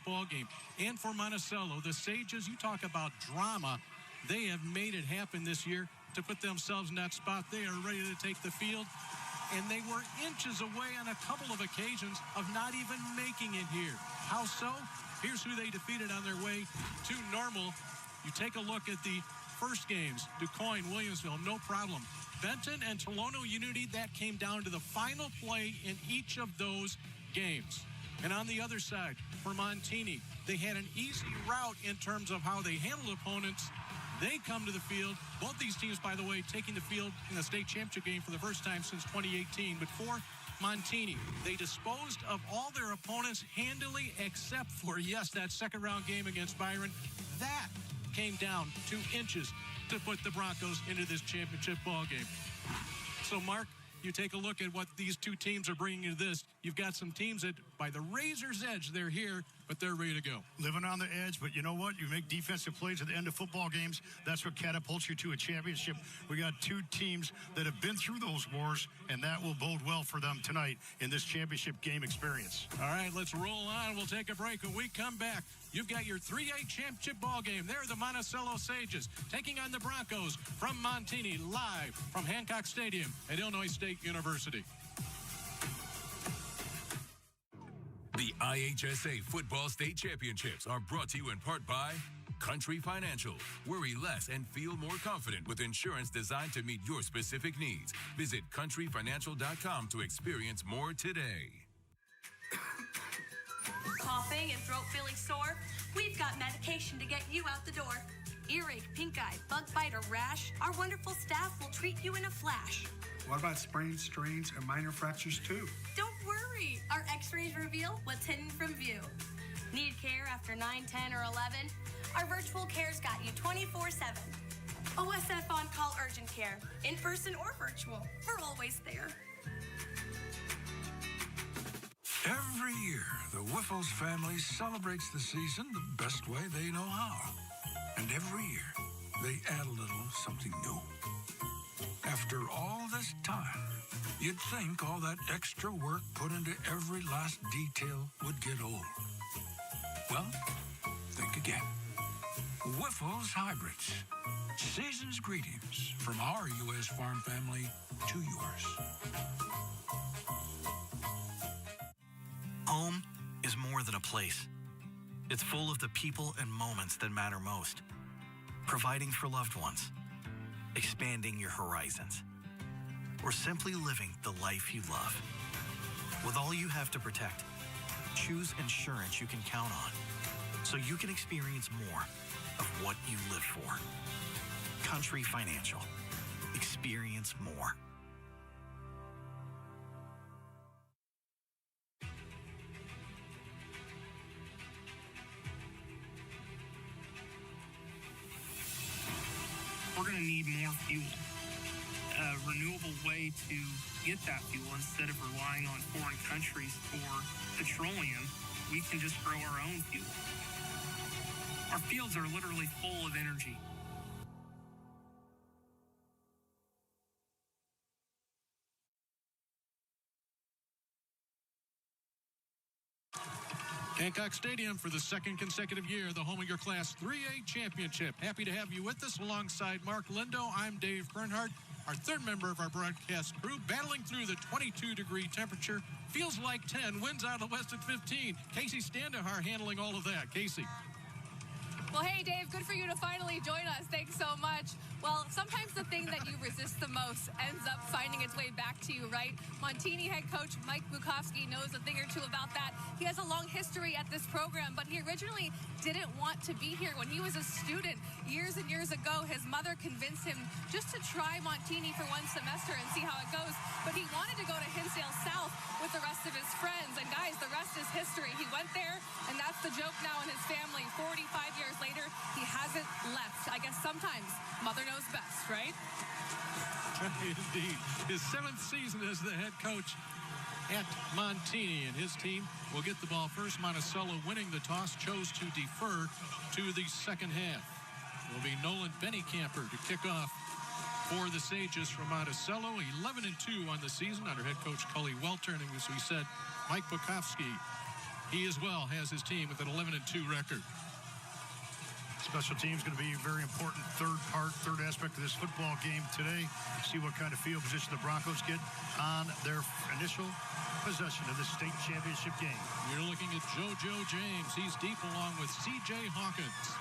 ball game. And for Monticello, the Sages, you talk about drama. They have made it happen this year to put themselves in that spot. They are ready to take the field. And they were inches away on a couple of occasions of not even making it here. How so? Here's who they defeated on their way to normal. You take a look at the first games. DuQuoin, Williamsville, no problem. Benton and Tolono Unity, that came down to the final play in each of those games. And on the other side, for Montini, they had an easy route in terms of how they handled opponents. They come to the field. Both these teams, by the way, taking the field in the state championship game for the first time since 2018. But for Montini, they disposed of all their opponents handily except for, yes, that second-round game against Byron. That came down 2 inches to put the Broncos into this championship ball game. So, Mark, you take a look at what these two teams are bringing to this. You've got some teams that, by the razor's edge, they're here, but they're ready to go. Living on the edge, but you know what? You make defensive plays at the end of football games. That's what catapults you to a championship. We got two teams that have been through those wars, and that will bode well for them tonight in this championship game experience. All right, let's roll on. We'll take a break. When we come back, you've got your 3A championship ball game. They're the Monticello Sages taking on the Broncos from Montini, live from Hancock Stadium at Illinois State University. The IHSA Football State Championships are brought to you in part by Country Financial. Worry less and feel more confident with insurance designed to meet your specific needs. Visit countryfinancial.com to experience more today. Coughing and throat feeling sore? We've got medication to get you out the door. Earache, pink eye, bug bite, or rash? Our wonderful staff will treat you in a flash. What about sprains, strains, and minor fractures too? Don't worry. Our x-rays reveal what's hidden from view. Need care after 9, 10, or 11? Our virtual care's got you 24/7. OSF on-call urgent care, in person or virtual. We're always there. Every year, the Whiffles family celebrates the season the best way they know how. And every year, they add a little something new. After all this time, you'd think all that extra work put into every last detail would get old. Well, think again. Whiffles Hybrids. Season's greetings from our U.S. farm family to yours. Home is more than a place. It's full of the people and moments that matter most. Providing for loved ones, expanding your horizons, or simply living the life you love. With all you have to protect, choose insurance you can count on so you can experience more of what you live for. Country Financial. Experience more. We're going to need more fuel. A renewable way to get that fuel instead of relying on foreign countries for petroleum, we can just grow our own fuel. Our fields are literally full of energy. Hancock Stadium for the second consecutive year, the home of your Class 3A championship. Happy to have you with us alongside Mark Lindo. I'm Dave Bernhardt, our third member of our broadcast crew, battling through the 22-degree temperature. Feels like 10, winds out of the west at 15. Casey Standahar handling all of that. Casey. Well, hey, Dave, good for you to finally join us. Thanks so much. Well, sometimes the thing that you resist the most ends up finding its way back to you, right? Montini head coach Mike Bukowski knows a thing or two about that. He has a long history at this program, but he originally didn't want to be here. When he was a student years and years ago, his mother convinced him just to try Montini for one semester and see how it goes. But he wanted to go to Hinsdale South with the rest of his friends. And guys, the rest is history. He went there, and that's the joke now in his family. 45 years later, he hasn't left. I guess sometimes mother knows best, right? Indeed. His 7th season as the head coach at Montini, and his team will get the ball first. Monticello winning the toss, chose to defer to the second half. It will be Nolan Bennycamper to kick off for the Sages from Monticello. 11-2 on the season under head coach Cully Welter, and as we said, Mike Bukowski, He as well has his team with an 11-2 record. Special teams going to be a very important third aspect of this football game today. See what kind of field position the Broncos get on their initial possession of the state championship game. You're looking at JoJo James. He's deep along with C.J. Hawkins.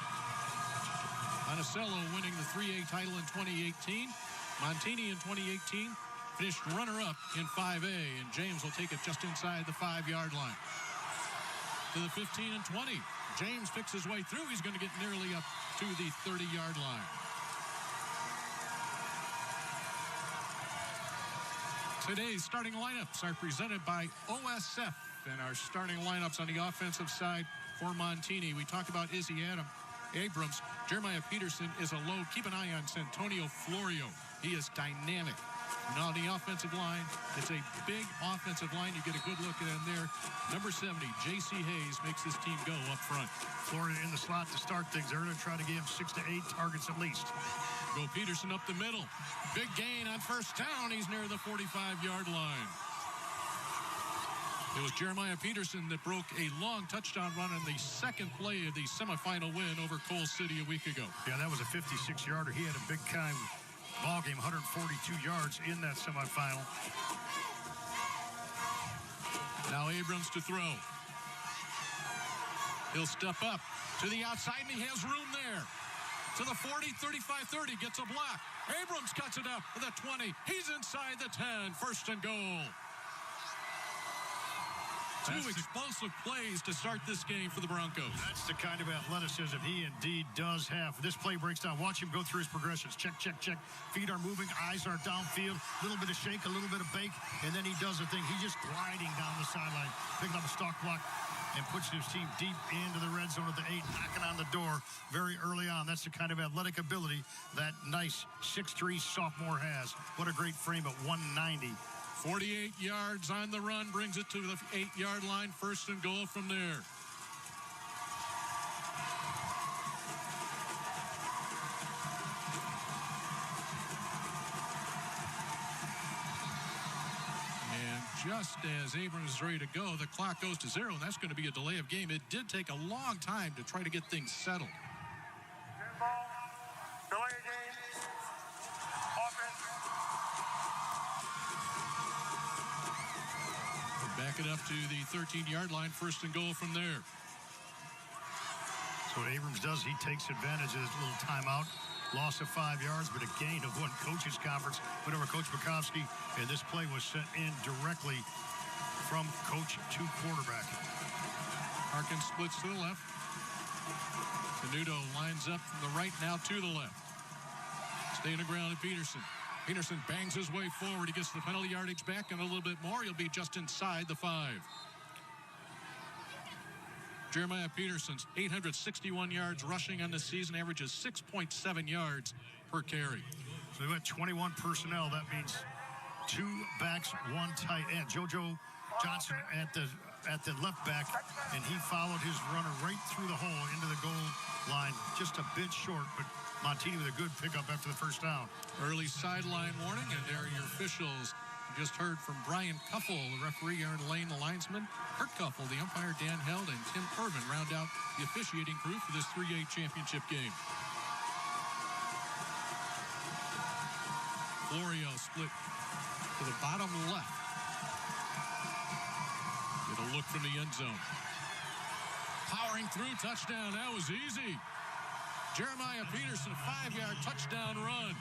Monticello winning the 3A title in 2018. Montini in 2018 finished runner-up in 5A, and James will take it just inside the 5-yard line. To the 15 and 20. James picks his way through. He's going to get nearly up to the 30-yard line. Today's starting lineups are presented by OSF, and our starting lineups on the offensive side for Montini. We talked about Izzy Abrams. Jeremiah Peterson is a load. Keep an eye on Santonio Florio. He is dynamic. And on the offensive line, it's a big offensive line. You get a good look at him there. Number 70, J.C. Hayes, makes this team go up front. Florida in the slot to start things. They're going to try to give 6 to 8 targets at least. Go Peterson up the middle. Big gain on first down. He's near the 45-yard line. It was Jeremiah Peterson that broke a long touchdown run in the second play of the semifinal win over Coal City a week ago. Yeah, that was a 56-yarder. He had a big-time ball game, 142 yards in that semifinal. Now Abrams to throw. He'll step up to the outside, and he has room there. To the 40, 35, 30, gets a block. Abrams cuts it up to the 20. He's inside the 10, first and goal. Two explosive plays to start this game for the Broncos. That's the kind of athleticism he indeed does have. This play breaks down. Watch him go through his progressions. Check, check, check. Feet are moving. Eyes are downfield. A little bit of shake, a little bit of bake, and then he does a thing. He's just gliding down the sideline, picking up a stalk block, and puts his team deep into the red zone at the 8, knocking on the door very early on. That's the kind of athletic ability that nice 6'3" sophomore has. What a great frame at 190. 48 yards on the run, brings it to the 8-yard line, first and goal from there. And just as Abrams is ready to go, the clock goes to 0, and that's going to be a delay of game. It did take a long time to try to get things settled. Delay of game. Offense. Back it up to the 13-yard line, first and goal from there. So what Abrams does, he takes advantage of this little timeout. Loss of 5 yards, but a gain of 1 coaches conference. Went over Coach Bukowski, and this play was sent in directly from coach to quarterback. Harkins splits to the left. Canuto lines up from the right now to the left. Staying the ground at Peterson. Peterson bangs his way forward. He gets the penalty yardage back and a little bit more. He'll be just inside the 5. Jeremiah Peterson's 861 yards rushing on the season, averages 6.7 yards per carry. So they went 21 personnel. That means 2 backs, 1 tight end. JoJo Johnson at the left back, and he followed his runner right through the hole into the goal line. Just a bit short, but Montini with a good pickup after the first down. Early sideline warning, and there are your officials. You just heard from Brian Kuffel, the referee, Aaron Lane, the linesman. Kurt Kuffel, the umpire, Dan Held, and Tim Irvin round out the officiating crew for this 3A championship game. Florio split to the bottom left. Get a look from the end zone. Powering through, touchdown. That was easy. Jeremiah Peterson, 5-yard touchdown run.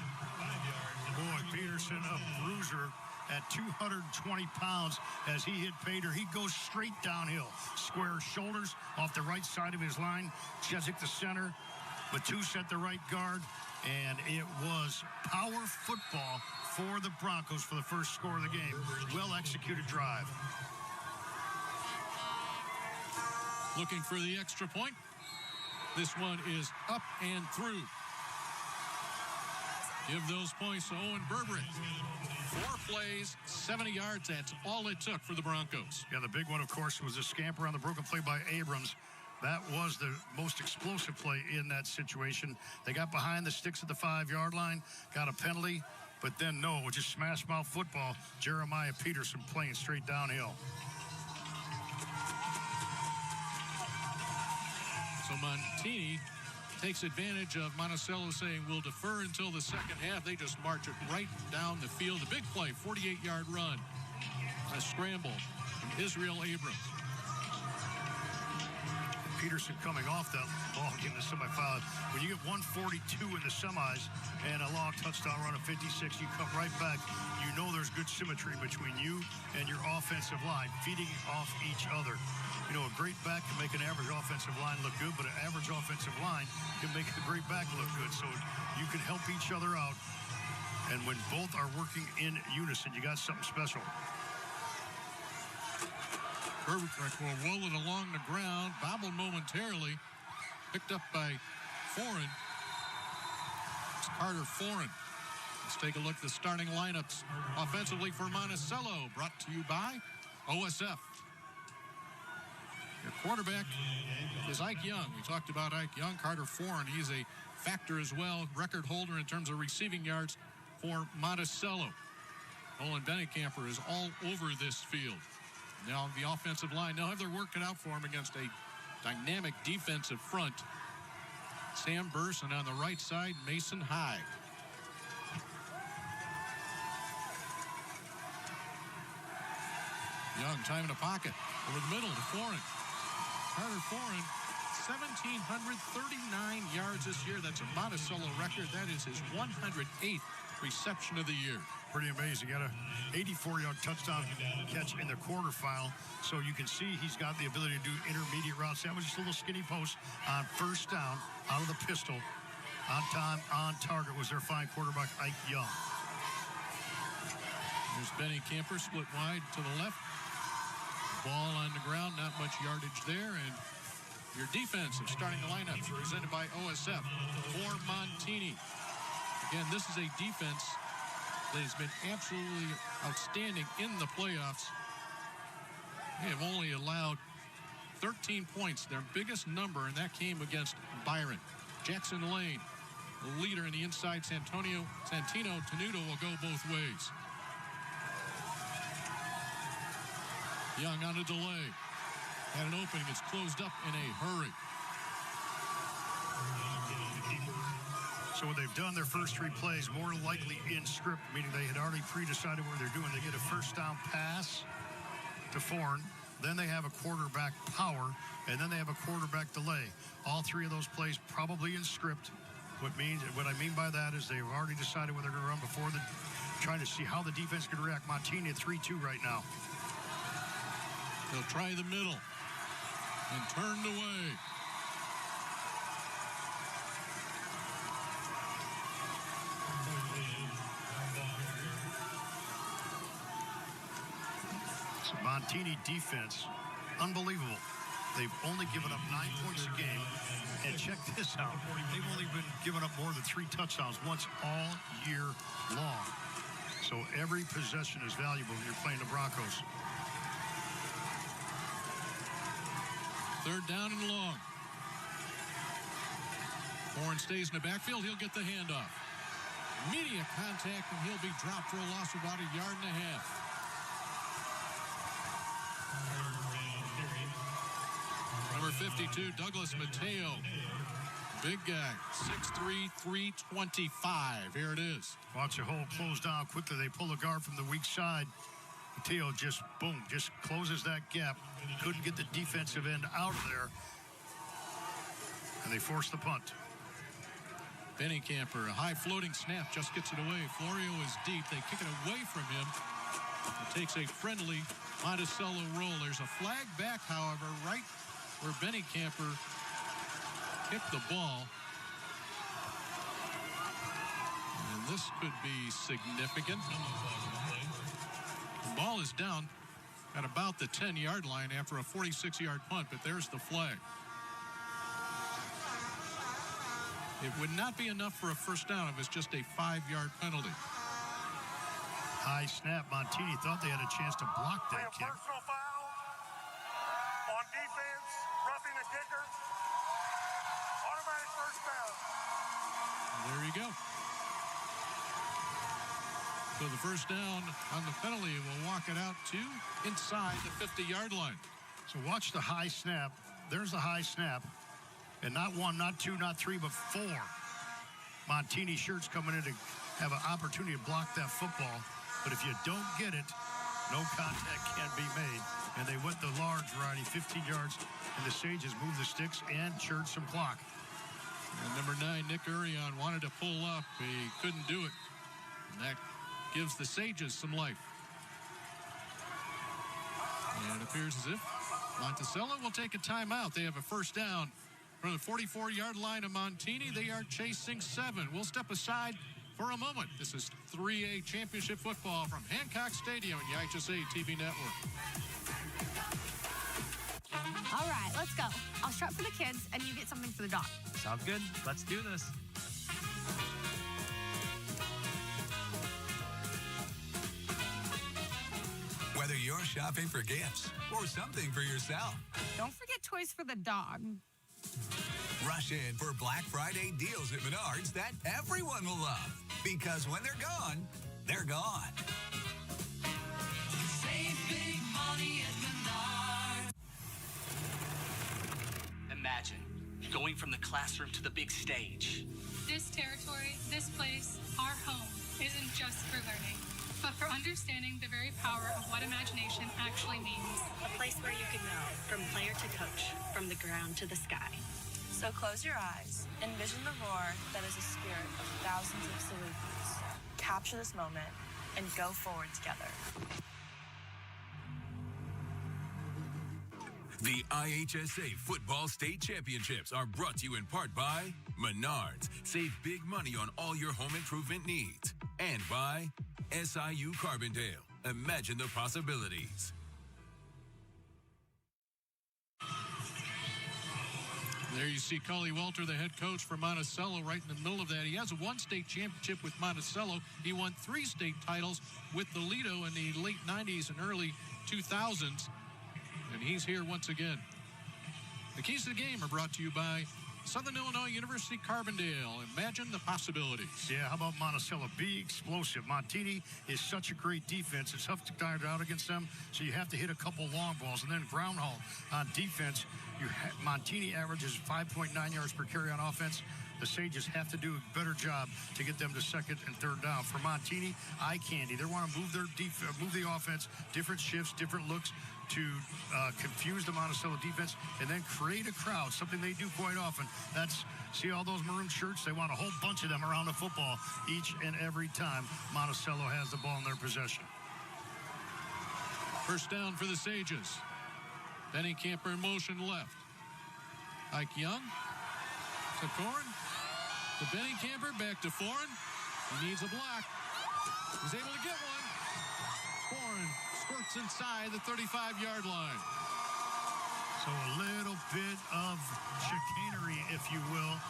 Boy, Peterson, a bruiser at 220 pounds as he hit Pater. He goes straight downhill. Square shoulders off the right side of his line. Chezik the center. Matus at the right guard. And it was power football for the Broncos for the first score of the game. Well-executed drive. Looking for the extra point. This one is up and through. Give those points to Owen Burbrick. 4 plays, 70 yards. That's all it took for the Broncos. Yeah, the big one, of course, was the scamper on the broken play by Abrams. That was the most explosive play in that situation. They got behind the sticks at the 5-yard line, got a penalty, but then no, just smash mouth football. Jeremiah Peterson playing straight downhill. So Montini takes advantage of Monticello saying we'll defer until the second half. They just march it right down the field. A big play, 48-yard run. A scramble from Israel Abrams. Peterson coming off that ball game in the semifinal. When you get 142 in the semis and a long touchdown run of 56, you come right back. You know there's good symmetry between you and your offensive line, feeding off each other. You know, a great back can make an average offensive line look good, but an average offensive line can make a great back look good. So you can help each other out. And when both are working in unison, you got something special. Burbrick will roll it along the ground, bobbled momentarily, picked up by Foreign. It's Carter Foreign. Let's take a look at the starting lineups offensively for Monticello, brought to you by OSF. Your quarterback is Ike Young. We talked about Ike Young. Carter Foreign, he's a factor as well, record holder in terms of receiving yards for Monticello. Olin Bennicamper is all over this field. Now the offensive line, they'll have their work cut out for him against a dynamic defensive front. Sam Burson on the right side, Mason High. Young, time in the pocket. Over the middle to Foreign. Carter Foreign, 1,739 yards this year. That's a Monticello record. That is his 108th reception of the year. Pretty amazing. Got a 84-yard touchdown catch in the quarterfinal. So you can see he's got the ability to do intermediate routes. That was just a little skinny post on first down out of the pistol. On time, on target was their fine quarterback, Ike Young. There's Bennicamper split wide to the left. Ball on the ground, not much yardage there. And your defensive starting lineup presented by OSF for Montini. Again, this is a defense that has been absolutely outstanding in the playoffs. They have only allowed 13 points, their biggest number, and that came against Byron. Jackson Lane, the leader in the inside. Santino Tenuto will go both ways. Young on a delay. Had an opening. It's closed up in a hurry. So what they've done their first three plays, more likely in script, meaning they had already pre-decided what they're doing. They get a first down pass to Foreign. Then they have a quarterback power, and then they have a quarterback delay. All three of those plays probably in script. What I mean by that is they've already decided what they're going to run before trying to see how the defense can react. Montini at 3-2 right now. They'll try the middle and turned away. So Montini defense, unbelievable. They've only given up 9 points a game. And check this out. They've only been giving up more than 3 touchdowns once all year long. So every possession is valuable when you're playing the Broncos. Third down and long. Foreign stays in the backfield. He'll get the handoff. Immediate contact, and he'll be dropped for a loss of about 1.5 yards. Number 52, Douglas Mateo. Big guy, 6'3", 325. Here it is. Watch the hole close down quickly. They pull the guard from the weak side. Mateo just, boom, just closes that gap. Couldn't get the defensive end out of there. And they force the punt. Bennicamper, a high floating snap, just gets it away. Florio is deep. They kick it away from him. It takes a friendly Monticello roll. There's a flag back, however, right where Bennicamper kicked the ball. And this could be significant. The ball is down at about the 10-yard line after a 46-yard punt, but there's the flag. It would not be enough for a first down if it's just a 5-yard penalty. High snap. Montini thought they had a chance to block that kick. Personal foul on defense, roughing the kicker. Automatic first down. There you go. So the first down on the penalty will walk it out to inside the 50-yard line. So watch the high snap. There's the high snap. And not one, not two, not three, but four Montini shirts coming in to have an opportunity to block that football. But if you don't get it, no contact can be made. And they went the large variety, 15 yards, and the Sages moved the sticks and churned some clock. And number 9, Nick Urion, wanted to pull up. He couldn't do it. And that gives the Sages some life. And it appears as if Monticello will take a timeout. They have a first down from the 44-yard line of Montini. They are chasing 7. We'll step aside for a moment. This is 3A championship football from Hancock Stadium and the IHSA TV network. All right, let's go. I'll strap for the kids, and you get something for the dog. Sounds good. Let's do this. Whether you're shopping for gifts or something for yourself, Don't forget toys for the dog. rush in for Black Friday deals at Menards that everyone will love. Because when they're gone, they're gone. Save big money at Menards. Imagine going from the classroom to the big stage. This territory, this place, our home, isn't just for learning, but for understanding the very power of what imagination actually means. A place where you can go from player to coach, from the ground to the sky. So close your eyes, envision the roar that is a spirit of thousands of Salukis. Capture this moment and go forward together. The IHSA Football State Championships are brought to you in part by Menards. Save big money on all your home improvement needs. And by SIU Carbondale. Imagine the possibilities. There you see Cully Welter, the head coach for Monticello, right in the middle of that. He has a 1 state championship with Monticello. He won 3 state titles with the Lido in the late 90s and early 2000s. And he's here once again. The keys to the game are brought to you by Southern Illinois University Carbondale. Imagine the possibilities. Yeah, how about Monticello? Be explosive. Montini is such a great defense. It's tough to guard out against them, so you have to hit a couple long balls. And then ground haul on defense. Montini averages 5.9 yards per carry on offense. The Sages have to do a better job to get them to second and third down. For Montini, eye candy. They want to move the offense, different shifts, different looks to confuse the Monticello defense and then create a crowd, something they do quite often. See all those maroon shirts? They want a whole bunch of them around the football each and every time Monticello has the ball in their possession. First down for the Sages. Benny Camper in motion left. Ike Young to Corn. To Benny Camper, back to Foreign. He needs a block. He's able to get one. Foreign squirts inside the 35-yard line. So a little bit of chicanery, if you will.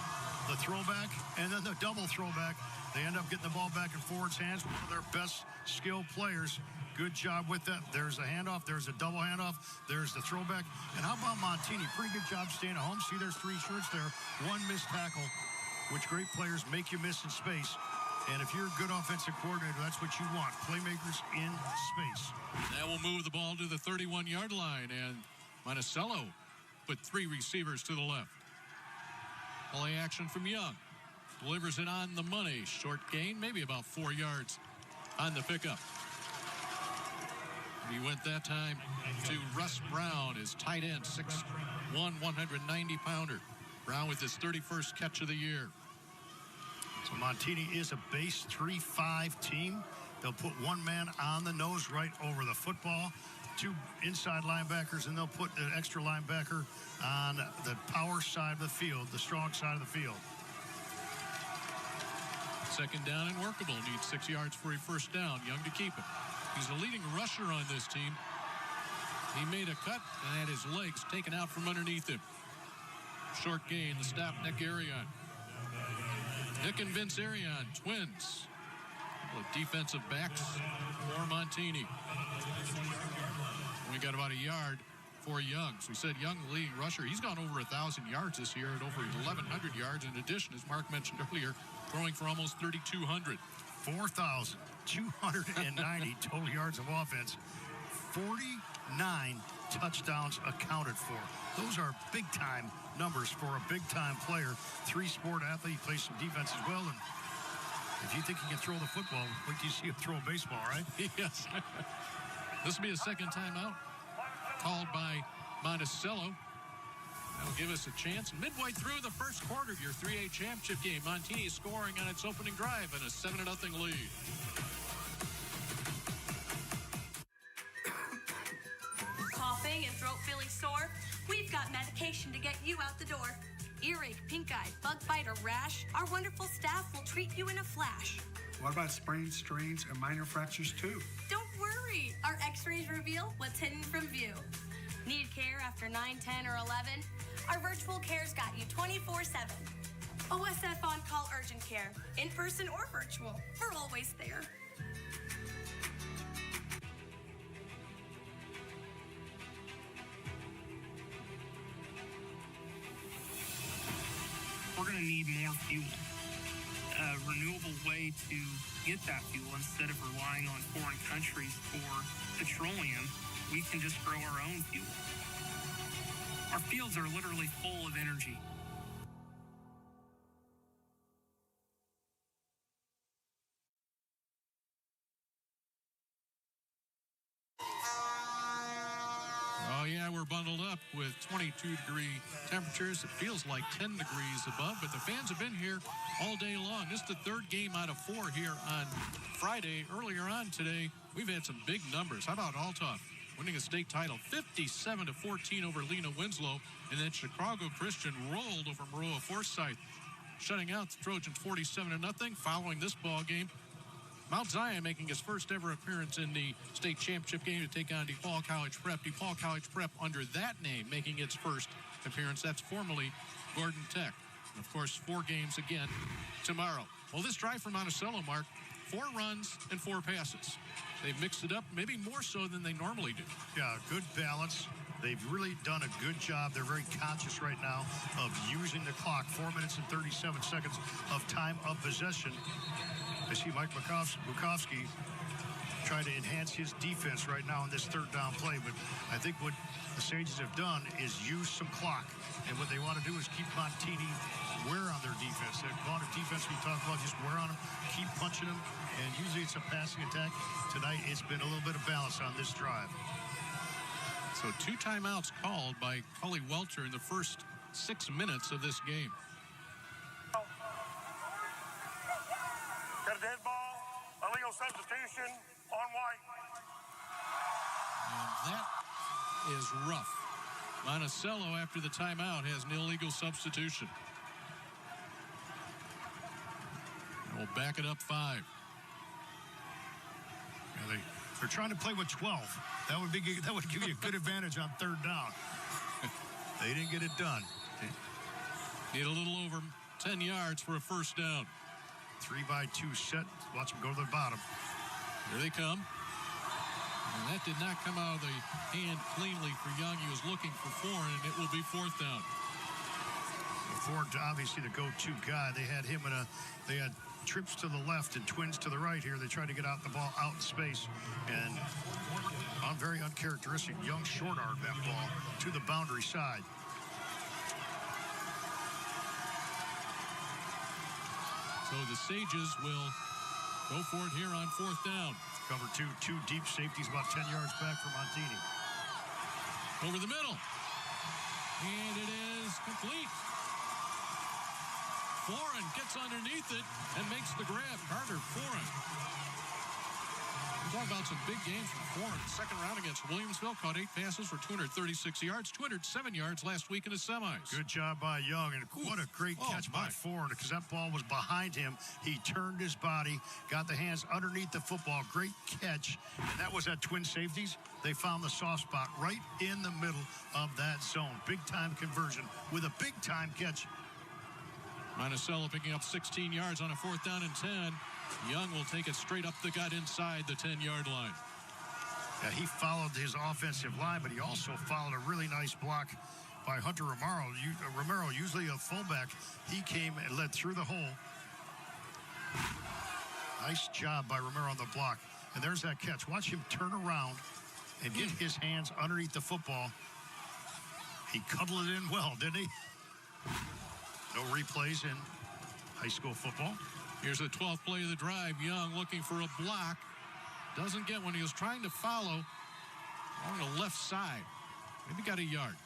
The throwback and then the double throwback. They end up getting the ball back in Ford's hands, one of their best skilled players. Good job with that. There's a handoff. There's a double handoff. There's the throwback. And how about Montini? Pretty good job staying at home. See, there's 3 shirts there. 1 missed tackle, which great players make you miss in space. And if you're a good offensive coordinator, that's what you want. Playmakers in space. That will move the ball to the 31-yard line. And Monticello put 3 receivers to the left. Play action from Young. Delivers it on the money. Short gain, maybe about 4 yards on the pickup. He went that time to Russ Brown, his tight end, 6'1", 190-pounder. Brown with his 31st catch of the year. So Montini is a base 3-5 team. They'll put 1 man on the nose right over the football, 2 inside linebackers, and they'll put an extra linebacker on the power side of the field, the strong side of the field. Second down and workable. Needs 6 yards for a first down. Young to keep it. He's the leading rusher on this team. He made a cut and had his legs taken out from underneath him. Short gain, the stop, Nick Arion. Nick and Vince Arion, twins. Defensive backs for Montini. We got about a yard for Young. So we said Young, the leading rusher. He's gone over 1,000 yards this year and over 1,100 yards. In addition, as Mark mentioned earlier, throwing for almost 3,200. 4,290 total yards of offense. 49 touchdowns accounted for. Those are big-time numbers for a big-time player. 3-sport athlete, plays some defense as well. And if you think he can throw the football, wait till you see him throw a baseball, right? Yes. This will be a second timeout called by Monticello. That'll give us a chance. Midway through the first quarter of your 3A championship game, Montini scoring on its opening drive and a 7-0 lead. Coughing and throat feeling sore? We've got medication to get you out the door. Earache, pink eye, bug bite, or rash? Our wonderful staff will treat you in a flash. What about sprains, strains, and minor fractures too? Don't worry. Our x-rays reveal what's hidden from view. Need care after 9, 10, or 11? Our virtual care's got you 24/7. OSF on-call urgent care, in person or virtual. We're always there. We're going to need more fuel. A renewable way to get that fuel instead of relying on foreign countries for petroleum. We can just grow our own fuel. Our fields are literally full of energy. Oh, yeah, we're bundled up with 22-degree temperatures. It feels like 10 degrees above, but the fans have been here all day long. This is the third game out of 4 here on Friday. Earlier on today, we've had some big numbers. How about Althoff winning a state title 57-14 over Lena Winslow, and then Chicago Christian rolled over Maroa Forsyth, shutting out the Trojans 47-0. Following this ball game, Mount Zion making his first ever appearance in the state championship game to take on DePaul College Prep. DePaul College Prep under that name making its first appearance. That's formerly Gordon Tech. And of course, 4 games again tomorrow. Well, this drive for Monticello, Mark, 4 runs and 4 passes. They've mixed it up, maybe more so than they normally do. Yeah, good balance. They've really done a good job. They're very conscious right now of using the clock. 4 minutes and 37 seconds of time of possession. I see Mike Bukowski trying to enhance his defense right now in this third down play. But I think what the Sages have done is use some clock. And what they want to do is keep Montini wear on their defense. They're going to defense we talked about, just wear on them, keep punching them. And usually it's a passing attack. Tonight it's been a little bit of balance on this drive. So 2 timeouts called by Cully Welter in the first 6 minutes of this game. Got a dead ball, illegal substitution on White. And that is rough. Monticello, after the timeout, has an illegal substitution. And we'll back it up 5. Yeah, they're trying to play with 12. That would give you a good advantage on third down. They didn't get it done. Need a little over 10 yards for a first down. 3-by-2 set. Watch them go to the bottom. Here they come. And that did not come out of the hand cleanly for Young. He was looking for Foreign, and it will be 4th down. Ford, obviously the go-to guy. They had him they had trips to the left and twins to the right here. They tried to get out the ball out in space. And very uncharacteristic, Young short-armed that ball to the boundary side. So the Sages will go for it here on 4th down. Cover 2 deep safeties about 10 yards back for Montini. Over the middle. And it is complete. Foreign gets underneath it and makes the grab. Carter Foreign. We're talking about some big games from Foreign. Second round against Williamsville. Caught 8 passes for 236 yards. 207 yards last week in the semis. Good job by Young. And what a great catch by Foreign, because that ball was behind him. He turned his body, got the hands underneath the football. Great catch. And that was at twin safeties. They found the soft spot right in the middle of that zone. Big-time conversion with a big-time catch. Monticello picking up 16 yards on a 4th down and 10. Young will take it straight up the gut inside the 10-yard line. Yeah, he followed his offensive line, but he also followed a really nice block by Hunter Romero. Romero, usually a fullback, he came and led through the hole. Nice job by Romero on the block. And there's that catch. Watch him turn around and get his hands underneath the football. He cuddled it in well, didn't he? No replays in high school football. Here's the 12th play of the drive. Young looking for a block. Doesn't get one. He was trying to follow on the left side. Maybe got a yard.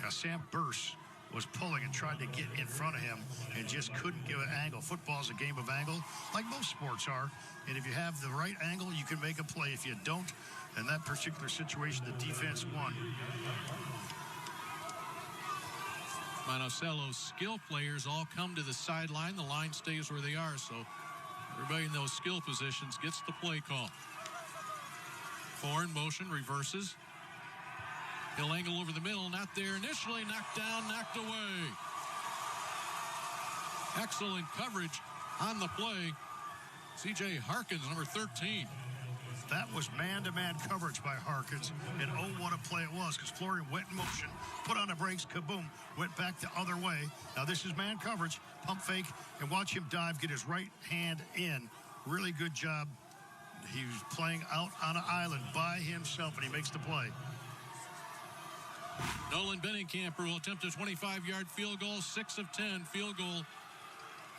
Now, Sam Burse was pulling and tried to get in front of him and just couldn't give an angle. Football's a game of angle, like most sports are. And if you have the right angle, you can make a play. If you don't, in that particular situation, the defense won. Monticello's skill players all come to the sideline. The line stays where they are, so everybody in those skill positions gets the play call. 4 in motion, reverses. He'll angle over the middle, not there initially, knocked down, knocked away. Excellent coverage on the play. C.J. Harkins, number 13. That was man-to-man coverage by Harkins, and oh, what a play it was, because Florian went in motion, put on the brakes, kaboom, went back the other way. Now this is man coverage, pump fake, and watch him dive, get his right hand in. Really good job. He was playing out on an island by himself, and he makes the play. Nolan Benningamper will attempt a 25-yard field goal, 6 of 10 field goal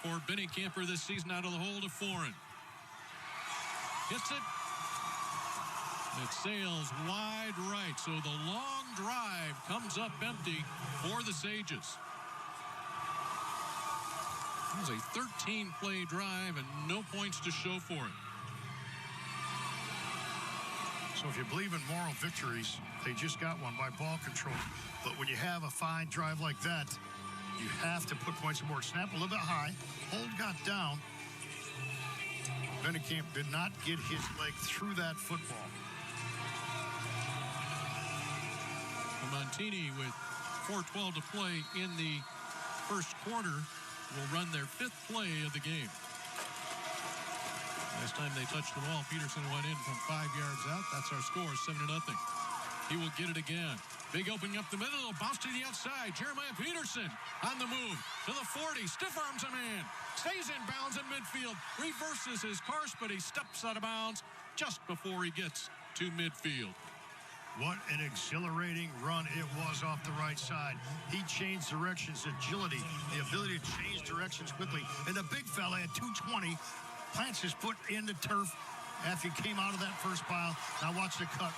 for Benningamper this season out of the hole to Foreign. Hits it. It sails wide right, so the long drive comes up empty for the Sages. It was a 13-play drive and no points to show for it. So if you believe in moral victories, they just got one by ball control. But when you have a fine drive like that, you have to put points on board. Snap a little bit high. Hold got down. Benningamp did not get his leg through that football. Montini with 4:12 to play in the first quarter will run their 5th play of the game. Last time they touched the ball, Peterson went in from 5 yards out. That's our score, 7-0. He will get it again. Big opening up the middle, bounce to the outside. Jeremiah Peterson on the move to the 40, stiff arms a man, stays in bounds in midfield, reverses his course, but he steps out of bounds just before he gets to midfield. What an exhilarating run it was off the right side. He changed directions, agility, the ability to change directions quickly. And the big fella at 220 plants his foot in the turf after he came out of that first pile. Now watch the cut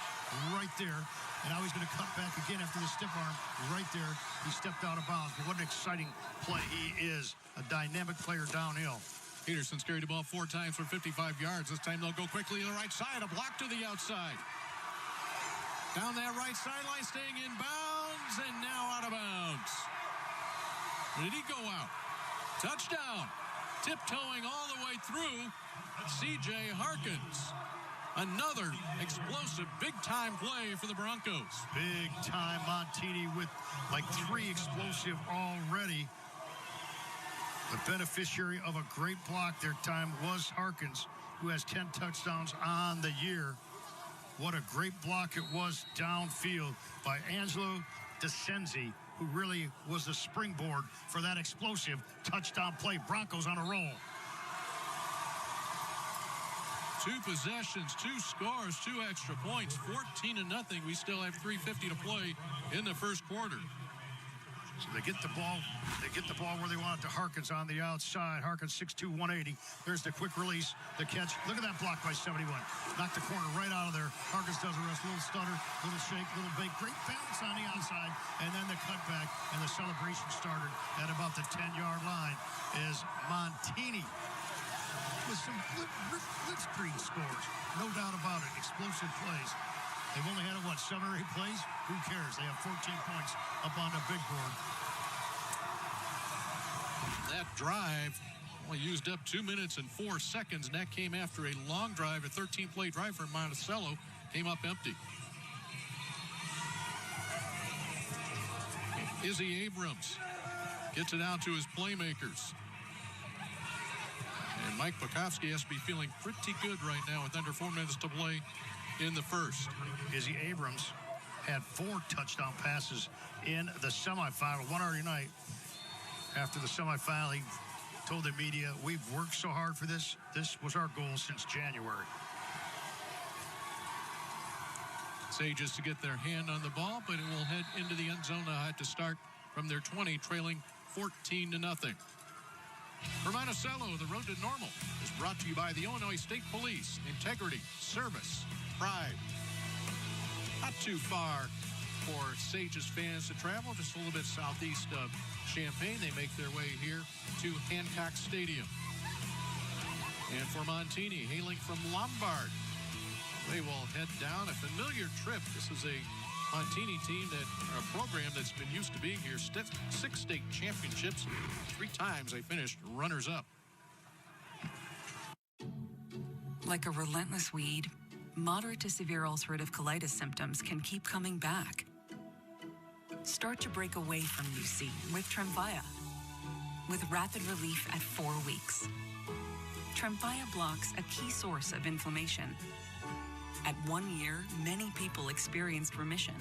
right there. And now he's going to cut back again after the stiff arm. Right there, he stepped out of bounds. But what an exciting play he is. A dynamic player downhill. Peterson's carried the ball 4 times for 55 yards. This time they'll go quickly to the right side. A block to the outside. Down that right sideline, staying in bounds, and now out of bounds. Did he go out? Touchdown. Tiptoeing all the way through, C.J. Harkins. Another explosive, big-time play for the Broncos. Big-time Montini with like 3 explosive already. The beneficiary of a great block their time was Harkins, who has 10 touchdowns on the year. What a great block it was downfield by Angelo DeCenzi, who really was the springboard for that explosive touchdown play. Broncos on a roll. 2 possessions, 2 scores, 2 extra points, 14-0. We still have 3:50 to play in the first quarter. So they get the ball where they want it to Harkins on the outside. Harkins 6'2", 180. There's the quick release, the catch. Look at that block by 71. Knocked the corner right out of there. Harkins does the rest. Little stutter, little shake, little bake. Great balance on the outside. And then the cutback, and the celebration started at about the 10-yard line is Montini with some blitzkrieg scores. No doubt about it. Explosive plays. They've only had, 7 or 8 plays? Who cares? They have 14 points up on the big board. That drive only used up 2 minutes and 4 seconds, and that came after a long drive, a 13-play drive for Monticello, came up empty. Izzy Abrams gets it out to his playmakers. And Mike Bukowski has to be feeling pretty good right now with under 4 minutes to play in the first. Izzy Abrams had 4 touchdown passes in the semifinal. One already night. After the semifinal, he told the media, "We've worked so hard for this. This was our goal since January." Sages to get their hand on the ball, but it will head into the end zone. They'll have to start from their 20, trailing 14-0. For Monticello, the road to normal is brought to you by the Illinois State Police. Integrity, service, pride. Not too far for Sages fans to travel, just a little bit southeast of Champaign. They make their way here to Hancock Stadium. And for Montini, hailing from Lombard, they will head down a familiar trip. This is a Montini team a program that's been used to being here. 6 state championships, 3 times they finished runners-up. Like a relentless weed, moderate to severe ulcerative colitis symptoms can keep coming back. Start to break away from UC with Tremfya, with rapid relief at 4 weeks. Tremfya blocks a key source of inflammation. At 1 year, many people experienced remission,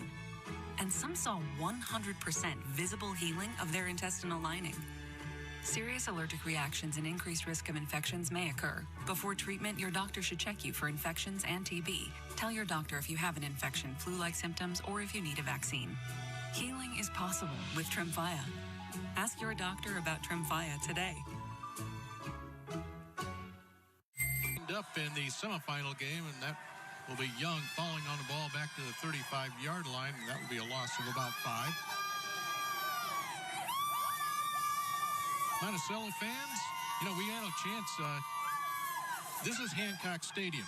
and some saw 100% visible healing of their intestinal lining. Serious allergic reactions and increased risk of infections may occur. Before treatment, your doctor should check you for infections and TB. Tell your doctor if you have an infection, flu-like symptoms, or if you need a vaccine. Healing is possible with Tremfya. Ask your doctor about Tremfya today. Up in the semifinal game, and that will be Young falling on the ball back to the 35-yard line, and that will be a loss of about 5. Monticello fans, we had a chance. This is Hancock Stadium.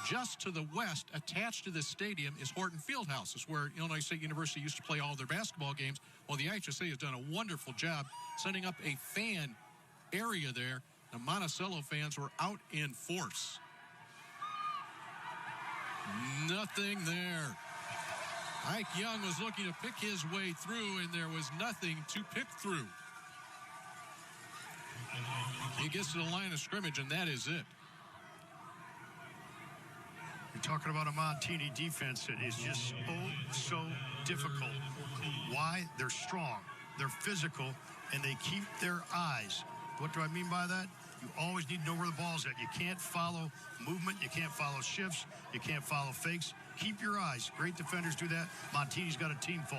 Just to the west, attached to this stadium, is Horton Fieldhouse. It's where Illinois State University used to play all their basketball games. Well, the IHSA has done a wonderful job setting up a fan area there. The Monticello fans were out in force. Nothing there. Ike Young was looking to pick his way through, and there was nothing to pick through. He gets to the line of scrimmage, and that is it. You're talking about a Montini defense that is just so difficult. Why? They're strong, they're physical, and they keep their eyes. What do I mean by that? You always need to know where the ball's at. You can't follow movement. You can't follow shifts. You can't follow fakes. Keep your eyes. Great defenders do that. Montini's got a team full.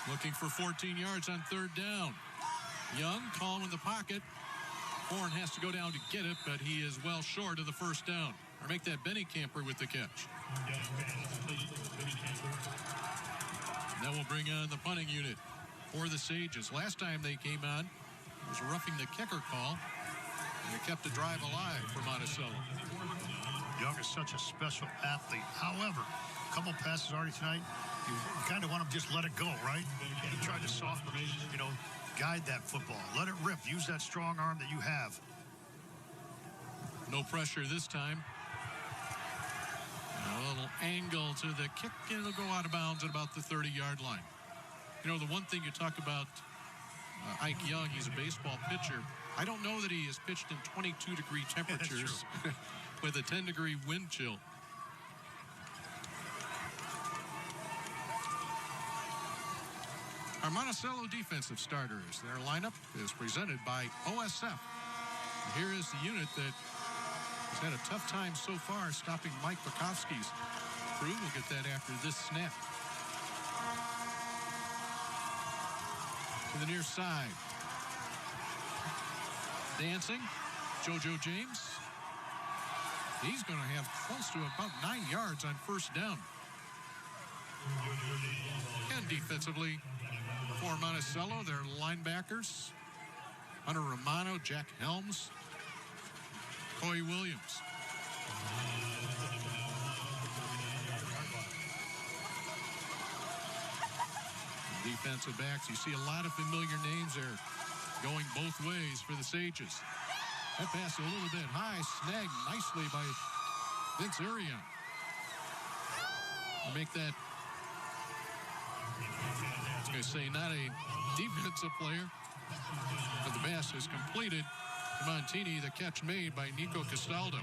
Looking for 14 yards on 3rd down. Young, calm in the pocket. Horn has to go down to get it, but he is well short of the 1st down. Or make that Benny Camper with the catch. And that will bring on the punting unit for the Sages. Last time they came on, it was roughing the kicker call, and it kept the drive alive for Monticello. Young is such a special athlete. However, a couple passes already tonight, you kind of want to just let it go, right? And he tried to soften, guide that football. Let it rip. Use that strong arm that you have. No pressure this time. A little angle to the kick, and it'll go out of bounds at about the 30-yard line. The one thing you talk about Ike Young, he's a baseball pitcher. I don't know that he has pitched in 22-degree temperatures with a 10-degree wind chill. Our Monticello defensive starters, their lineup is presented by OSF. Here is the unit that has had a tough time so far stopping Mike Bukowski's crew. We'll get that after this snap. To the near side. Dancing, JoJo James. He's going to have close to about 9 yards on 1st down. And defensively for Monticello, their linebackers, Hunter Romano, Jack Helms, Coy Williams. Defensive backs, you see a lot of familiar names there going both ways for the Sages. That pass a little bit high, snagged nicely by Vince Arion. To make that, I was going to say, not a defensive player, but the pass is completed to Montini. The catch made by Nico Castaldo.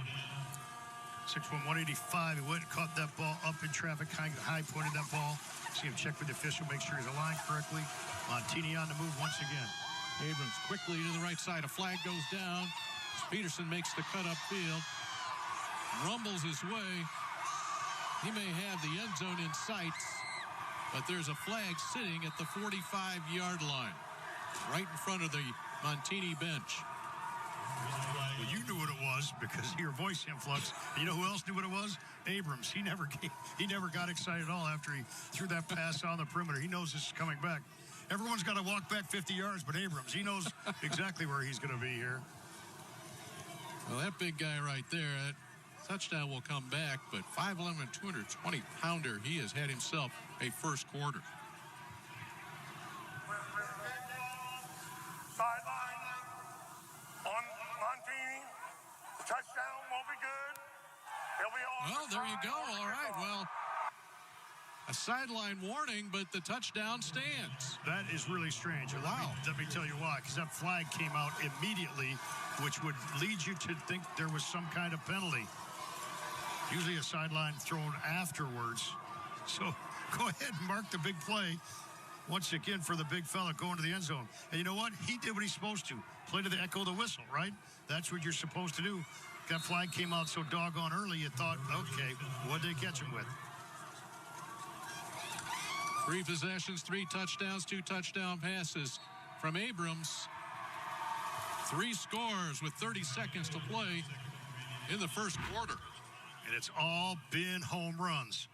6'1", 185. He went and caught that ball up in traffic, high pointed that ball. See him check with the official, make sure he's aligned correctly. Montini on the move once again. Abrams quickly to the right side. A flag goes down. Peterson makes the cut upfield. Rumbles his way. He may have the end zone in sight, but there's a flag sitting at the 45-yard line, right in front of the Montini bench. Well, you knew what it was because of your voice influx. You know who else knew what it was? Abrams. He never got excited at all after he threw that pass on the perimeter. He knows this is coming back. Everyone's got to walk back 50 yards, but Abrams, he knows exactly where he's going to be here. Well, that big guy right there, that touchdown will come back, but 5'11", 220-pounder, he has had himself a first quarter. Sideline on Montini. Touchdown won't be good. He'll be on. Well, there you go. All right. Well, a sideline warning, but the touchdown stands. That is really strange. Wow. Let me tell you why. Because that flag came out immediately, which would lead you to think there was some kind of penalty. Usually a sideline thrown afterwards. So go ahead and mark the big play once again for the big fella going to the end zone. And you know what? He did what he's supposed to. Play to the echo of the whistle, right? That's what you're supposed to do. That flag came out so doggone early, you thought, okay, what'd they catch him with? 3 possessions, 3 touchdowns, 2 touchdown passes from Abrams. 3 scores with 30 seconds to play in the first quarter. And it's all been home runs.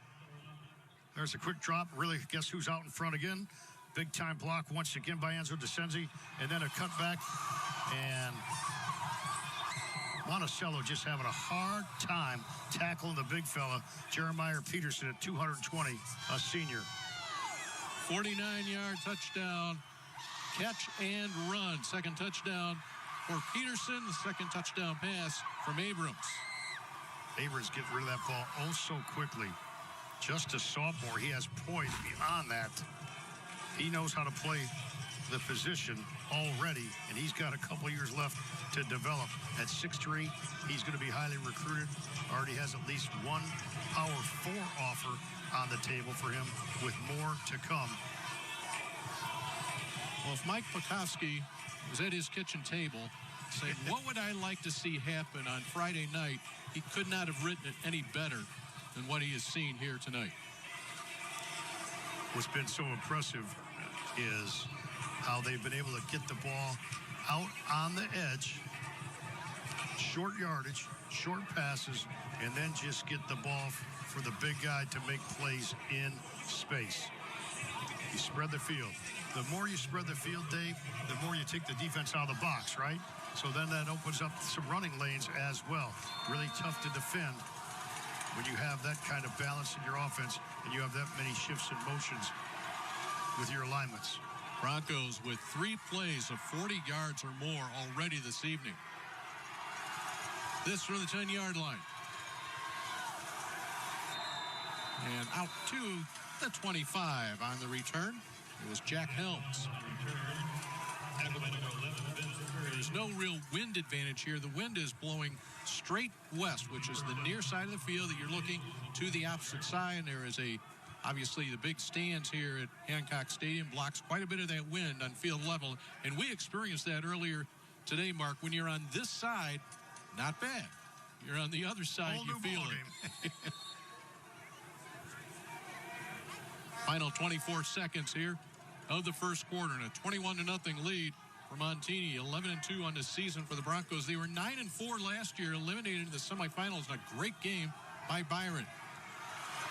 There's a quick drop. Really, guess who's out in front again? Big time block once again by Enzo DeCenzi. And then a cutback. And Monticello just having a hard time tackling the big fella, Jeremiah Peterson at 220, a senior. 49-yard touchdown, catch and run. Second touchdown for Peterson. The second touchdown pass from Abrams. Abrams getting rid of that ball oh so quickly. Just a sophomore. He has poise beyond that. He knows how to play the position already, and he's got a couple years left to develop. At 6'3", he's going to be highly recruited. Already has at least one Power 4 offer on the table for him, with more to come. Well, if Mike Bukowski was at his kitchen table saying, what would I like to see happen on Friday night, he could not have written it any better than what he has seen here tonight. What's been so impressive is how they've been able to get the ball out on the edge, short yardage, short passes, and then just get the ball for the big guy to make plays in space. You spread the field. The more you spread the field, Dave, the more you take the defense out of the box, right? So then that opens up some running lanes as well. Really tough to defend when you have that kind of balance in your offense and you have that many shifts and motions with your alignments. Broncos with 3 plays of 40 yards or more already this evening. This from the 10-yard line. And out to the 25 on the return. It was Jack Helms. There's no real wind advantage here. The wind is blowing straight west, which is the near side of the field that you're looking to the opposite side. And there is obviously the big stands here at Hancock Stadium blocks quite a bit of that wind on field level. And we experienced that earlier today, Mark. When you're on this side, not bad. You're on the other side, you feel it. Final 24 seconds here of the first quarter, and a 21-0 lead for Montini. 11-2 on the season for the Broncos. They were 9-4 last year, eliminated in the semifinals in a great game by Byron.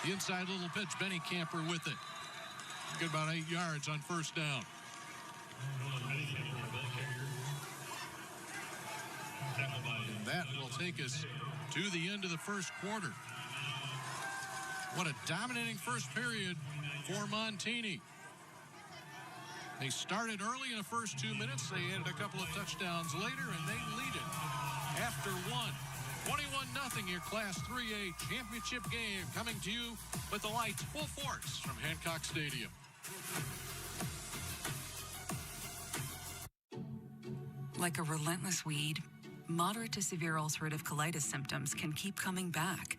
The inside little pitch, Benny Camper with it. Good about 8 yards on first down. And that will take us to the end of the first quarter. What a dominating first period for Montini. They started early in the first 2 minutes. They added a couple of touchdowns later, and they lead it after one. 21-0, your Class 3A championship game coming to you with the lights full force from Hancock Stadium. Like a relentless weed, moderate to severe ulcerative colitis symptoms can keep coming back.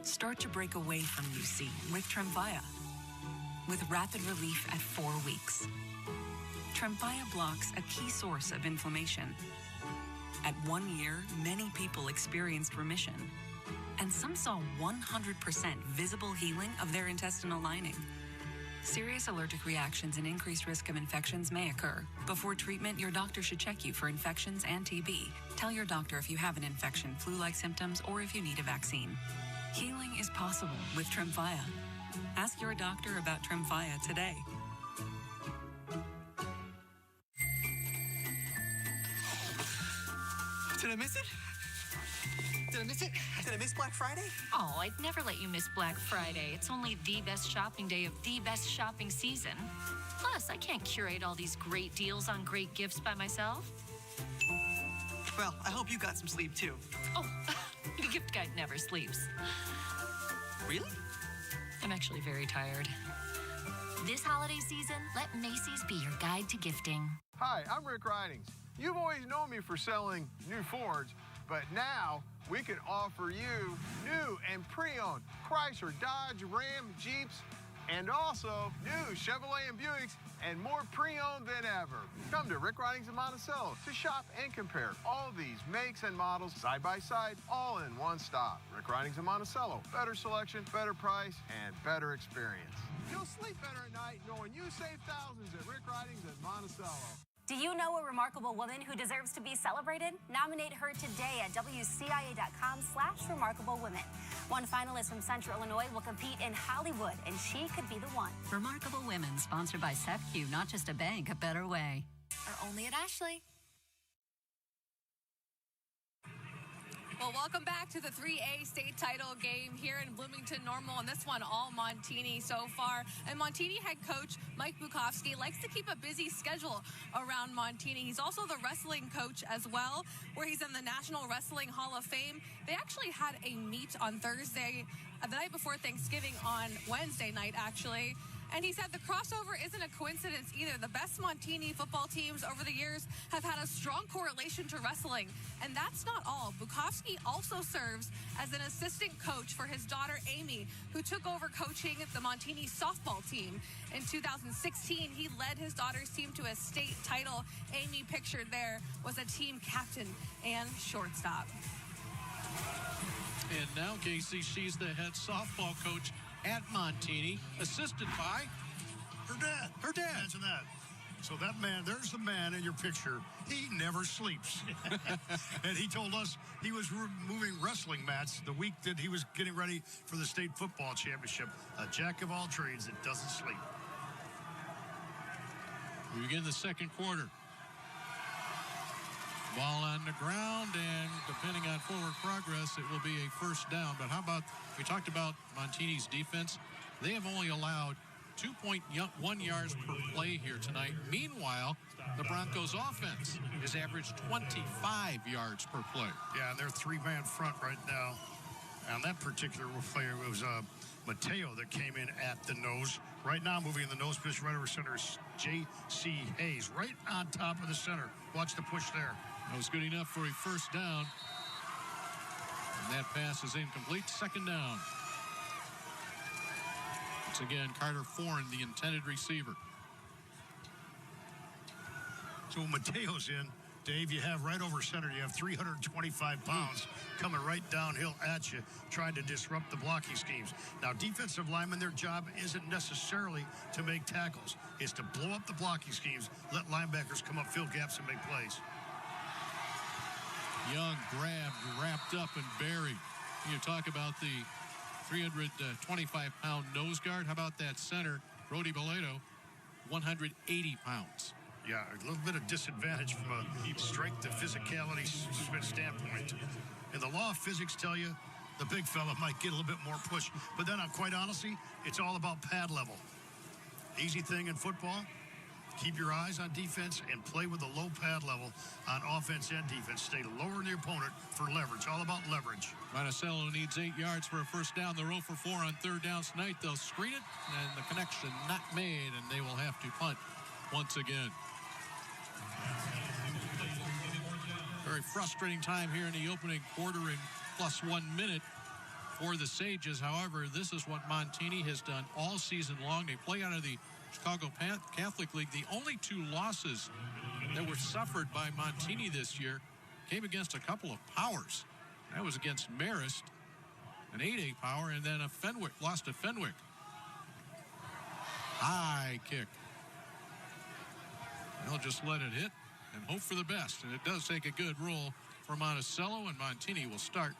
Start to break away from UC with Tremfya, with rapid relief at 4 weeks. Tremfya blocks a key source of inflammation. At 1 year, many people experienced remission. and some saw 100% visible healing of their intestinal lining. Serious allergic reactions and increased risk of infections may occur. Before treatment, your doctor should check you for infections and TB. Tell your doctor if you have an infection, flu-like symptoms, or if you need a vaccine. Healing is possible with Tremfya. Ask your doctor about Tremfya today. Did I miss it? Did I miss it? Did I miss Black Friday? Oh, I'd never let you miss Black Friday. It's only the best shopping day of the best shopping season. Plus, I can't curate all these great deals on great gifts by myself. Well, I hope you got some sleep too. Oh, the gift guide never sleeps. Really? I'm actually very tired. This holiday season, let Macy's be your guide to gifting. Hi, I'm Rick Ridings. You've always known me for selling new Fords, but now we can offer you new and pre-owned Chrysler, Dodge, Ram, Jeeps, and also new Chevrolet and Buicks, and more pre-owned than ever. Come to Rick Ridings in Monticello to shop and compare all these makes and models side by side, all in one stop. Rick Ridings in Monticello. Better selection, better price, and better experience. You'll sleep better at night knowing you save thousands at Rick Ridings in Monticello. Do you know a remarkable woman who deserves to be celebrated? Nominate her today at WCIA.com/remarkablewomen. One finalist from Central Illinois will compete in Hollywood, and she could be the one. Remarkable Women, sponsored by SEPQ, not just a bank, a better way. Are only at Ashley. Well, welcome back to the 3A state title game here in Bloomington Normal, and this one all Montini so far. And Montini head coach Mike Bukowski likes to keep a busy schedule around Montini. He's also the wrestling coach as well, where he's in the National Wrestling Hall of Fame. They actually had a meet on Thursday, the night before Thanksgiving, on Wednesday night, actually. And he said the crossover isn't a coincidence either. The best Montini football teams over the years have had a strong correlation to wrestling. And that's not all. Bukowski also serves as an assistant coach for his daughter, Amy, who took over coaching the Montini softball team. In 2016, he led his daughter's team to a state title. Amy, pictured there, was a team captain and shortstop. And now, Casey, she's the head softball coach at Montini, assisted by her dad. Her dad. Imagine that. So that man, there's the man in your picture. He never sleeps. And he told us he was moving wrestling mats the week that he was getting ready for the state football championship. A jack of all trades that doesn't sleep. We begin the second quarter. Ball on the ground, and depending on forward progress, it will be a first down. But how about, we talked about Montini's defense. They have only allowed 2.1 yards per play here tonight. Meanwhile, the Broncos offense has averaged 25 yards per play. Yeah, and they're three-man front right now. On that particular player, it was Mateo that came in at the nose. Right now, moving in the nose position right over center is J.C. Hayes, right on top of the center. Watch the push there. That was good enough for a first down. And that pass is incomplete. Second down. Once again, Carter Foran, the intended receiver. So Mateo's in. Dave, you have right over center, you have 325 pounds coming right downhill at you, trying to disrupt the blocking schemes. Now, defensive linemen, their job isn't necessarily to make tackles. It's to blow up the blocking schemes, let linebackers come up, fill gaps, and make plays. Young grabbed, wrapped up, and buried. You talk about the 325-pound nose guard. How about that center, Brody Boleto, 180 pounds. Yeah, a little bit of disadvantage from a strength to physicality standpoint. And the law of physics tell you the big fella might get a little bit more push. But then, quite honestly, it's all about pad level. Easy thing in football, keep your eyes on defense and play with a low pad level on offense and defense. Stay lower than the opponent for leverage. All about leverage. Monticello needs 8 yards for a first down. They're 0 for 4 on third downs tonight. They'll screen it, and the connection not made, and they will have to punt once again. Very frustrating time here in the opening quarter and plus 1 minute for the Sages. However, this is what Montini has done all season long. They play out of the Chicago Catholic League. The only 2 losses that were suffered by Montini this year came against a couple of powers. That was against Marist an 8-8 power, and then a Fenwick, lost to Fenwick. High kick. They'll just let it hit and hope for the best. And it does take a good roll for Monticello, and Montini will start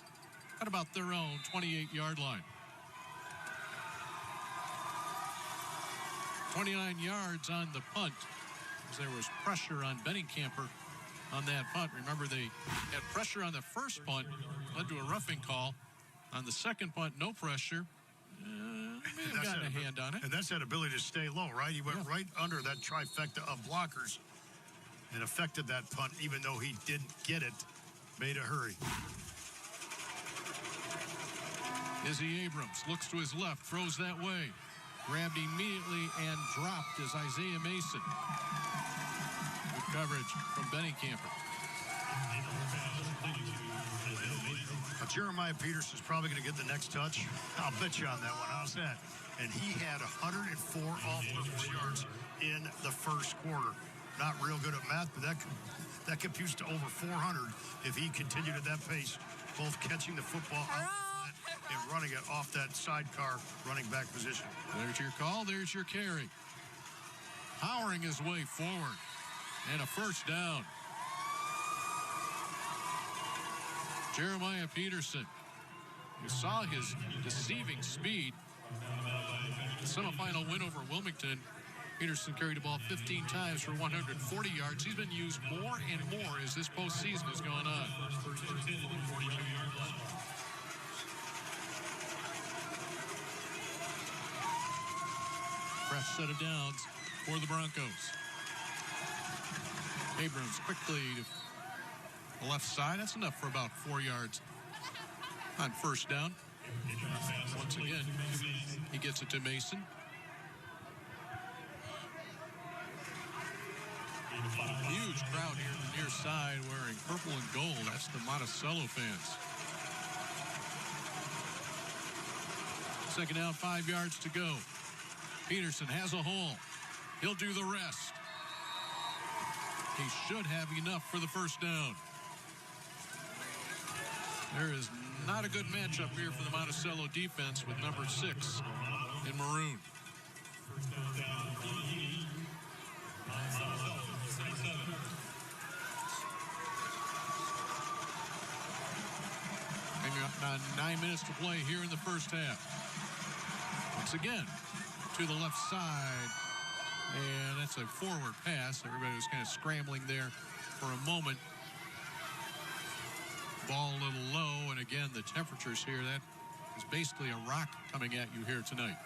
at about their own 28-yard line. 29 yards on the punt, as there was pressure on Benningcamper on that punt. Remember, they had pressure on the first punt, led to a roughing call. On the second punt, no pressure. May have gotten a hand on it. And that's that ability to stay low, right? He went right under that trifecta of blockers and affected that punt, even though he didn't get it. Made a hurry. Izzy Abrams looks to his left, throws that way. Grabbed immediately and dropped is Isaiah Mason. Good coverage from Benningcamper. Jeremiah Peterson's probably going to get the next touch. I'll bet you on that one. How's that? And he had 104 off-purpose yards in the first quarter. Not real good at math, but that computes to over 400 if he continued at that pace, both catching the football out and running it off that sidecar running back position. There's your call. There's your carry. Powering his way forward. And a first down. Jeremiah Peterson. You saw his deceiving speed. The semifinal win over Wilmington. Peterson carried the ball 15 times for 140 yards. He's been used more and more as this postseason has gone on. Fresh set of downs for the Broncos. Abrams quickly to the left side. That's enough for about 4 yards on first down. Once again, he gets it to Mason. Huge crowd here on the near side wearing purple and gold. That's the Monticello fans. Second down, 5 yards to go. Peterson has a hole. He'll do the rest. He should have enough for the first down. There is not a good matchup here for the Monticello defense with number 6 in maroon. And 9 minutes to play here in the first half. Once again, to the left side. And that's a forward pass. Everybody was kind of scrambling there for a moment. Ball a little low, and again, the temperatures here, that is basically a rock coming at you here tonight.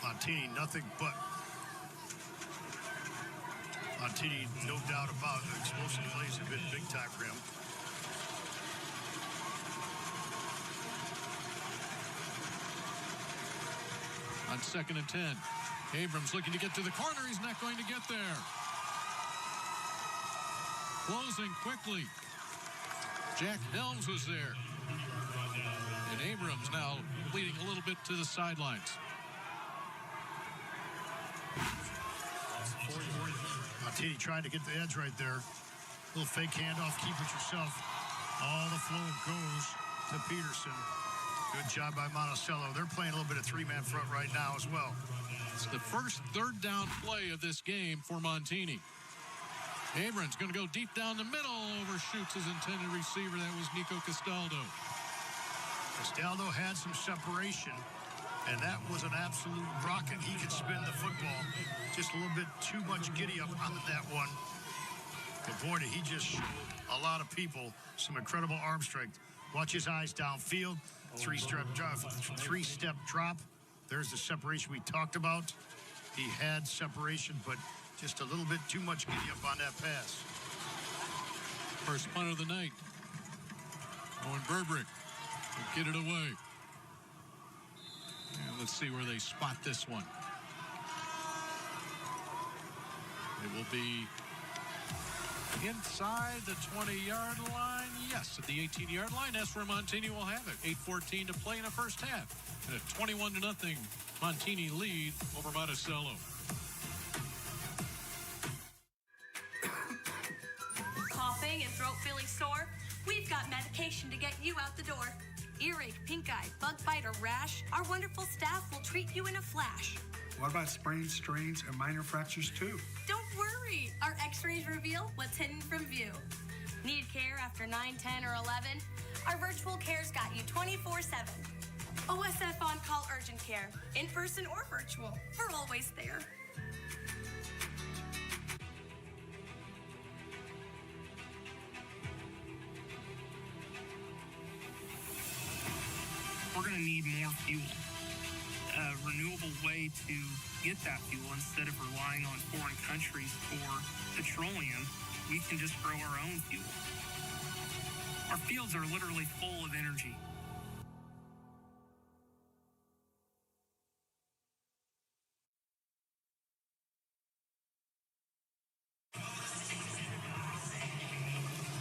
Montini, nothing but. Montini, no doubt about it. Explosive plays have been big time for him. On 2nd and 10, Abrams looking to get to the corner. He's not going to get there. Closing quickly. Jack Helms was there. And Abrams now bleeding a little bit to the sidelines. Montini trying to get the edge right there. Little fake handoff, keep it yourself. All the flow goes to Peterson. Good job by Monticello. They're playing a little bit of three-man front right now as well. It's the first third down play of this game for Montini. Abrams going to go deep down the middle, overshoots his intended receiver. That was Nico Castaldo. Castaldo had some separation, and that was an absolute rocket. He could spin the football. Just a little bit too much giddy up on that one. But boy, did he just show a lot of people some incredible arm strength. Watch his eyes downfield. Three-step drop. There's the separation we talked about. He had separation, but just a little bit too much giddy up on that pass. First punt of the night. Owen Burbrick will get it away. And let's see where they spot this one. It will be inside the 20-yard line. Yes, at the 18-yard line. That's where Montini will have it. 8:14 to play in the first half. And a 21-0 Montini lead over Monticello. Coughing and throat feeling sore? We've got medication to get you out the door. Earache, pink eye, bug bite, or rash, our wonderful staff will treat you in a flash. What about sprains, strains, and minor fractures too? Don't worry, our x-rays reveal what's hidden from view. Need care after 9, 10, or 11? Our virtual care's got you 24/7. OSF on-call urgent care, in person or virtual, we're always there. We're going to need more fuel. A renewable way to get that fuel instead of relying on foreign countries for petroleum, we can just grow our own fuel. Our fields are literally full of energy.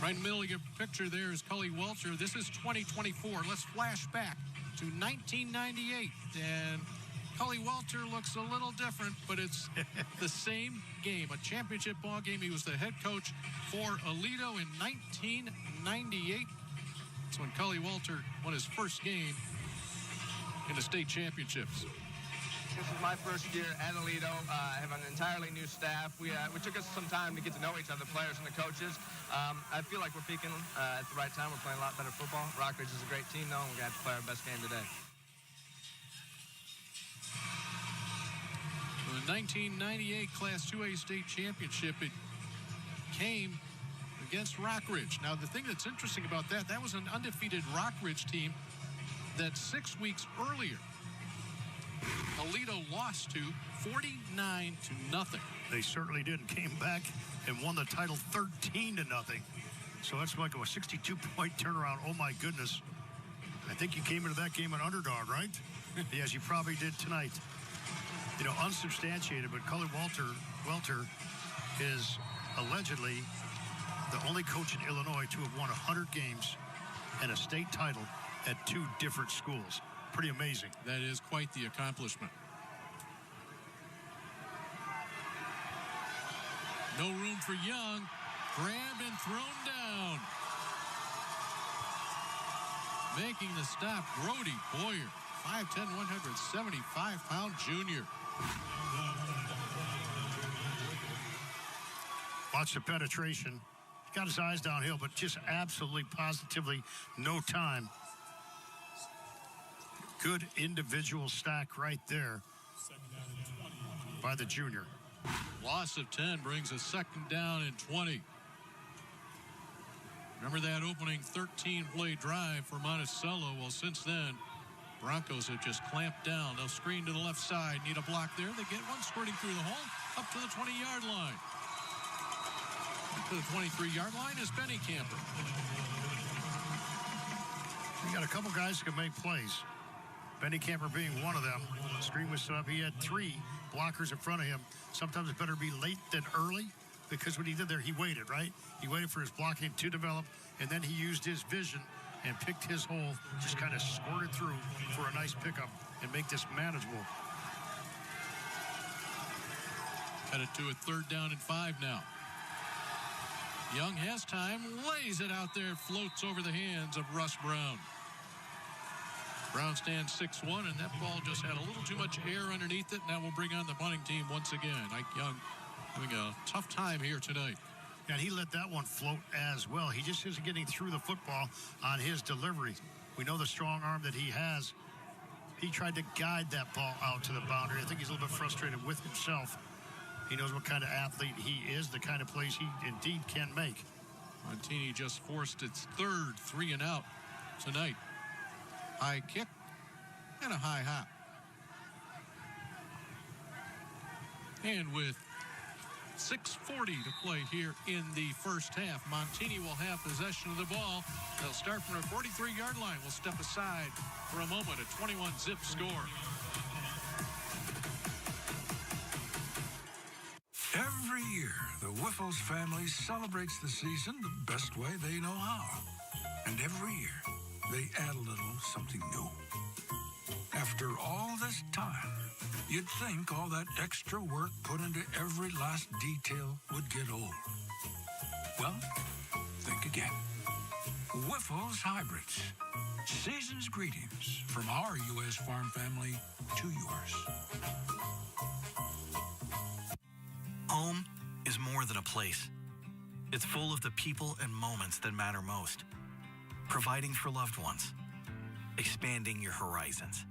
Right in the middle of your picture there is Cully Welcher. This is 2024. Let's flash back to 1998. And Cully Welcher looks a little different, but it's the same game, a championship ball game. He was the head coach for Aledo in 1998. That's when Cully Welcher won his first game in the state championships. This is my first year at Aledo. I have an entirely new staff. We took us some time to get to know each other, the players and the coaches. I feel like we're peaking at the right time. We're playing a lot better football. Rockridge is a great team, though, and we're going to have to play our best game today. The 1998 Class 2A state championship, it came against Rockridge. Now, the thing that's interesting about that was an undefeated Rockridge team that 6 weeks earlier Aledo lost to 49-0. They certainly did, and came back and won the title 13-0. So that's like a 62-point turnaround. Oh my goodness! I think you came into that game an underdog, right? Yes, you probably did tonight. You know, unsubstantiated, but Cully Welcher is allegedly the only coach in Illinois to have won 100 games and a state title at 2 different schools. Pretty amazing. That is quite the accomplishment. No room for Young. Grabbed and thrown down. Making the stop, Brody Boyer. 5'10", 175-pound junior. Watch the penetration. Got his eyes downhill, but just absolutely, positively no time. Good individual stack right there by the junior. Loss of 10 brings a second down and 20. Remember that opening 13-play drive for Monticello? Well, since then, Broncos have just clamped down. They'll screen to the left side. Need a block there. They get one squirting through the hole up to the 20-yard line. Up to the 23-yard line is Benny Camper. We got a couple guys who can make plays. Benny Camper being one of them. Screen was set up. He had 3 blockers in front of him. Sometimes it's better to be late than early, because what he did there, he waited, right? He waited for his blocking to develop, and then he used his vision and picked his hole, just kind of squirted through for a nice pickup and make this manageable. Headed to a 3rd down and 5 now. Young has time, lays it out there, floats over the hands of Russ Brown. Brown stands 6'1", and that ball just had a little too much air underneath it. Now we'll bring on the punting team once again. Ike Young having a tough time here tonight. And he let that one float as well. He just isn't getting through the football on his delivery. We know the strong arm that he has. He tried to guide that ball out to the boundary. I think he's a little bit frustrated with himself. He knows what kind of athlete he is, the kind of plays he indeed can make. Montini just forced its 3rd 3-and-out tonight. High kick and a high hop. And with 6:40 to play here in the first half, Montini will have possession of the ball. They'll start from a 43-yard line. We'll step aside for a moment. A 21-zip score. Every year, the Whiffles family celebrates the season the best way they know how. And every year, they add a little something new. After all this time, you'd think all that extra work put into every last detail would get old. Well, think again. Wiffles Hybrids. Season's greetings from our U.S. farm family to yours. Home is more than a place. It's full of the people and moments that matter most. Providing for loved ones, expanding your horizons,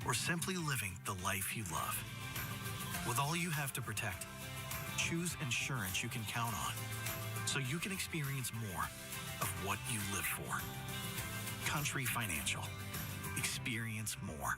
or simply living the life you love. With all you have to protect, choose insurance you can count on so you can experience more of what you live for. Country Financial. Experience more.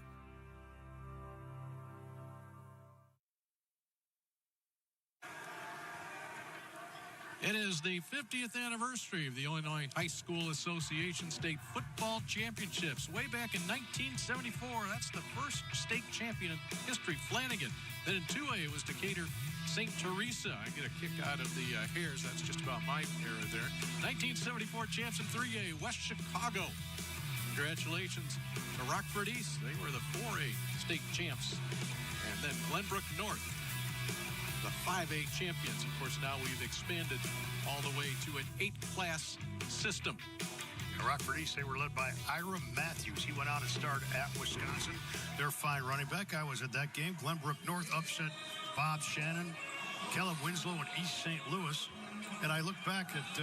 It is the 50th anniversary of the Illinois High School Association State Football Championships. Way back in 1974, that's the first state champion in history, Flanagan. Then in 2A, it was Decatur St. Teresa. I get a kick out of the hairs. That's just about my era there. 1974 champs in 3A, West Chicago. Congratulations to Rockford East. They were the 4A state champs. And then Glenbrook North, the 5A champions. Of course, now we've expanded all the way to an 8-class system. In Rockford East, they were led by Ira Matthews. He went out and started at Wisconsin. They're fine running back. I was at that game. Glenbrook North upset Bob Shannon, Caleb Winslow, and East St. Louis. And I look back at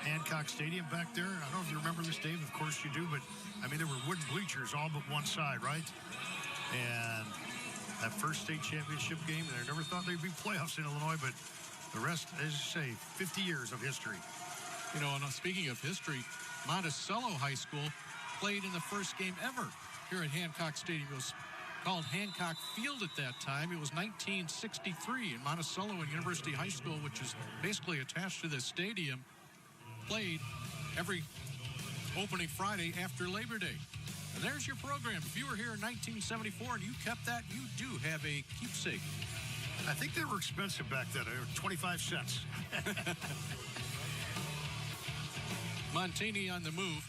Hancock Stadium back there. I don't know if you remember this, Dave. Of course you do. But, I mean, there were wooden bleachers all but one side, right? And that first state championship game, I never thought there'd be playoffs in Illinois, but the rest, as you say, 50 years of history. You know, and speaking of history, Monticello High School played in the first game ever here at Hancock Stadium. It was called Hancock Field at that time. It was 1963, and Monticello and University High School, which is basically attached to this stadium, played every opening Friday after Labor Day. And there's your program. If you were here in 1974 and you kept that, you do have a keepsake. I think they were expensive back then. They were 25 cents. Montini on the move.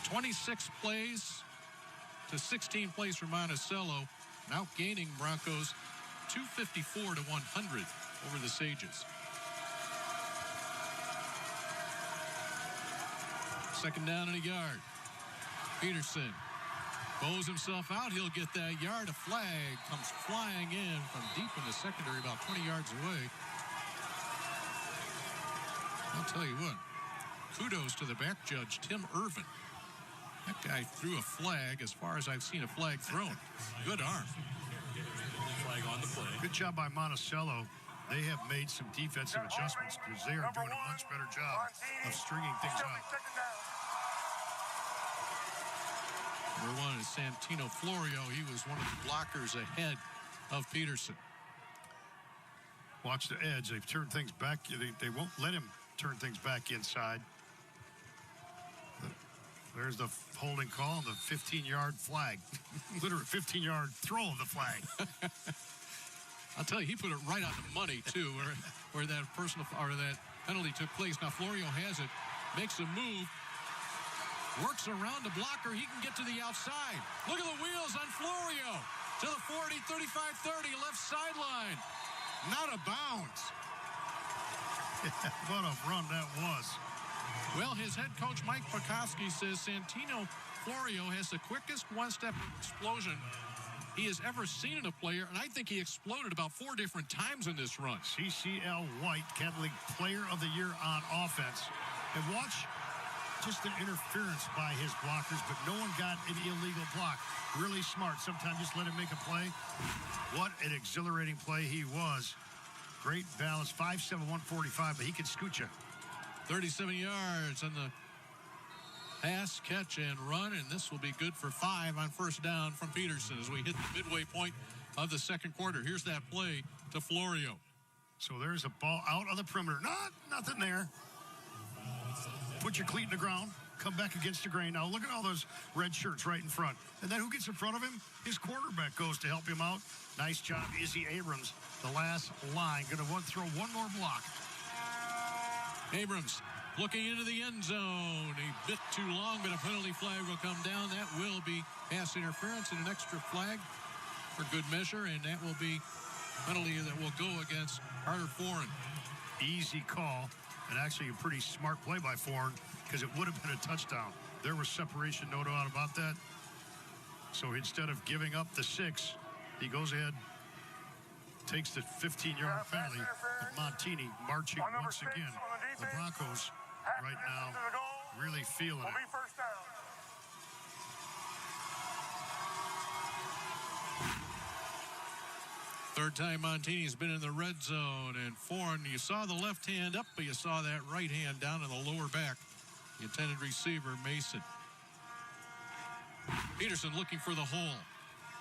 26 plays to 16 plays for Monticello, now gaining Broncos 254 to 100 over the Sages. Second down and a yard. Peterson bows himself out. He'll get that yard. A flag comes flying in from deep in the secondary, about 20 yards away. I'll tell you what, kudos to the back judge, Tim Irvin. That guy threw a flag as far as I've seen a flag thrown. Good arm. Flag on the play. Good job by Monticello. They have made some defensive adjustments because they are doing a much better job of stringing things out. Number one is Santino Florio. He was one of the blockers ahead of Peterson. Watch the edge. They've turned things back. They won't let him turn things back inside. There's the holding call and the 15-yard flag. Literally 15-yard throw of the flag. I'll tell you, he put it right on the money, too, where that personal or that penalty took place. Now, Florio has it, makes a move, works around the blocker. He can get to the outside. Look at the wheels on Florio. To the 40, 35, 30, left sideline. Not a bounds. What a run that was. Well, his head coach, Mike Bukowski, says Santino Florio has the quickest one-step explosion he has ever seen in a player, and I think he exploded about 4 different times in this run. CCL White, Catholic Player of the Year on offense. And watch just the interference by his blockers, but no one got an illegal block. Really smart. Sometimes just let him make a play. What an exhilarating play he was. Great balance, 5'7", 145, but he can scoot you. 37 yards on the pass, catch, and run, and this will be good for 5 on first down from Peterson as we hit the midway point of the second quarter. Here's that play to Florio. So there's a ball out on the perimeter. Nothing there. Put your cleat in the ground. Come back against the grain. Now look at all those red shirts right in front. And then who gets in front of him? His quarterback goes to help him out. Nice job, Izzy Abrams. The last line. Going to throw one more block. Abrams looking into the end zone. A bit too long, but a penalty flag will come down. That will be pass interference and an extra flag for good measure, and that will be penalty that will go against Carter Foran. Easy call. and actually a pretty smart play by Foreign because it would have been a touchdown. There was separation, no doubt about that. So instead of giving up the 6, he goes ahead, takes the 15-yard penalty. And Montini marching once again. The Broncos right now really feeling it. First down. Third time Montini's been in the red zone, and Foreign, you saw the left hand up, but you saw that right hand down in the lower back. The intended receiver, Mason. Peterson looking for the hole.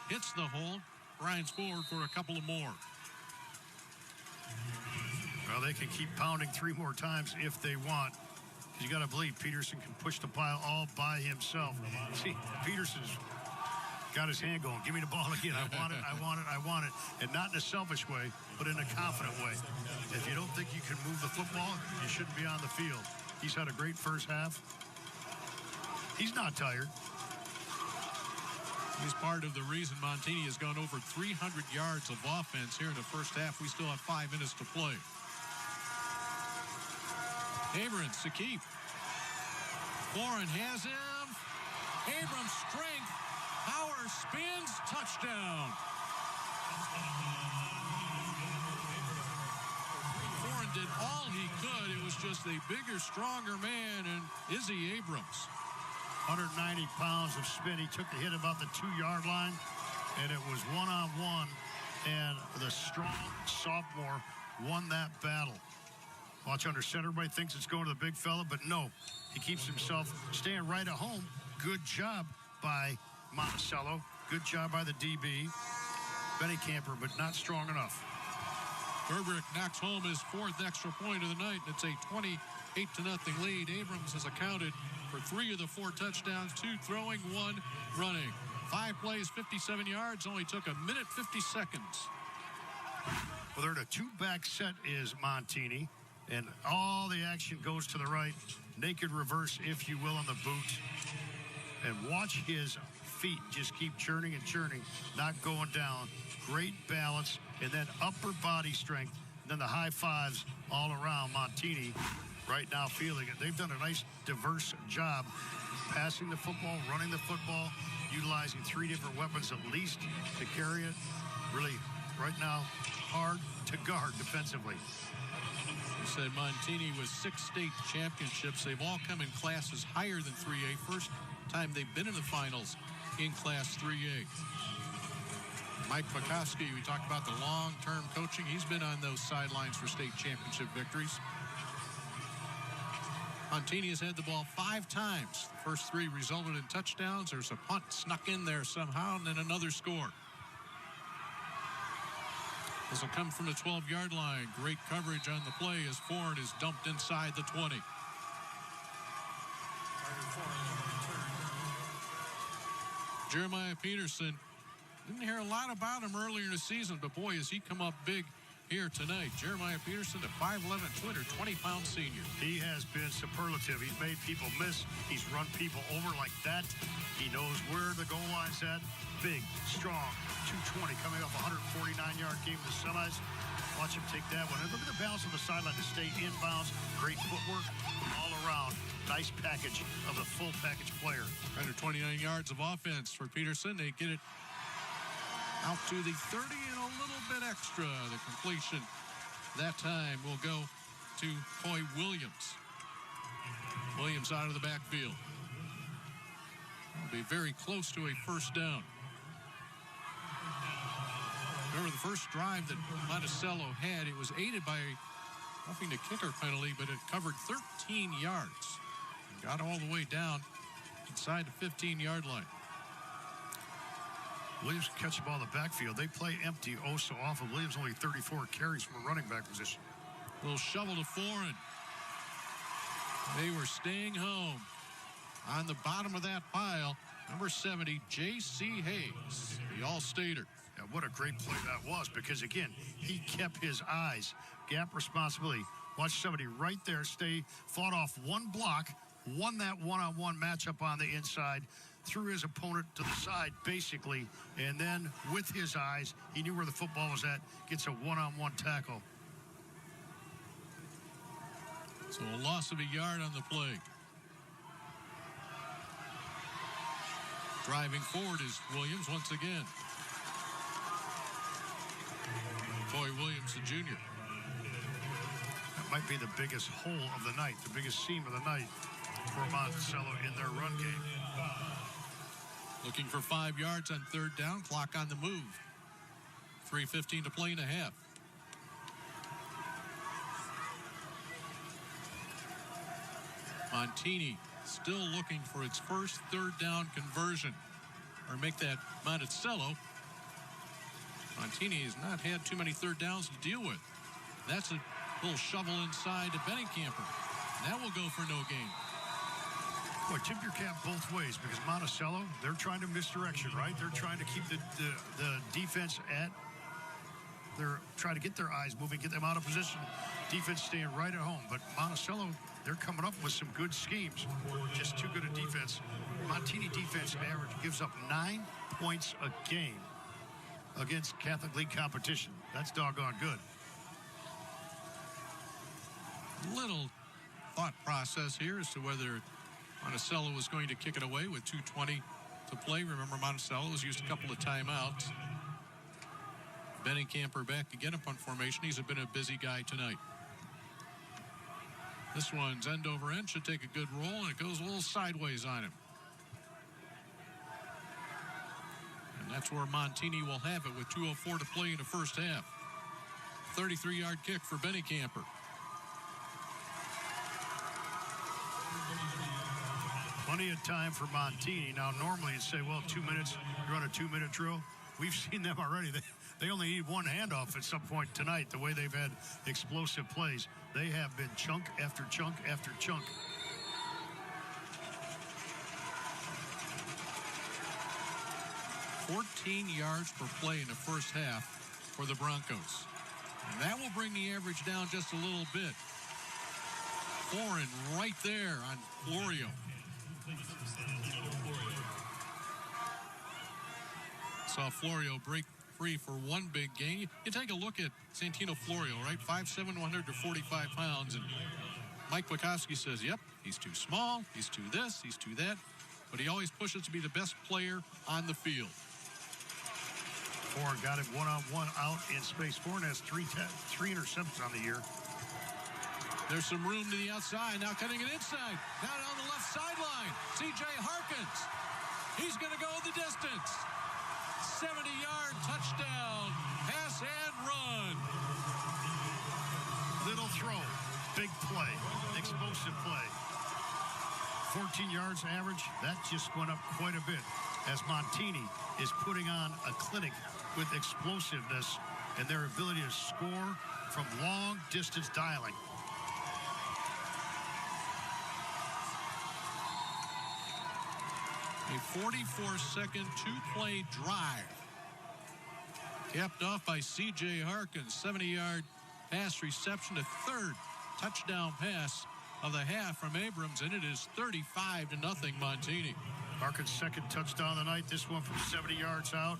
Hits the hole, grinds forward for a couple of more. Well, they can keep pounding 3 more times if they want. You got to believe Peterson can push the pile all by himself. See, Peterson's got his hand going. Give me the ball again. I want it, I want it, I want it. And not in a selfish way, but in a confident way. If you don't think you can move the football, you shouldn't be on the field. He's had a great first half. He's not tired. He's part of the reason Montini has gone over 300 yards of offense here in the first half. We still have 5 minutes to play. Abrams to keep. Foreign has him. Abrams strength. Power spins. Touchdown. Foreign did all he could. It was just a bigger, stronger man, and Izzy Abrams. 190 pounds of spin. He took the hit about the 2-yard line, and it was one-on-one, and the strong sophomore won that battle. Watch under center. Everybody thinks it's going to the big fella, but no. He keeps himself staying right at home. Good job by Monticello. Good job by the DB. Benny Camper, but not strong enough. Burbrick knocks home his 4th extra point of the night, and it's a 28-0 lead. Abrams has accounted for 3 of the 4 touchdowns, 2 throwing, 1 running. 5 plays, 57 yards, only took a minute 50 seconds. Well, they're in a 2-back set is Montini, and all the action goes to the right. Naked reverse, if you will, on the boot. And watch his feet just keep churning and churning, not going down. Great balance, and then upper body strength, and then the high fives all around. Montini right now feeling it. They've done a nice, diverse job passing the football, running the football, utilizing 3 different weapons at least to carry it. Really, right now, hard to guard defensively. You said Montini with 6 state championships. They've all come in classes higher than 3A. First time they've been in the finals in Class 3A. Mike Bukowski, we talked about the long-term coaching. He's been on those sidelines for state championship victories. Montini has had the ball 5 times. The first 3 resulted in touchdowns. There's a punt snuck in there somehow, and then another score. This will come from the 12-yard line. Great coverage on the play as Foreign is dumped inside the 20. Jeremiah Peterson, didn't hear a lot about him earlier in the season, but boy, has he come up big here tonight. Jeremiah Peterson, a 5'11", 220-pound senior. He has been superlative. He's made people miss. He's run people over like that. He knows where the goal line's at. Big, strong, 220 coming off a 149-yard game in the semis. Watch him take that one. And look at the balance on the sideline to stay inbounds. Great footwork all around. Nice package of the full package player. 129 yards of offense for Peterson. They get it out to the 30 and a little bit extra. The completion that time will go to Coy Williams. Williams out of the backfield. Will be very close to a first down. Remember the first drive that Monticello had, it was aided by a roughing the kicker penalty, but it covered 13 yards. Got all the way down inside the 15-yard line. Williams can catch the ball in the backfield. They play empty oh so often. Williams only 34 carries from a running back position. Little shovel to Foreign. They were staying home. On the bottom of that pile, number 70, J.C. Hayes, the All-Stater. Yeah, what a great play that was, because, again, he kept his eyes. Gap responsibility. Watch somebody right there fought off one block, won that one-on-one matchup on the inside, threw his opponent to the side, basically, and then with his eyes, he knew where the football was at, gets a one-on-one tackle. So a loss of a yard on the play. Driving forward is Williams once again. Troy Williams, the junior. That might be the biggest hole of the night, the biggest seam of the night for Monticello in their run game. Looking for 5 yards on third down. Clock on the move. 3:15 to play and a half. Montini still looking for its first third down conversion, or make that Monticello. Montini has not had too many third downs to deal with. That's a little shovel inside to Benningamper. That will go for no gain. Boy, tip your cap both ways, because Monticello, they're trying to misdirection, right? They're trying to keep the defense at, they're trying to get their eyes moving, get them out of position. Defense staying right at home. But Monticello, they're coming up with some good schemes. Just too good a defense. Montini defense average gives up 9 points a game against Catholic League competition. That's doggone good. Little thought process here as to whether Monticello was going to kick it away with 2:20 to play. Remember, Monticello has used a couple of timeouts. Benningamper back again in punt formation. He's been a busy guy tonight. This one's end over end. Should take a good roll, and it goes a little sideways on him. And that's where Montini will have it with 2:04 to play in the first half. 33-yard kick for Benningamper. Plenty of time for Montini. Now, normally you'd say, well, 2 minutes, you run a 2-minute drill. We've seen them already. They only need one handoff at some point tonight, the way they've had explosive plays. They have been chunk after chunk after chunk. $14 yards per play in the first half for the Broncos. And that will bring the average down just a little bit. Foreign right there on Florio. Saw Florio break free for one big gain. You take a look at Santino Florio, right? 5'7", 145 pounds. And Mike Bukowski says, yep, he's too small, he's too this, he's too that. But he always pushes to be the best player on the field. Foreign got it one-on-one out in space. Foreign has three interceptions on the year. There's some room to the outside. Now cutting it inside. Down on the left sideline. C.J. Harkins. He's going to go the distance. 70-yard touchdown. Pass and run. Little throw. Big play. Explosive play. 14 yards average. That just went up quite a bit as Montini is putting on a clinic with explosiveness and their ability to score from long distance dialing. A 44-second two-play drive. Capped off by C.J. Harkins. 70-yard pass reception, a third touchdown pass of the half from Abrams, and it is 35-0 Montini. Harkins' second touchdown of the night. This one from 70 yards out.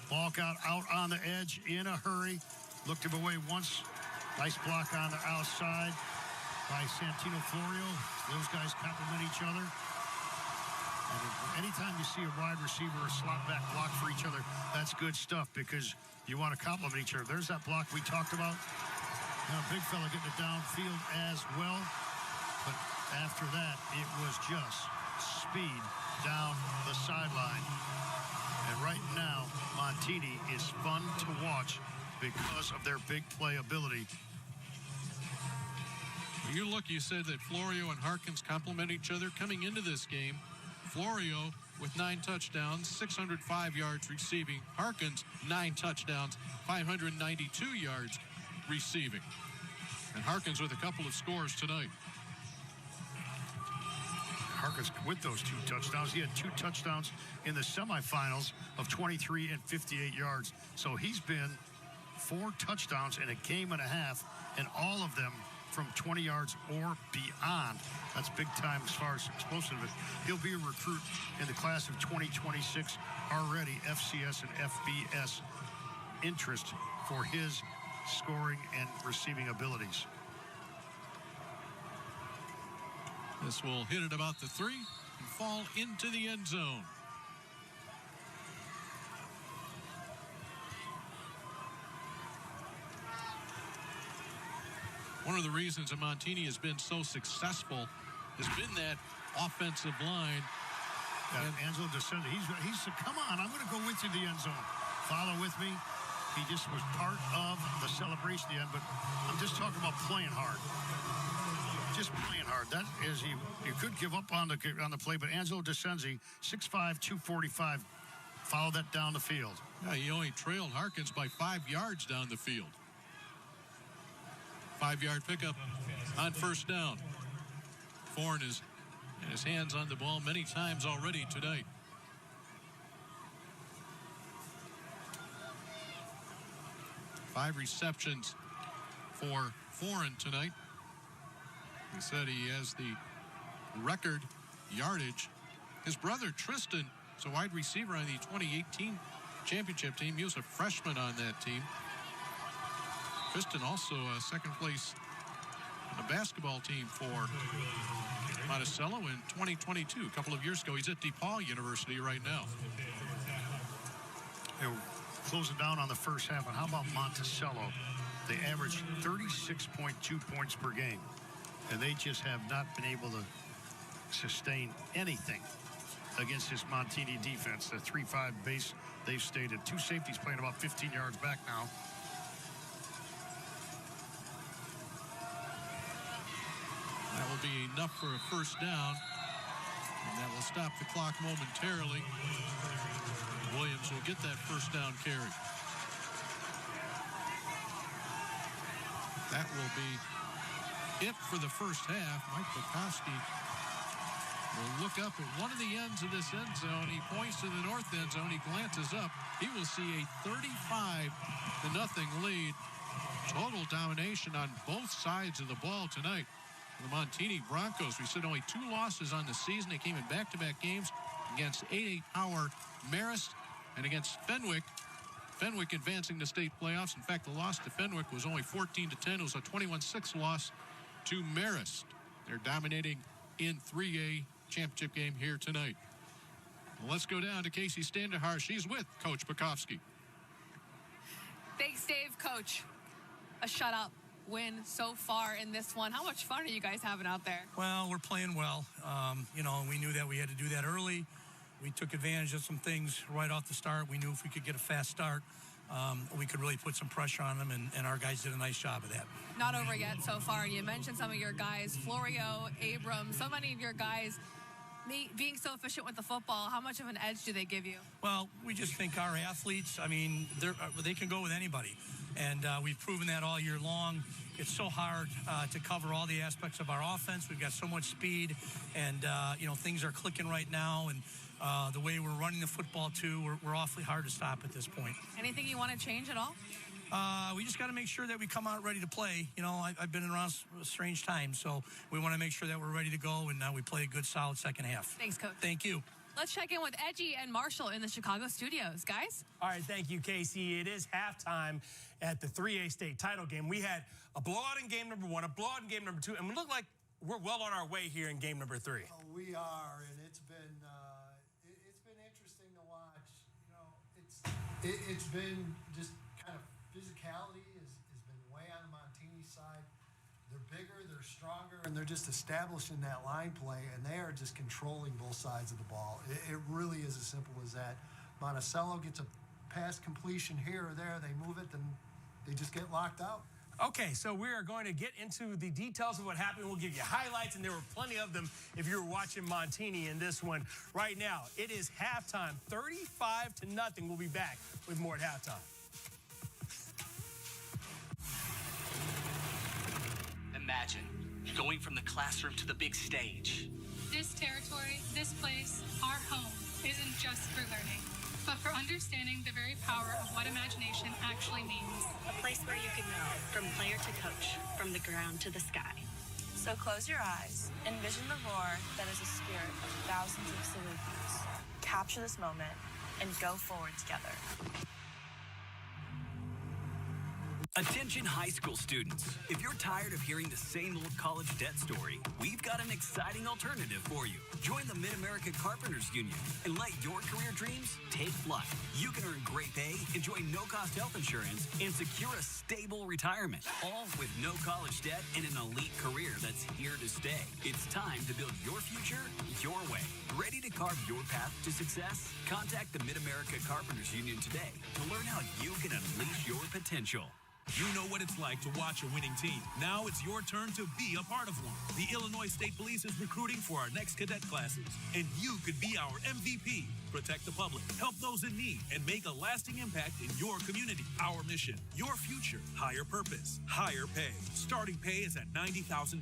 Ball got out on the edge in a hurry. Looked him away once. Nice block on the outside by Santino Florio. Those guys complement each other. And anytime you see a wide receiver or slot back block for each other, that's good stuff because you want to complement each other. There's that block we talked about. Now, a big fella getting it downfield as well. But after that, it was just speed down the sideline. And right now, Montini is fun to watch because of their big play ability. You look, you said that Florio and Harkins complement each other coming into this game. Florio with 9 touchdowns, 605 yards receiving. Harkins, 9 touchdowns, 592 yards receiving. And Harkins with a couple of scores tonight. Harkins with those 2 touchdowns. He had 2 touchdowns in the semifinals of 23 and 58 yards. So he's been 4 touchdowns in a game and a half, and all of them from 20 yards or beyond. That's big time as far as explosiveness. He'll be a recruit in the class of 2026. Already FCS and FBS interest for his scoring and receiving abilities. This will hit it about the 3 and fall into the end zone. One of the reasons that Montini has been so successful has been that offensive line. And Angelo DeSenda, he's said, come on, I'm going to go with you to the end zone. Follow with me. He just was part of the celebration at the end, but I'm just talking about playing hard. Just playing hard. That is, you could give up on the play, but Angelo DeSenzi, 6'5", 245, followed that down the field. Yeah, he only trailed Harkins by 5 yards down the field. 5-yard pickup on first down. Foreign has had his hands on the ball many times already tonight. Five receptions for Foreign tonight. He said he has the record yardage. His brother Tristan is a wide receiver on the 2018 championship team. He was a freshman on that team. Tristan also second place on the basketball team for Monticello in 2022, a couple of years ago. He's at DePaul University right now. They were closing down on the first half, and how about Monticello? They averaged 36.2 points per game, and they just have not been able to sustain anything against this Montini defense. The 3-5 base they've stayed at. Two safeties playing about 15 yards back now. That will be enough for a first down, and that will stop the clock momentarily. Williams will get that first down carry. That will be it for the first half. Mike Bukowski will look up at one of the ends of this end zone. He points to the north end zone. He glances up. He will see a 35-0 lead. Total domination on both sides of the ball tonight. The Montini Broncos, we said only 2 losses on the season. They came in back-to-back games against 8-8 Power Marist and against Fenwick. Fenwick advancing to state playoffs. In fact, the loss to Fenwick was only 14-10. It was a 21-6 loss to Marist. They're dominating in 3A championship game here tonight. Well, let's go down to Casey Standahar. She's with Coach Bukowski. Thanks, Dave. Coach, a shutout win so far in this one. How much fun are you guys having out there? Well, we're playing well. We knew that we had to do that early. We took advantage of some things right off the start. We knew if we could get a fast start, we could really put some pressure on them, and our guys did a nice job of that. Not over yet so far. You mentioned some of your guys, Florio, Abrams, so many of your guys being so efficient with the football. How much of an edge do they give you? Well, we just think our athletes, they can go with anybody. And we've proven that all year long. It's so hard to cover all the aspects of our offense. We've got so much speed, and things are clicking right now. And the way we're running the football too, we're awfully hard to stop at this point. Anything you want to change at all? We just got to make sure that we come out ready to play. I've been around strange times, so we want to make sure that we're ready to go, and we play a good, solid second half. Thanks, Coach. Thank you. Let's check in with Edgy and Marshall in the Chicago studios. Guys? All right, thank you, Casey. It is halftime at the 3A state title game. We had a blowout in game number 1, a blowout in game number 2, and we look like we're well on our way here in game number 3. Oh, we are, and it's been interesting to watch. It's been just kind of physicality has been way on the Montini side. They're bigger, they're stronger, and they're just establishing that line play, and they are just controlling both sides of the ball. It really is as simple as that. Monticello gets a pass completion here or there, they move it, then they just get locked out. Okay, so we are going to get into the details of what happened. We'll give you highlights, and there were plenty of them if you were watching Montini in this one. Right now, it is halftime, 35-0. We'll be back with more at halftime. Imagine going from the classroom to the big stage. This territory, this place, our home, isn't just for learning, but for understanding the very power of what imagination actually means. A place where you can go from player to coach, from the ground to the sky. So close your eyes, envision the roar that is a spirit of thousands of Salukis. Capture this moment and go forward together. Attention high school students. If you're tired of hearing the same old college debt story, we've got an exciting alternative for you. Join the Mid-America Carpenters Union and let your career dreams take flight. You can earn great pay, enjoy no-cost health insurance, and secure a stable retirement, all with no college debt and an elite career that's here to stay. It's time to build your future your way. Ready to carve your path to success? Contact the Mid-America Carpenters Union today to learn how you can unleash your potential. You know what it's like to watch a winning team. Now it's your turn to be a part of one. The Illinois State Police is recruiting for our next cadet classes, and you could be our MVP. Protect the public, help those in need, and make a lasting impact in your community. Our mission, your future, higher purpose, higher pay. Starting pay is at $90,000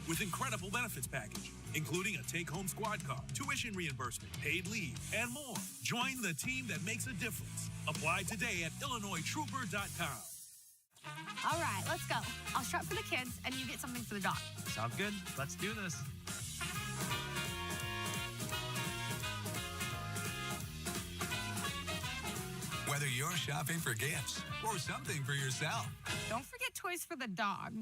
with incredible benefits package, including a take-home squad car, tuition reimbursement, paid leave, and more. Join the team that makes a difference. Apply today at IllinoisTrooper.com. All right, let's go. I'll shop for the kids, and you get something for the dog. Sounds good. Let's do this. Whether you're shopping for gifts or something for yourself, Don't forget toys for the dog.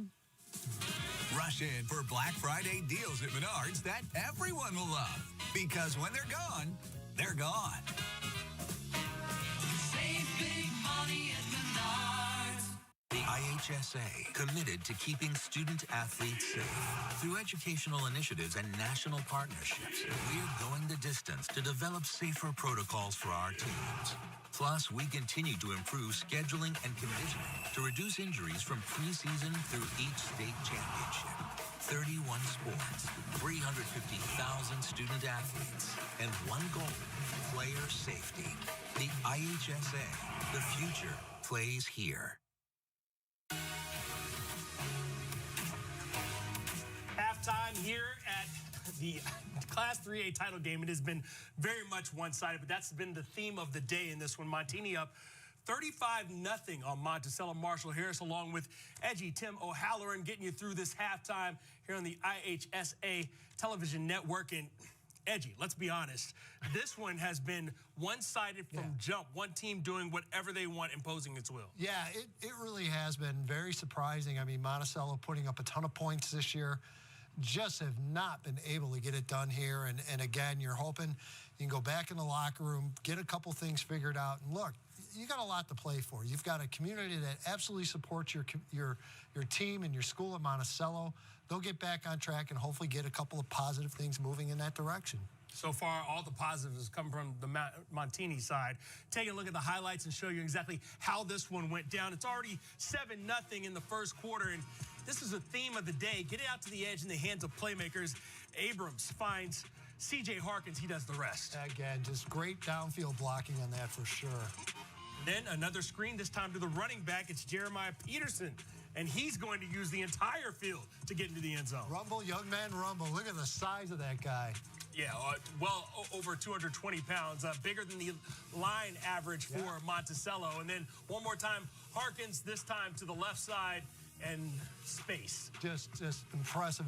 rush in for Black Friday deals at Menards that everyone will love. Because when they're gone, they're gone. Save big money at Menards. The IHSA, committed to keeping student-athletes safe. Through educational initiatives and national partnerships, we're going the distance to develop safer protocols for our teams. Plus, we continue to improve scheduling and conditioning to reduce injuries from preseason through each state championship. 31 sports, 350,000 student-athletes, and one goal, player safety. The IHSA, the future plays here. Halftime here at the Class 3A title game. It has been very much one-sided, but that's been the theme of the day in this one. Montini up 35-0 on Monticello. Marshall Harris along with Edgy Tim O'Halloran getting you through this halftime here on the IHSA television network. And Edgy, let's be honest, this one has been one-sided from jump. One team doing whatever they want, imposing its will. Yeah, it really has been very surprising. I mean, Monticello putting up a ton of points this year. Just have not been able to get it done here. And again, you're hoping you can go back in the locker room, get a couple things figured out. And look, you got a lot to play for. You've got a community that absolutely supports your team and your school at Monticello. They'll get back on track and hopefully get a couple of positive things moving in that direction. So far, all the positives come from the Montini side. Take a look at the highlights and show you exactly how this one went down. It's already 7-0 in the first quarter, and this is a theme of the day. Get it out to the edge in the hands of playmakers. Abrams finds C.J. Harkins. He does the rest. Again, just great downfield blocking on that for sure. Then another screen, this time to the running back. It's Jeremiah Peterson, and he's going to use the entire field to get into the end zone. Rumble, young man, rumble. Look at the size of that guy. Yeah, well over 220 pounds, bigger than the line average for Monticello. And then one more time, Harkins, this time to the left side and space. Just impressive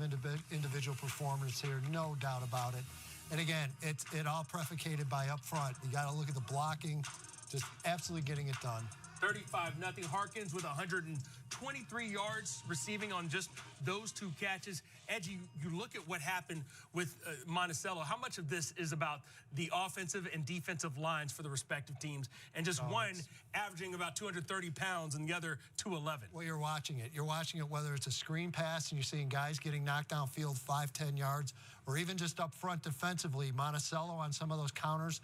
individual performance here, no doubt about it. And again, it all predicated by up front. You got to look at the blocking, just absolutely getting it done. 35-0. Harkins with 123 yards receiving on just those two catches. Edgy, you look at what happened with Monticello. How much of this is about the offensive and defensive lines for the respective teams? And just one averaging about 230 pounds and the other 211. Well, you're watching it. You're watching it whether it's a screen pass and you're seeing guys getting knocked downfield 5-10 yards, or even just up front defensively. Monticello on some of those counters,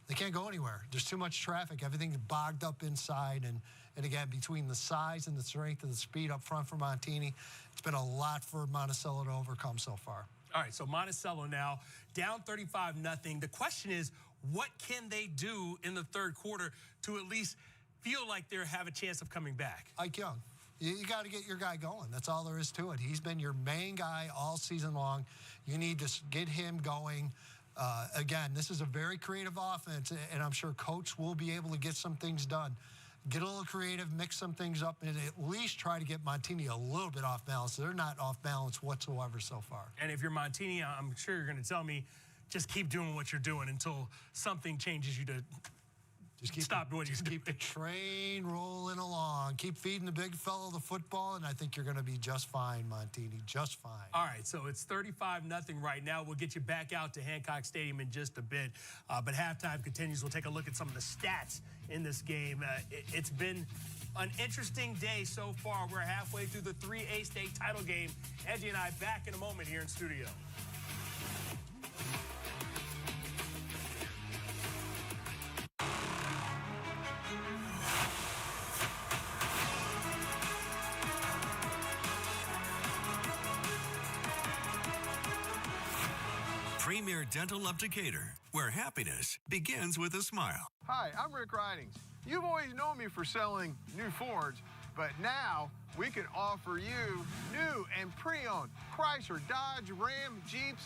they can't go anywhere. There's too much traffic. Everything's bogged up inside. And again, between the size and the strength and the speed up front for Montini, it's been a lot for Monticello to overcome so far. All right, so Monticello now down 35-0. The question is, what can they do in the third quarter to at least feel like they have a chance of coming back? Ike Young. You got to get your guy going. That's all there is to it. He's been your main guy all season long. You need to get him going. Again, this is a very creative offense, and I'm sure Coach will be able to get some things done. Get a little creative, mix some things up, and at least try to get Montini a little bit off balance. They're not off balance whatsoever so far. And if you're Montini, I'm sure you're going to tell me, just keep doing what you're doing until something changes you to Just keep keep the train rolling along. Keep feeding the big fellow the football, and I think you're going to be just fine, Montini. Just fine. All right, so it's 35-0 right now. We'll get you back out to Hancock Stadium in just a bit. But halftime continues. We'll take a look at some of the stats in this game. It's been an interesting day so far. We're halfway through the 3A state title game. Edgy and I back in a moment here in studio. Premier Dental of Decatur, where happiness begins with a smile. Hi, I'm Rick Ridings. You've always known me for selling new Fords, but now we can offer you new and pre-owned Chrysler, Dodge, Ram, Jeeps,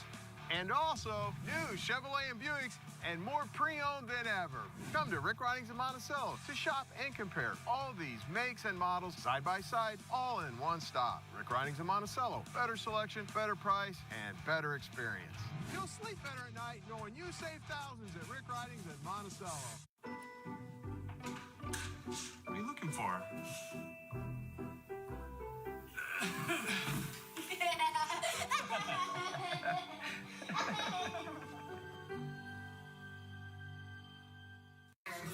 and also new Chevrolet and Buicks, and more pre-owned than ever. Come to Rick Ridings in Monticello to shop and compare all these makes and models side by side, all in one stop. Rick Ridings in Monticello. Better selection, better price, and better experience. You'll sleep better at night knowing you save thousands at Rick Ridings in Monticello. What are you looking for?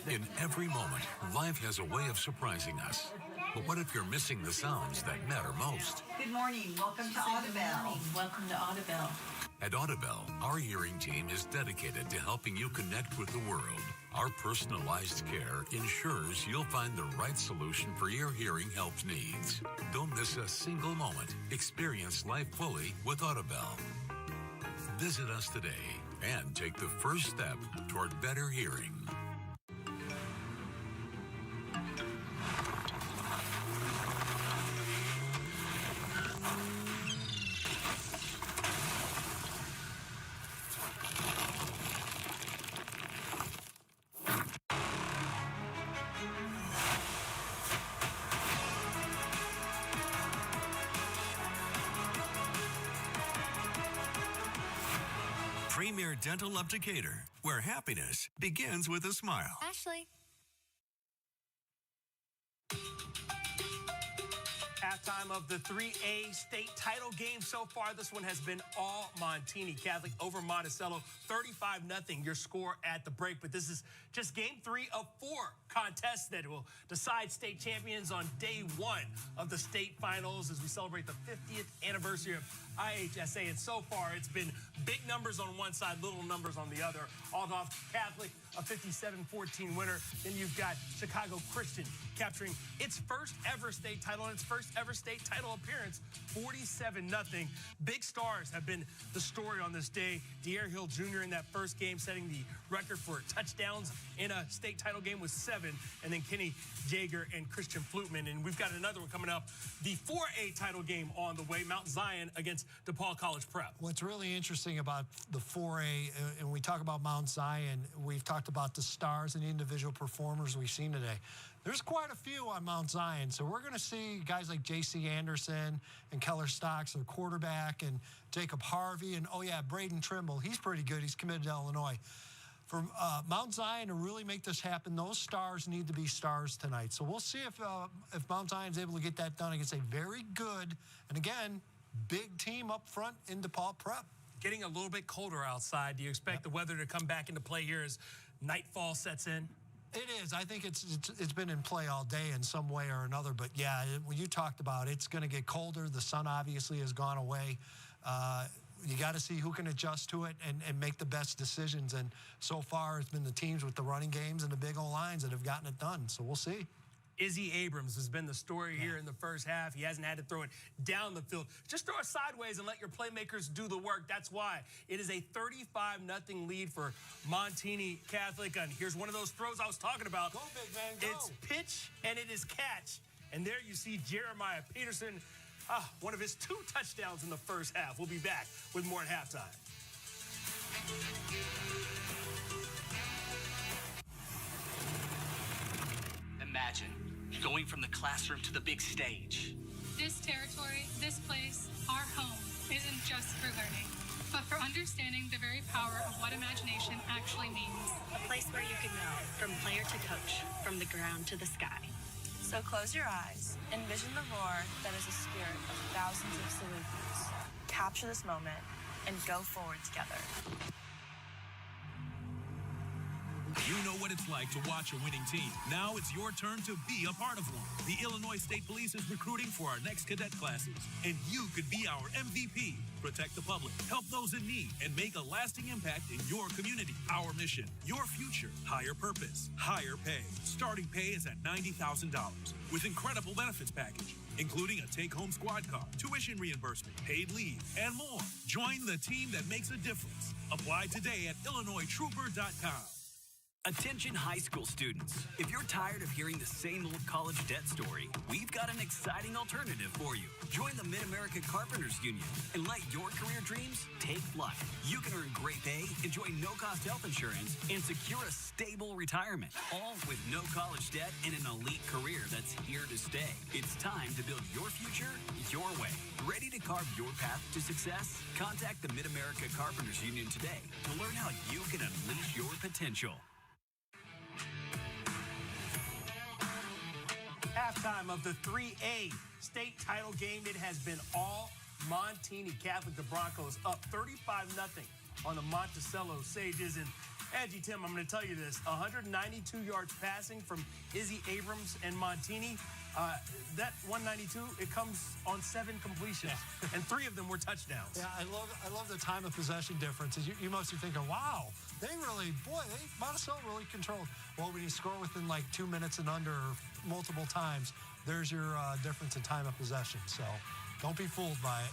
In every moment, life has a way of surprising us. But what if you're missing the sounds that matter most? Good morning. Welcome to Audubell. Welcome to Audubell. At Audubell, our hearing team is dedicated to helping you connect with the world. Our personalized care ensures you'll find the right solution for your hearing health needs. Don't miss a single moment. Experience life fully with Audubell. Visit us today and take the first step toward better hearing. Premier Dental of Decatur, where happiness begins with a smile. Ashley. Halftime of the 3A state title game so far. This one has been all Montini Catholic over Monticello. 35-0 your score at the break. But this is just game 3 of 4 contests that will decide state champions on day 1 of the state finals as we celebrate the 50th anniversary of IHSA. And so far, it's been big numbers on one side, little numbers on the other. Aldhoff Catholic, a 57-14 winner. Then you've got Chicago Christian capturing its first ever state title and its first ever state title appearance, 47-0. Big stars have been the story on this day. De'Air Hill Jr. in that first game setting the record for touchdowns in a state title game with 7. And then Kenny Jaeger and Christian Flutman. And we've got another one coming up, the 4A title game on the way, Mount Zion against DePaul College Prep. What's really interesting about the 4A, and we talk about Mount Zion, we've talked about the stars and the individual performers we've seen today. There's quite a few on Mount Zion, so we're going to see guys like J.C. Anderson and Keller Stocks, their quarterback, and Jacob Harvey, and, oh, yeah, Braden Trimble. He's pretty good. He's committed to Illinois. For Mount Zion to really make this happen, those stars need to be stars tonight. So we'll see if Mount Zion's able to get that done against a very good, and again, big team up front in DePaul Prep. Getting a little bit colder outside. Do you expect the weather to come back into play here as nightfall sets in? It is. I think it's been in play all day in some way or another. But, yeah, when you talked about it's going to get colder. The sun obviously has gone away. You got to see who can adjust to it and make the best decisions. And so far it's been the teams with the running games and the big old lines that have gotten it done. So we'll see. Izzy Abrams has been the story here in the first half. He hasn't had to throw it down the field. Just throw it sideways and let your playmakers do the work. That's why it is a 35-0 lead for Montini Catholic. And here's one of those throws I was talking about. Go, big man, go. It's pitch and it is catch. And there you see Jeremiah Peterson, one of his 2 touchdowns in the first half. We'll be back with more at halftime. Imagine going from the classroom to the big stage. This territory, this place, our home, isn't just for learning, but for understanding the very power of what imagination actually means. A place where you can go from player to coach, from the ground to the sky. So close your eyes, envision the roar that is a spirit of thousands of Salukis. Capture this moment and go forward together. You know what it's like to watch a winning team. Now it's your turn to be a part of one. The Illinois State Police is recruiting for our next cadet classes, and you could be our MVP. Protect the public, help those in need, and make a lasting impact in your community. Our mission, your future, higher purpose, higher pay. Starting pay is at $90,000 with incredible benefits package, including a take-home squad car, tuition reimbursement, paid leave, and more. Join the team that makes a difference. Apply today at IllinoisTrooper.com. Attention high school students. If you're tired of hearing the same old college debt story, we've got an exciting alternative for you. Join the Mid-America Carpenters Union and let your career dreams take flight. You can earn great pay, enjoy no-cost health insurance, and secure a stable retirement, all with no college debt and an elite career that's here to stay. It's time to build your future your way. Ready to carve your path to success? Contact the Mid-America Carpenters Union today to learn how you can unleash your potential. Halftime of the 3A state title game. It has been all Montini Catholic. The Broncos up 35-0 on the Monticello Sages. And Angie, Tim, I'm going to tell you this. 192 yards passing from Izzy Abrams and Montini. That 192, it comes on 7 completions, and 3 of them were touchdowns. Yeah, I love the time of possession differences. You must be thinking, wow, Monticello really controlled. Well, when you score within like 2 minutes and under multiple times, there's your difference in time of possession. So don't be fooled by it.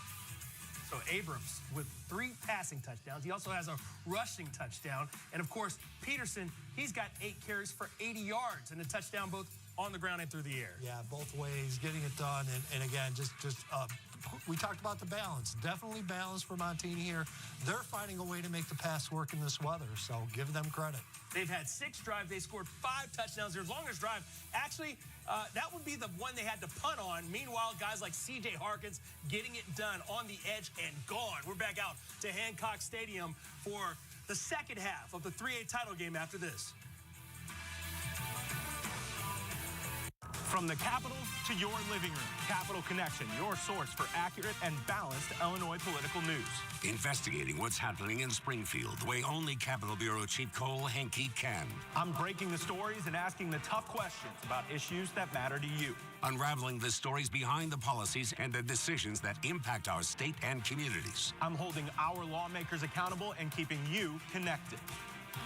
So Abrams with 3 passing touchdowns. He also has a rushing touchdown. And, of course, Peterson, he's got 8 carries for 80 yards and a touchdown both on the ground and through the air. Yeah, both ways, getting it done. And again, we talked about the balance. Definitely balance for Montini here. They're finding a way to make the pass work in this weather, so give them credit. They've had 6 drives. They scored 5 touchdowns. Their longest drive, actually, that would be the one they had to punt on. Meanwhile, guys like C.J. Harkins getting it done on the edge and gone. We're back out to Hancock Stadium for the second half of the 3A title game after this. From the Capitol to your living room, Capitol Connection, your source for accurate and balanced Illinois political news. Investigating what's happening in Springfield the way only Capitol Bureau Chief Cole Henke can. I'm breaking the stories and asking the tough questions about issues that matter to you. Unraveling the stories behind the policies and the decisions that impact our state and communities. I'm holding our lawmakers accountable and keeping you connected.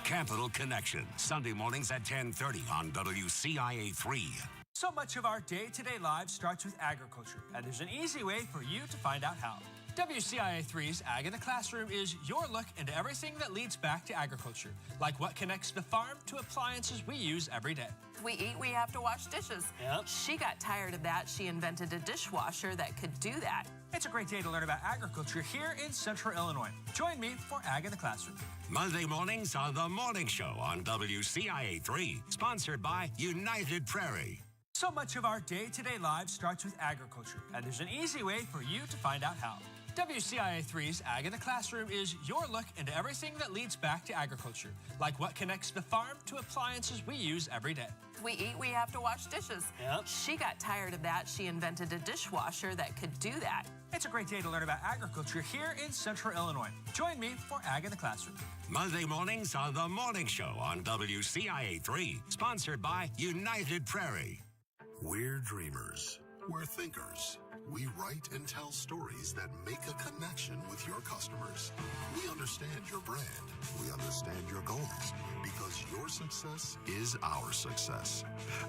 Capitol Connection, Sunday mornings at 10:30 on WCIA3. So much of our day-to-day lives starts with agriculture, and there's an easy way for you to find out how. WCIA3's Ag in the Classroom is your look into everything that leads back to agriculture, like what connects the farm to appliances we use every day. We eat, we have to wash dishes. Yep. She got tired of that. She invented a dishwasher that could do that. It's a great day to learn about agriculture here in Central Illinois. Join me for Ag in the Classroom. Monday mornings on The Morning Show on WCIA3, sponsored by United Prairie. So much of our day-to-day lives starts with agriculture, and there's an easy way for you to find out how. WCIA3's Ag in the Classroom is your look into everything that leads back to agriculture, like what connects the farm to appliances we use every day. We eat, we have to wash dishes. Yep. She got tired of that. She invented a dishwasher that could do that. It's a great day to learn about agriculture here in Central Illinois. Join me for Ag in the Classroom. Monday mornings on The Morning Show on WCIA3, sponsored by United Prairie. We're dreamers. We're thinkers. We write and tell stories that make a connection with your customers. We understand your brand. We understand your goals because your success is our success.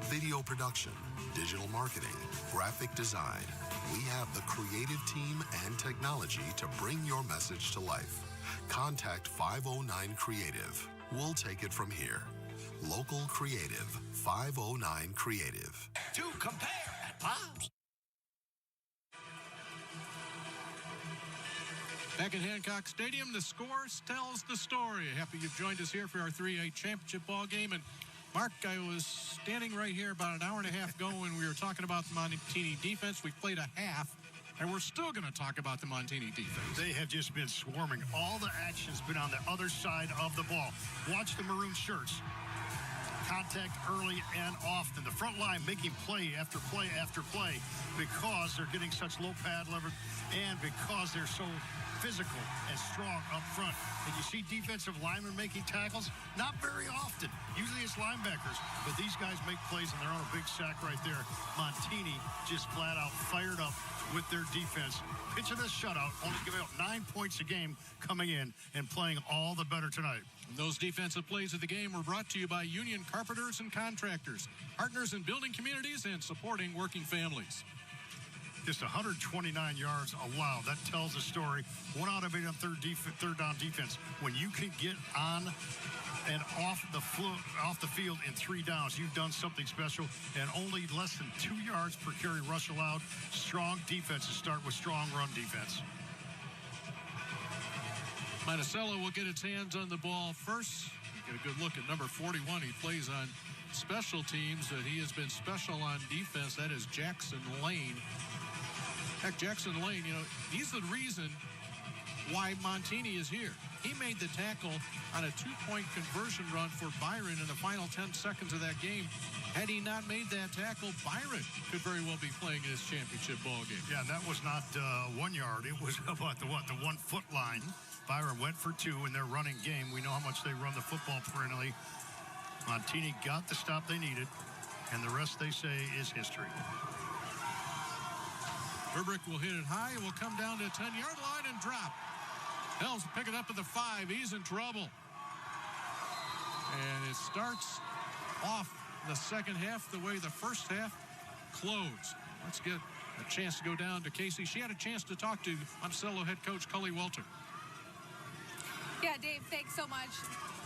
Video production, digital marketing, graphic design. We have the creative team and technology to bring your message to life. Contact 509 Creative. We'll take it from here. Local creative, 509 Creative. To compare at Bob's. Back at Hancock Stadium, the score tells the story. Happy you've joined us here for our 3A championship ball game. And Mark, I was standing right here about an hour and a half ago when we were talking about the Montini defense. We played a half. And we're still going to talk about the Montini defense. They have just been swarming. All the action's been on the other side of the ball. Watch the maroon shirts. Contact early and often. The front line making play after play after play because they're getting such low pad leverage and because they're so physical and strong up front. And you see defensive linemen making tackles? Not very often. Usually it's linebackers. But these guys make plays and they're on a big sack right there. Montini just flat out fired up with their defense. Pitching a shutout, only giving up 9 points a game coming in and playing all the better tonight. And those defensive plays of the game were brought to you by Union Carpenters and Contractors, partners in building communities and supporting working families. Just 129 yards allowed. That tells a story. 1 out of 8 on third down defense. When you can get on and off the field in 3 downs, you've done something special. And only less than 2 yards per carry rush allowed. Strong defenses start with strong run defense. Monticello will get its hands on the ball first. Get a good look at number 41. He plays on special teams. He has been special on defense. That is Jackson Lane. Heck, Jackson Lane, he's the reason why Montini is here. He made the tackle on a 2-point conversion run for Byron in the final 10 seconds of that game. Had he not made that tackle, Byron could very well be playing in this championship ball game. Yeah, that was not 1 yard. It was about the 1 foot line. Byron went for 2 in their running game. We know how much they run the football perennially. Montini got the stop they needed, and the rest, they say, is history. Burbrick will hit it high. It will come down to the 10-yard line and drop. Helms will pick it up at the 5. He's in trouble. And it starts off the second half the way the first half closed. Let's get a chance to go down to Casey. She had a chance to talk to Monticello head coach Cully Welter. Yeah, Dave, thanks so much.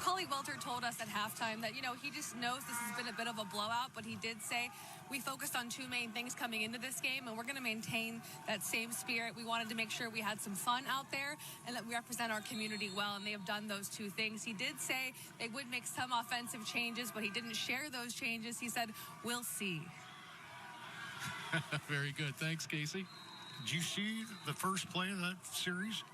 Cully Welter told us at halftime that, he just knows this has been a bit of a blowout, but he did say we focused on 2 main things coming into this game, and we're going to maintain that same spirit. We wanted to make sure we had some fun out there and that we represent our community well, and they have done those 2 things. He did say they would make some offensive changes, but he didn't share those changes. He said, we'll see. Very good. Thanks, Casey. Did you see the first play of that series?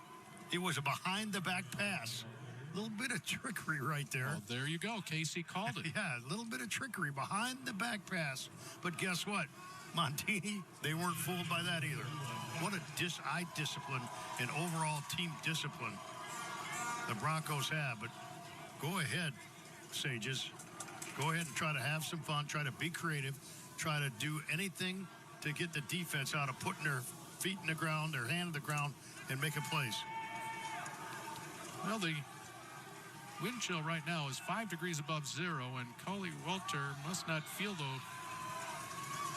It was a behind-the-back pass. A little bit of trickery right there. Well, there you go. Casey called it. Yeah, a little bit of trickery behind the back pass. But guess what? Montini, they weren't fooled by that either. What a eye discipline and overall team discipline the Broncos have. But go ahead, Sages. Go ahead and try to have some fun. Try to be creative. Try to do anything to get the defense out of putting their feet in the ground, their hand in the ground, and making plays. Well, the wind chill right now is 5 degrees above 0, and Cully Welter must not feel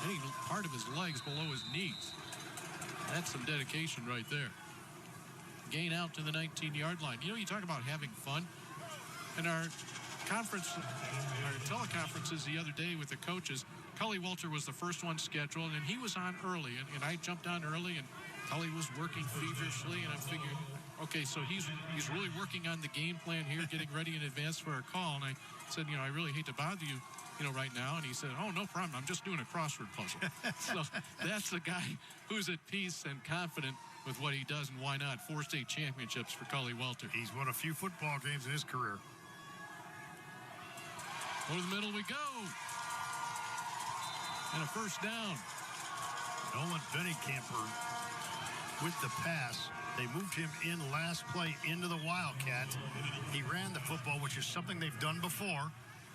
any part of his legs below his knees. That's some dedication right there. Gain out to the 19-yard line. You talk about having fun. In our teleconferences the other day with the coaches, Cully Welter was the first one scheduled, and he was on early, and I jumped on early, and Cully was working feverishly, and I'm figuring, okay, so he's really working on the game plan here, getting ready in advance for our call. And I said, I really hate to bother you, right now. And he said, oh, no problem. I'm just doing a crossword puzzle. So that's the guy who's at peace and confident with what he does, and why not? 4 state championships for Cully Welter. He's won a few football games in his career. Over the middle we go. And a first down. Nolan Bennicamper with the pass. They moved him in last play into the Wildcat. He ran the football, which is something they've done before,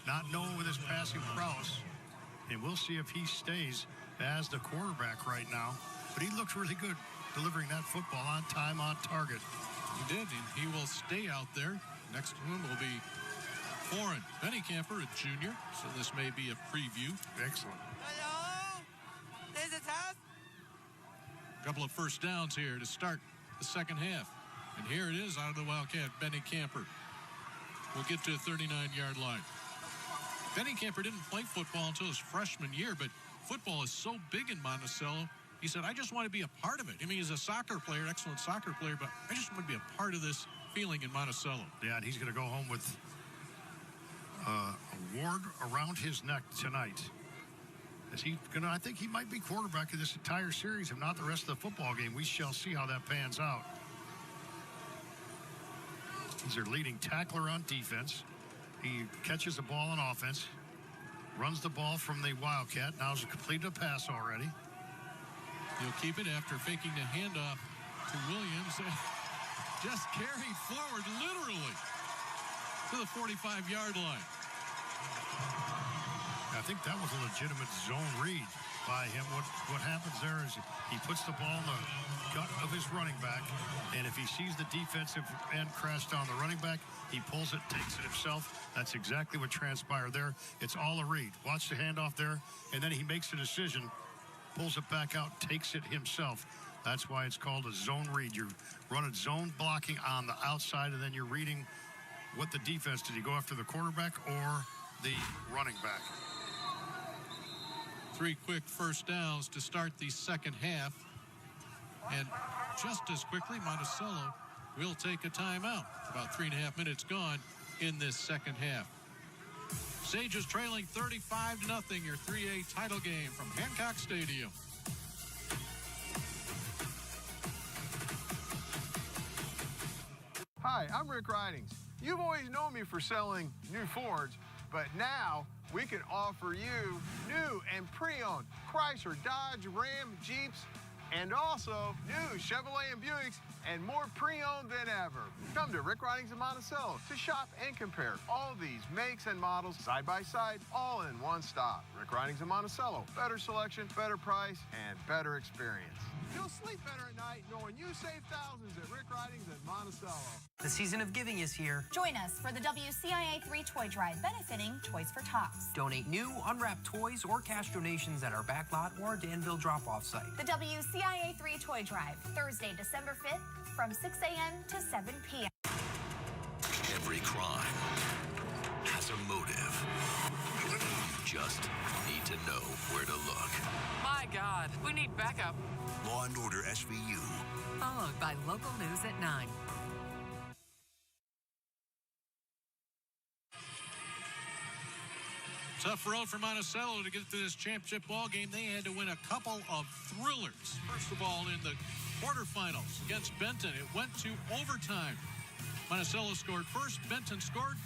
not known with his passing prowess. And we'll see if he stays as the quarterback right now. But he looks really good delivering that football on time, on target. He did, and he will stay out there. Next to him will be Foreign. Bennicamper, a junior, so this may be a preview. Excellent. Hello? This is us? A couple of first downs here to start the second half. And here it is out of the Wildcat, Bennicamper. We'll get to a 39-yard line. Bennicamper didn't play football until his freshman year, but football is so big in Monticello. He said, I just want to be a part of it. I mean, he's a soccer player, excellent soccer player, but I just want to be a part of this feeling in Monticello. Yeah, and he's going to go home with a ward around his neck tonight. Is he going to? I think he might be quarterback of this entire series, if not the rest of the football game. We shall see how that pans out. He's their leading tackler on defense. He catches the ball on offense, runs the ball from the Wildcat. Now he's completed a pass already. He'll keep it after faking the handoff to Williams. Just carried forward, literally, to the 45-yard line. I think that was a legitimate zone read by him. What happens there is he puts the ball in the gut of his running back, and if he sees the defensive end crash down the running back, he pulls it, takes it himself. That's exactly what transpired there. It's all a read. Watch the handoff there, and then he makes a decision, pulls it back out, takes it himself. That's why it's called a zone read. You're running zone blocking on the outside, and then you're reading what the defense, did he go after the quarterback or the running back? 3 quick first downs to start the second half. And just as quickly, Monticello will take a timeout. About 3.5 minutes gone in this second half. Sages trailing 35-0, your 3A title game from Hancock Stadium. Hi, I'm Rick Ridings. You've always known me for selling new Fords, but now we can offer you new and pre-owned Chrysler, Dodge, Ram, Jeeps, and also new Chevrolet and Buicks, and more pre-owned than ever. Come to Rick Ridings in Monticello to shop and compare all these makes and models side by side, all in one stop. Rick Ridings in Monticello. Better selection, better price, and better experience. You'll sleep better at night knowing you save thousands at Rick Ridings in Monticello. The season of giving is here. Join us for the WCIA3 Toy Drive benefiting Toys for Tots. Donate new, unwrapped toys or cash donations at our backlot or Danville drop-off site. The WCIA3 Toy Drive, Thursday, December 5th from 6 a.m. to 7 p.m. Every crime has a motive. You just need to know where to look. My God, we need backup. Law and Order SVU. Followed by local news at 9. Tough road for Monticello to get to this championship ball game. They had to win a couple of thrillers. First of all, in the quarterfinals against Benton, it went to overtime. Monticello scored first, Benton scored.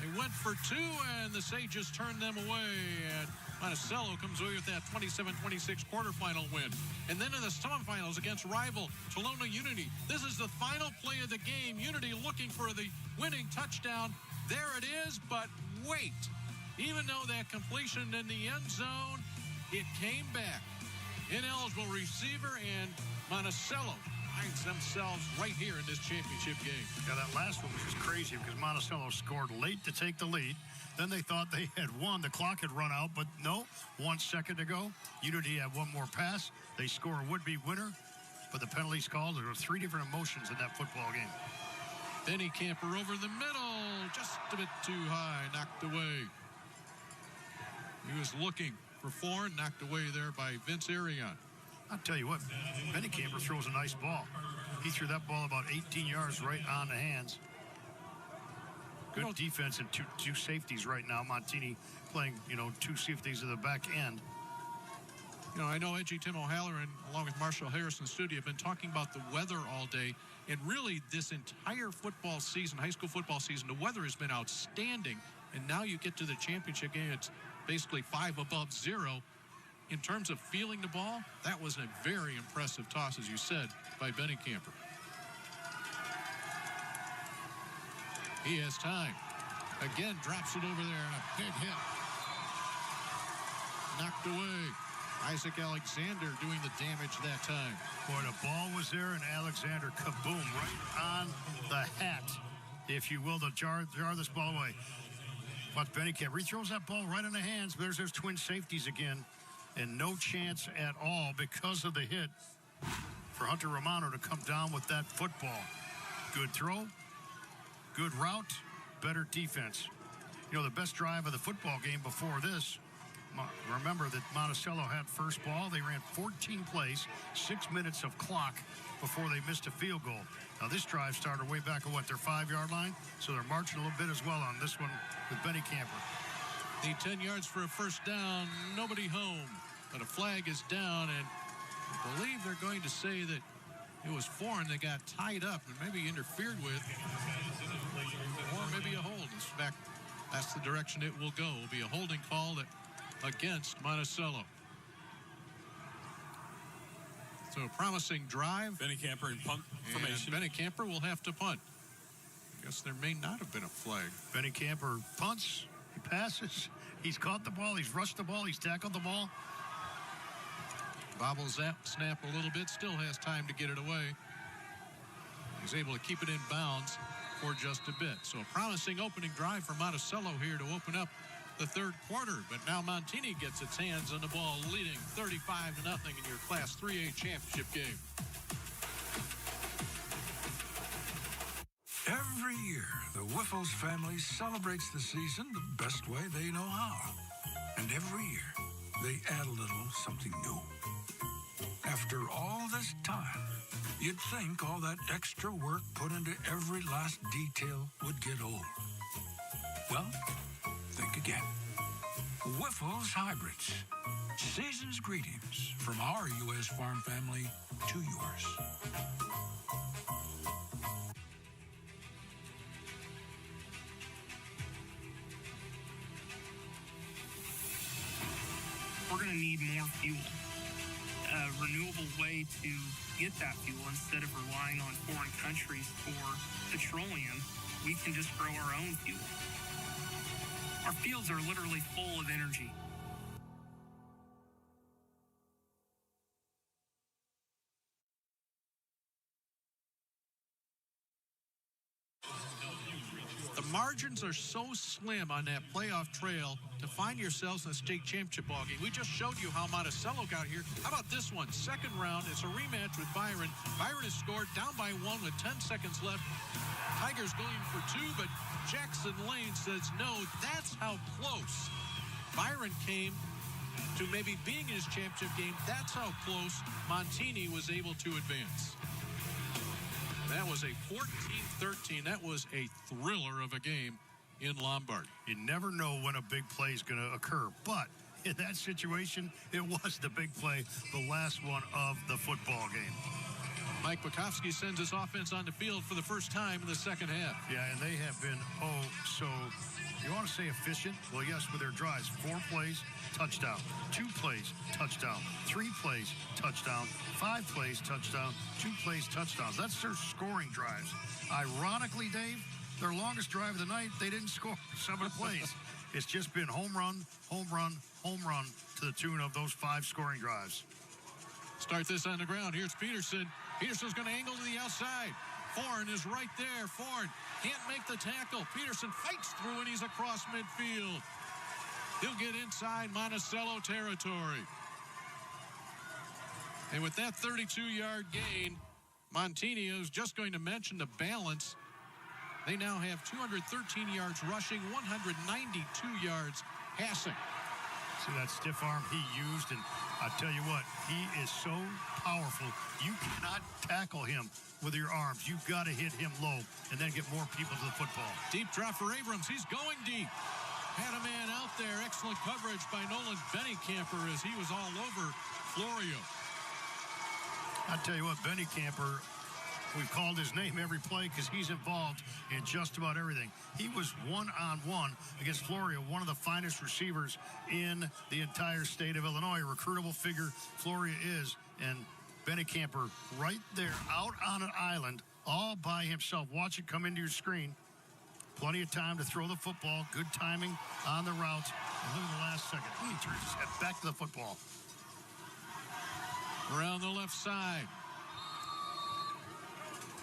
They went for 2, and the Sages turned them away. And Monticello comes away with that 27-26 quarterfinal win. And then in the semifinals against rival Tolona Unity. This is the final play of the game. Unity looking for the winning touchdown. There it is, but wait. Even though that completion in the end zone, it came back. Ineligible receiver, and Monticello finds themselves right here in this championship game. Yeah, that last one was just crazy because Monticello scored late to take the lead. Then they thought they had won. The clock had run out, but no, 1 second to go. Unity had one more pass. They score a would-be winner, but the penalty's called. There were 3 different emotions in that football game. Benny Camper over the middle, just a bit too high, knocked away. He was looking for 4, knocked away there by Vince Arion. I'll tell you what, Benny Camper throws a nice ball. He threw that ball about 18 yards right on the hands. Good defense and two safeties right now. Montini playing, 2 safeties at the back end. I know Edgy Tim O'Halloran, along with Marshall Harris in the studio, have been talking about the weather all day. And really, this entire football season, high school football season, the weather has been outstanding. And now you get to the championship game, it's basically 5 above 0. In terms of feeling the ball, that was a very impressive toss, as you said, by Benny Camper. He has time. Again, drops it over there, and a big hit. Knocked away. Isaac Alexander doing the damage that time. Boy, the ball was there, and Alexander, kaboom, right on the hat, if you will, to jar this ball away. But Benny Camper, he throws that ball right in the hands. There's those twin safeties again, and no chance at all because of the hit for Hunter Romano to come down with that football. Good throw, good route, better defense. The best drive of the football game before this, remember that Monticello had first ball. They ran 14 plays, 6 minutes of clock before they missed a field goal. Now this drive started way back at their 5-yard line, so they're marching a little bit as well on this one with Benny Camper. Need 10 yards for a first down. Nobody home. But a flag is down, and I believe they're going to say that it was foreign that got tied up and maybe interfered with. Or maybe a hold. In fact, that's the direction it will go. It will be a holding call against Monticello. So a promising drive. Benny Camper in punt formation. Benny Camper will have to punt. I guess there may not have been a flag. Benny Camper punts. He passes. He's caught the ball. He's rushed the ball. He's tackled the ball. Bobbles that snap a little bit. Still has time to get it away. He's able to keep it in bounds for just a bit. So a promising opening drive for Monticello here to open up the third quarter. But now Montini gets its hands on the ball, leading 35-0 in your Class 3A championship game. Every year, the Whiffles family celebrates the season the best way they know how. And every year, they add a little something new. After all this time, you'd think all that extra work put into every last detail would get old. Well, think again. Whiffles Hybrids. Season's greetings from our U.S. farm family to yours. We're going to need more fuel. A renewable way to get that fuel instead of relying on foreign countries for petroleum, we can just grow our own fuel. Our fields are literally full of energy. The margins are so slim on that playoff trail to find yourselves in a state championship ball game. We just showed you how Monticello got here. How about this one? Second round, it's a rematch with Byron. Byron has scored down by 1 with 10 seconds left. Tigers going for 2, but Jackson Lane says no. That's how close Byron came to maybe being in his championship game. That's how close Montini was able to advance. That was a 14-13. That was a thriller of a game in Lombard. You never know when a big play is going to occur, but in that situation, it was the big play, the last one of the football game. Mike Bukowski sends his offense on the field for the first time in the second half. Yeah, and they have been, so you want to say efficient? Well, yes, with their drives. 4 plays, touchdown. 2 plays, touchdown. 3 plays, touchdown. 5 plays, touchdown. 2 plays, touchdowns. That's their scoring drives. Ironically, Dave, their longest drive of the night, they didn't score 7 plays. It's just been home run, home run, home run to the tune of those 5 scoring drives. Start this on the ground. Here's Peterson. Peterson's going to angle to the outside. Foreign is right there. Foreign can't make the tackle. Peterson fights through and he's across midfield. He'll get inside Monticello territory. And with that 32-yard gain, Montini is just going to mention the balance. They now have 213 yards rushing, 192 yards passing. See that stiff arm he used, and I tell you what, he is so powerful. You cannot tackle him with your arms. You've got to hit him low and then get more people to the football. Deep drop for Abrams. He's going deep. Had a man out there. Excellent coverage by Nolan Bennycamper as he was all over Florio. I tell you what, Bennycamper, we've called his name every play because he's involved in just about everything. He was one-on-one against Florio, one of the finest receivers in the entire state of Illinois. A recruitable figure Florio is, and Bennycamper right there out on an island all by himself. Watch it come into your screen. Plenty of time to throw the football. Good timing on the route. And look at the last second. He turns his head back to the football. Around the left side.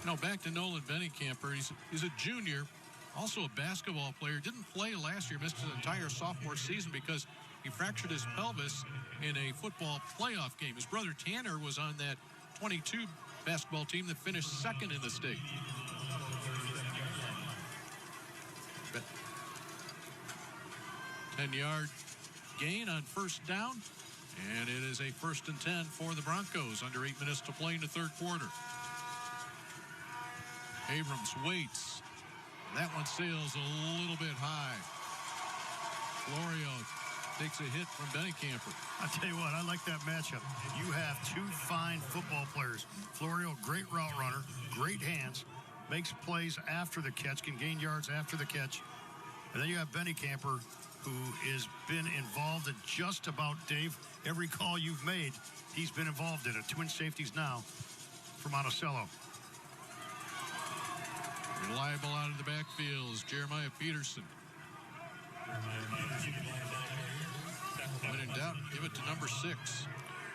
No, back to Nolan Bennycamper. He's a junior, also a basketball player. Didn't play last year, missed his entire sophomore season because he fractured his pelvis in a football playoff game. His brother Tanner was on that 22 basketball team that finished second in the state. 10-yard gain on first down, and it is a 1st and 10 for the Broncos. Under 8 minutes to play in the third quarter. Abrams waits. That one sails a little bit high. Florio takes a hit from Benny Camper. I'll tell you what, I like that matchup. You have two fine football players. Florio, great route runner, great hands, makes plays after the catch, can gain yards after the catch. And then you have Benny Camper, who has been involved in just about, Dave, every call you've made, he's been involved in it. Twin safeties now for Monticello. Reliable out of the backfield is Jeremiah Peterson. When in doubt, give it to number 6.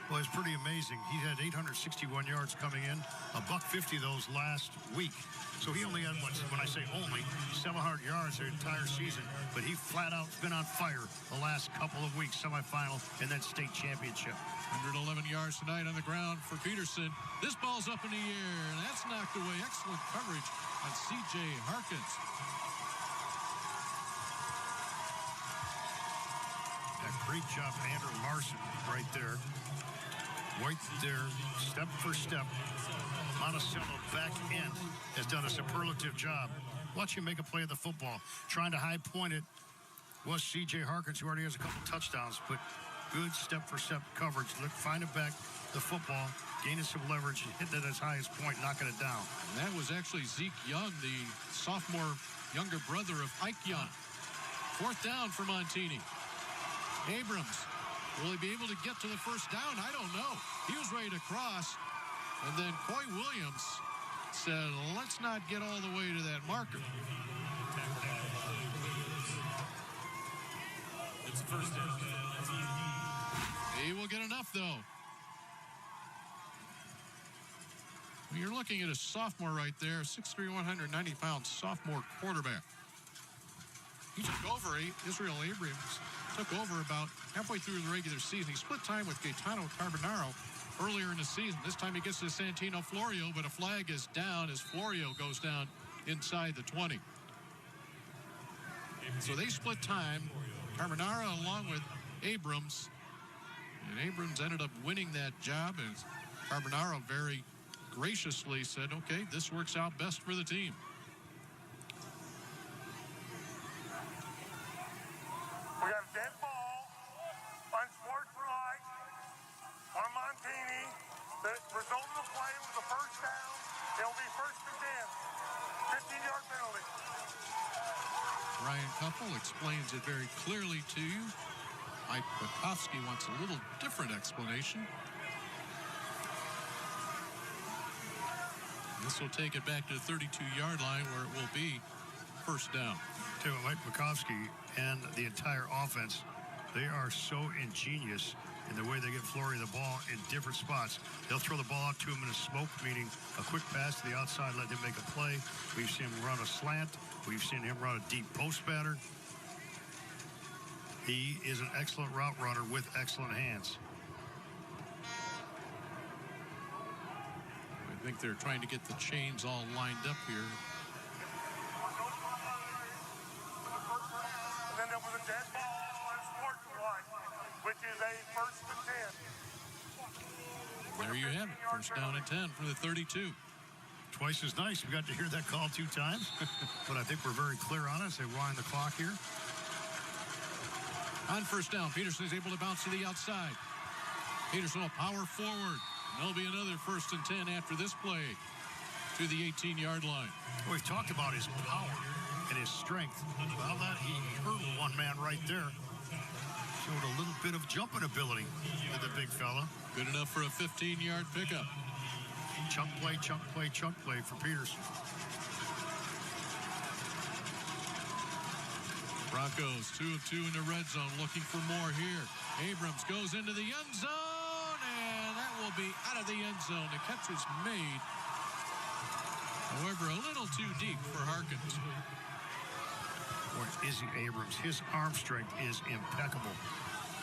Well, it's pretty amazing. He had 861 yards coming in, $150 those last week. So he only had, when I say only, 700 yards the entire season. But he flat out been on fire the last couple of weeks, semifinal and then state championship. 111 yards tonight on the ground for Peterson. This ball's up in the air, and that's knocked away. Excellent coverage on C.J. Harkins. Great job, Andrew Larson, right there. Right there, step for step. Monticello back end has done a superlative job. Watch him make a play of the football. Trying to high point it was C.J. Harkins, who already has a couple touchdowns, but good step for step coverage. Look, find it back, the football, gaining some leverage, hitting it at its highest point, knocking it down. And that was actually Zeke Young, the sophomore younger brother of Ike Young. 4th down for Montini. Abrams, will he be able to get to the first down? I don't know. He was ready to cross, and then Coy Williams said, let's not get all the way to that marker. It's the first down. He will get enough, though. You're looking at a sophomore right there, 6'3", 190-pound sophomore quarterback. He took over, Israel Abrams took over about halfway through the regular season. He split time with Gaetano Carbonaro earlier in the season. This time he gets to Santino Florio, but a flag is down as Florio goes down inside the 20. So they split time, Carbonaro along with Abrams. And Abrams ended up winning that job, and Carbonaro very graciously said, okay, this works out best for the team. We got a dead ball, unsportsmanlike, on Montini. The result of the play was a first down. It'll be 1st and 10. 15-yard penalty. Ryan Couple explains it very clearly to you. Mike Bukowski wants a little different explanation. This will take it back to the 32-yard line where it will be 1st down. Tell you what, Mike Bukowski and the entire offense, they are so ingenious in the way they get Flory the ball in different spots. They'll throw the ball out to him in a smoke, meaning a quick pass to the outside, let him make a play. We've seen him run a slant. We've seen him run a deep post batter. He is an excellent route runner with excellent hands. I think they're trying to get the chains all lined up here. And then there was a dead ball, unsportsmanlike, which is a 1st and 10. There you have it. 1st down and 10 for the 32. Twice as nice. We got to hear that call 2 times, but I think we're very clear on it. They wind the clock here. On 1st down, Peterson is able to bounce to the outside. Peterson will power forward. There'll be another 1st and 10 after this play to the 18-yard line. We've talked about his power and his strength. Well, that he hurdled one man right there. Showed a little bit of jumping ability to the big fella. Good enough for a 15-yard pickup. Chunk play, chunk play, chunk play for Peterson. Broncos 2 of 2 in the red zone, looking for more here. Abrams goes into the end zone, and that will be out of the end zone. The catch is made. However, a little too deep for Harkins. Boy, Izzy Abrams, his arm strength is impeccable.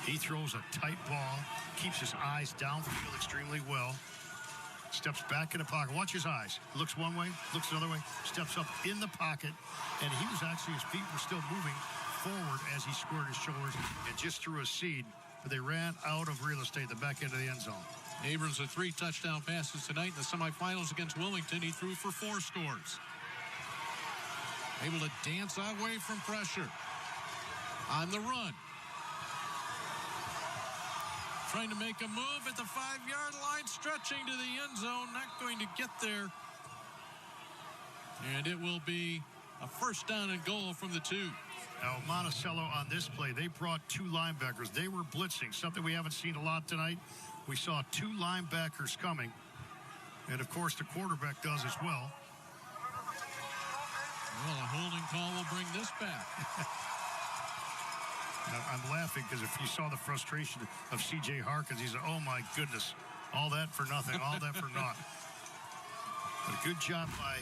He throws a tight ball, keeps his eyes downfield extremely well, steps back in the pocket. Watch his eyes. Looks one way, looks another way, steps up in the pocket, and he was actually, his feet were still moving forward as he squared his shoulders and just threw a seed, but they ran out of real estate at the back end of the end zone. Abrams with 3 touchdown passes tonight in the semifinals against Wilmington. He threw for 4 scores. Able to dance away from pressure. on the run. Trying to make a move at the 5-yard line, stretching to the end zone, not going to get there. And it will be a first down and goal from the 2. Now, Monticello on this play, they brought 2 linebackers. They were blitzing, something we haven't seen a lot tonight. We saw 2 linebackers coming. And, of course, the quarterback does as well. Well, a holding call will bring this back. I'm laughing because if you saw the frustration of C.J. Harkins, he said, oh, my goodness, all that for nothing, all that for naught. But a good job by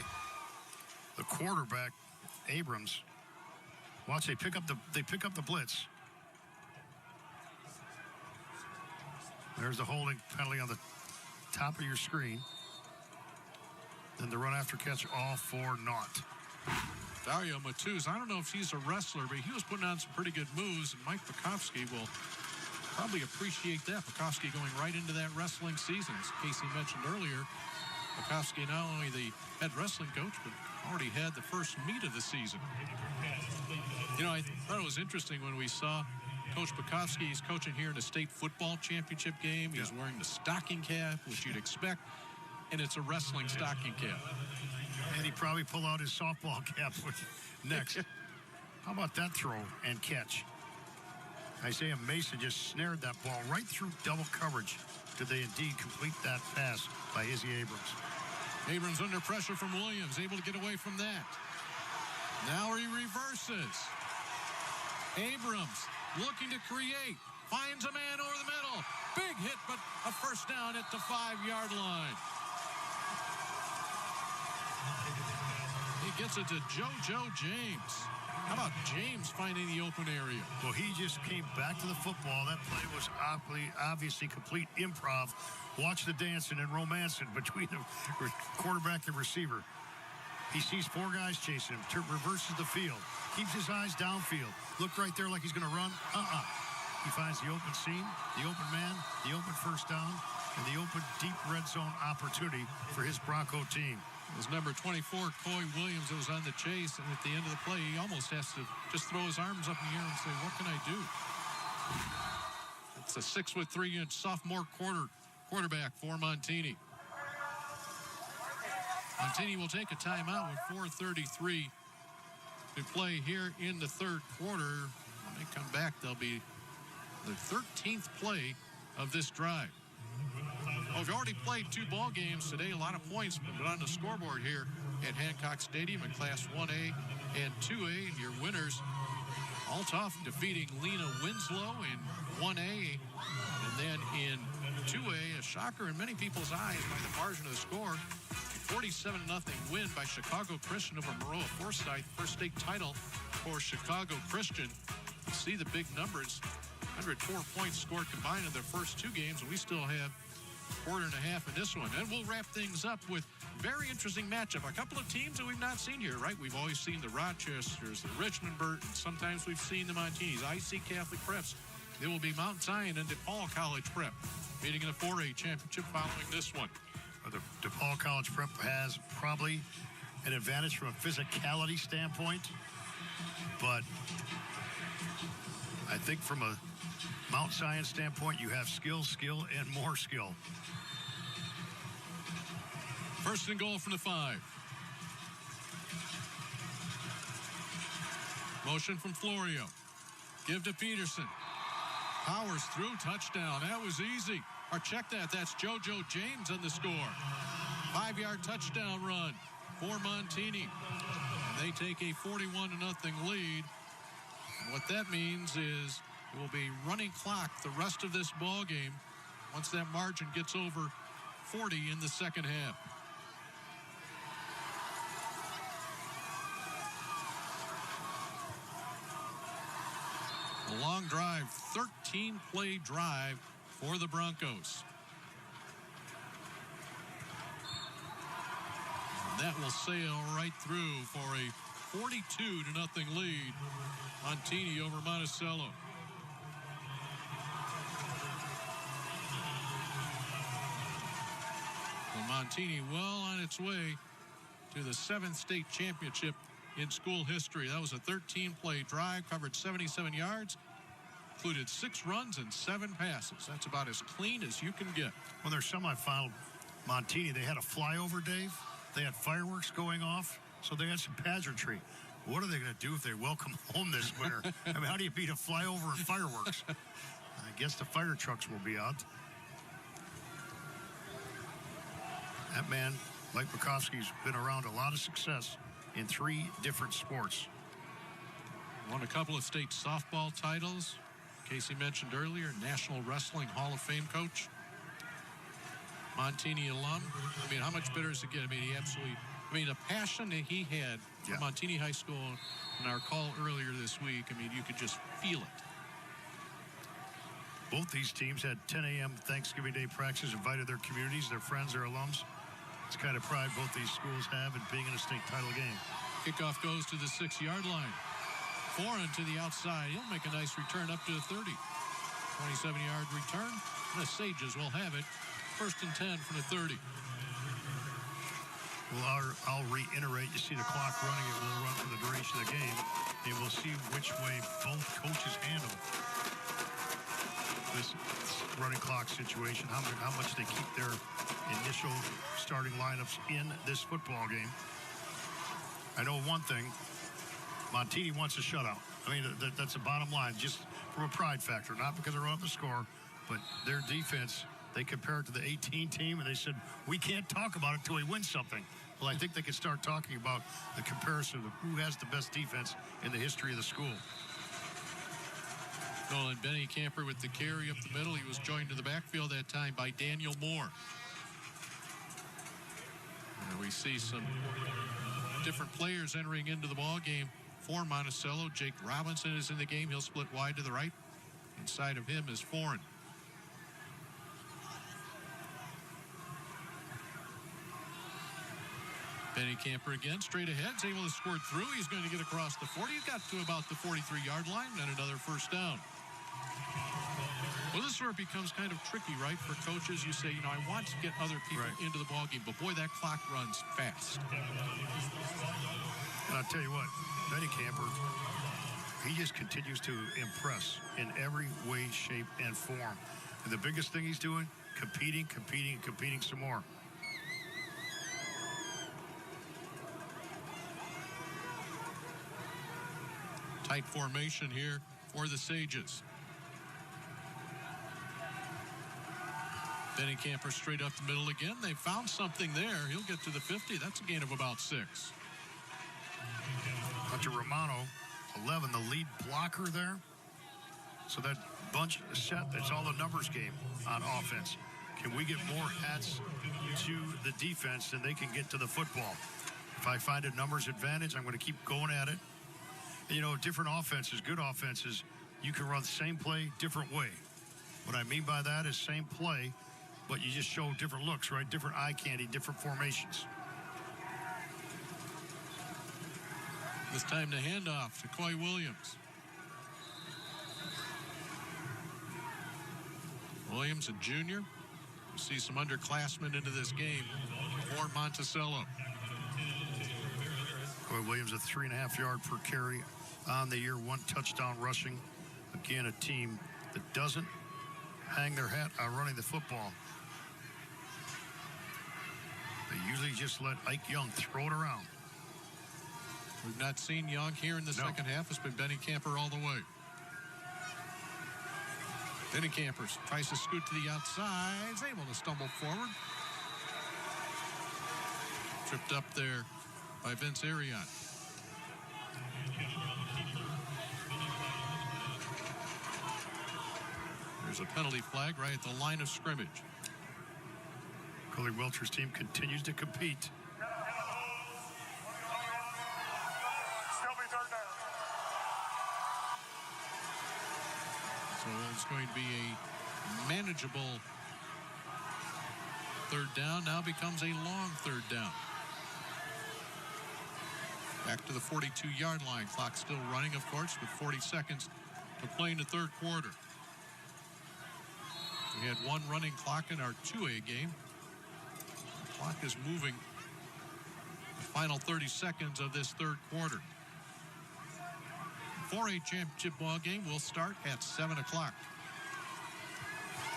the quarterback, Abrams. Watch, they pick up the blitz. There's the holding penalty on the top of your screen. Then the run after catch, all for naught. Dario Matuz, I don't know if he's a wrestler, but he was putting on some pretty good moves, and Mike Bukowski will probably appreciate that. Bukowski going right into that wrestling season. As Casey mentioned earlier, Bukowski not only the head wrestling coach, but already had the first meet of the season. You know, I thought it was interesting when we saw Coach Bukowski. He's coaching here in a state football championship game. He's wearing the stocking cap, which you'd expect, and it's a wrestling stocking cap. And he probably pull out his softball cap next. How about that throw and catch? Isaiah Mason just snared that ball right through double coverage. Did they indeed complete that pass by Izzy Abrams? Abrams under pressure from Williams, able to get away from that. Now he reverses. Abrams looking to create. Finds a man over the middle. Big hit, but a first down at the 5-yard line. He gets it to JoJo James. How about James finding the open area? Well, he just came back to the football. That play was obviously complete improv. Watch the dancing and romancing between the quarterback and receiver. He sees 4 guys chasing him, reverses the field, keeps his eyes downfield. Look right there like he's going to run. He finds the open seam, the open man, the open first down, and the open deep red zone opportunity for his Bronco team. It was number 24, Coy Williams, that was on the chase, and at the end of the play, he almost has to just throw his arms up in the air and say, what can I do? It's a 6'3" sophomore quarterback for Montini. Montini will take a timeout with 4:33 to play here in the third quarter. When they come back, they'll be the 13th play of this drive. Well, we've already played 2 ball games today. A lot of points put on the scoreboard here at Hancock Stadium in Class 1A and 2A. And your winners, Althoff defeating Lena Winslow in 1A. And then in 2A, a shocker in many people's eyes by the margin of the score. 47-0 win by Chicago Christian over Maroa Forsyth. First state title for Chicago Christian. You see the big numbers. 104 points scored combined in their first 2 games, and we still have a quarter and a half in this one. And we'll wrap things up with very interesting matchup. A couple of teams that we've not seen here, right? We've always seen the Rochesters, the Richmond Burtons. Sometimes we've seen the Montinis, IC Catholic Preps. It will be Mount Zion and DePaul College Prep meeting in a 4A championship following this one. The DePaul College Prep has probably an advantage from a physicality standpoint, but I think from a Mount Zion standpoint, you have skill, and more skill. First and goal from the 5. Motion from Florio. Give to Peterson. Powers through, touchdown. That was easy. Or check that. That's JoJo James on the score. 5-yard touchdown run for Montini. And they take a 41-0 lead. And what that means is it will be running clock the rest of this ball game once that margin gets over 40 in the second half. A long drive, 13-play drive for the Broncos. And that will sail right through for a 42-0 lead. Montini over Monticello. Well, Montini well on its way to the 7th state championship in school history. That was a 13-play drive, covered 77 yards, included 6 runs and 7 passes. That's about as clean as you can get. When their semifinal, Montini, they had a flyover, Dave. They had fireworks going off, so they had some pageantry. What are they going to do if they welcome home this winter? I mean, how do you beat a flyover and fireworks? I guess the fire trucks will be out. That man, Mike Bukowski's been around a lot of success in 3 different sports. Won a couple of state softball titles. Casey mentioned earlier, National Wrestling Hall of Fame coach. Montini alum. I mean, how much better is it get? I mean, the passion that he had for Montini High School in our call earlier this week, I mean, you could just feel it. Both these teams had 10 a.m. Thanksgiving Day practices, invited their communities, their friends, their alums. It's the kind of pride both these schools have in being in a state title game. Kickoff goes to the 6-yard line. Foreign to the outside. He'll make a nice return up to the 30. 27-yard return. The Sages will have it. 1st and 10 from the 30. Well, I'll reiterate. You see the clock running. It will run for the duration of the game. And we'll see which way both coaches handle this running clock situation, how much they keep their initial starting lineups in this football game. I know one thing, Montini wants a shutout. I mean, that's the bottom line, just from a pride factor, not because they're up the score, but their defense, they compare it to the 18 team, and they said, we can't talk about it until we win something. Well, I think they could start talking about the comparison of who has the best defense in the history of the school. Well, and Benny Camper with the carry up the middle. He was joined in the backfield that time by Daniel Moore. And we see some different players entering into the ball game for Monticello. Jake Robinson is in the game. He'll split wide to the right. Inside of him is Foreign. Benny Camper again, straight ahead, is able to squirt through. He's going to get across the 40. He got to about the 43-yard line, and another first down. Well, this is where it becomes kind of tricky, right, for coaches. You say, I want to get other people into the ballgame, but boy, that clock runs fast. And I'll tell you what, Benny Camper, he just continues to impress in every way, shape, and form. And the biggest thing he's doing, competing some more. Tight formation here for the Sages. Benny Camper straight up the middle again. They found something there. He'll get to the 50. That's a gain of about 6. Hunter Romano, 11, the lead blocker there. So that bunch set, that's all the numbers game on offense. Can we get more hats to the defense than they can get to the football? If I find a numbers advantage, I'm going to keep going at it. And, different offenses, good offenses, you can run the same play, different way. What I mean by that is same play, but you just show different looks, right? Different eye candy, different formations. This time the handoff to Coy Williams. Williams, a junior. We see some underclassmen into this game for Monticello. Coy Williams, a 3.5-yard per carry on the year, 1 touchdown rushing. Again, a team that doesn't hang their hat on running the football. They usually just let Ike Young throw it around. We've not seen Young here in the second half. It's been Benny Camper all the way. Benny Camper tries to scoot to the outside. He's able to stumble forward. Tripped up there by Vince Ariott. There's a penalty flag right at the line of scrimmage. Coley Welcher's team continues to compete. Still be third down. So it's going to be a manageable third down. Now becomes a long third down. Back to the 42-yard line. Clock still running, of course, with 40 seconds to play in the third quarter. We had one running clock in our 2A game. The clock is moving final 30 seconds of this third quarter. 4A championship ball game will start at 7 o'clock.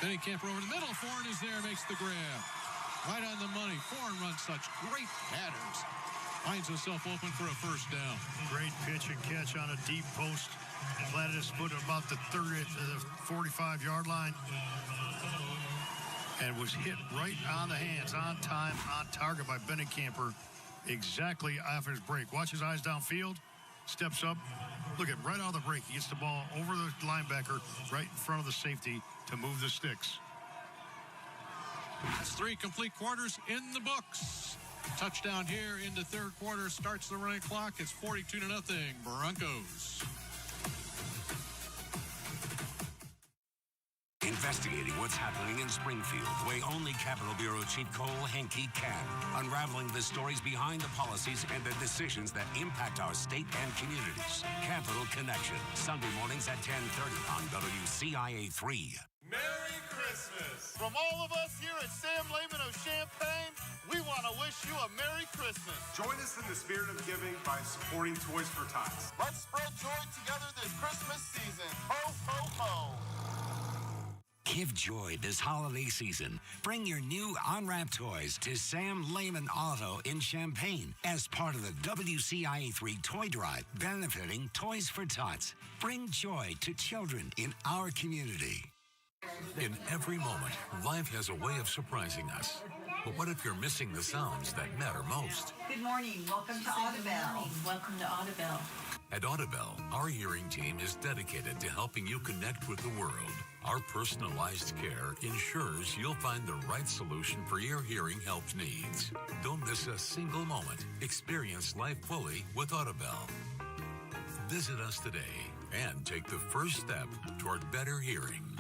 Benny Camper over the middle. Foreign is there, makes the grab. Right on the money. Foreign runs such great patterns. Finds himself open for a first down. Great pitch and catch on a deep post. Planted his foot at about the 45-yard line. And was hit right on the hands, on time, on target by Benny Camper. Exactly after his break. Watch his eyes downfield. Steps up. Look at right out of the break. He gets the ball over the linebacker right in front of the safety to move the sticks. That's 3 complete quarters in the books. Touchdown here in the third quarter starts the running clock. It's 42-0 Broncos. Investigating what's happening in Springfield, the way only Capitol Bureau Chief Cole Henke can. Unraveling the stories behind the policies and the decisions that impact our state and communities. Capitol Connection, Sunday mornings at 10:30 on WCIA3. Merry Christmas! From all of us here at Sam Lehman of Champaign, we want to wish you a Merry Christmas. Join us in the spirit of giving by supporting Toys for Tots. Let's spread joy together this Christmas season. Ho, ho, ho! Give joy this holiday season. Bring your new on-ramp toys to Sam Lehman Auto in Champaign as part of the WCIA3 Toy Drive, benefiting Toys for Tots. Bring joy to children in our community. In every moment, life has a way of surprising us. But what if you're missing the sounds that matter most? Good morning. Welcome to Audubell. Welcome to Audubell. At Audubell, our hearing team is dedicated to helping you connect with the world. Our personalized care ensures you'll find the right solution for your hearing health needs. Don't miss a single moment. Experience life fully with Audubell. Visit us today and take the first step toward better hearing.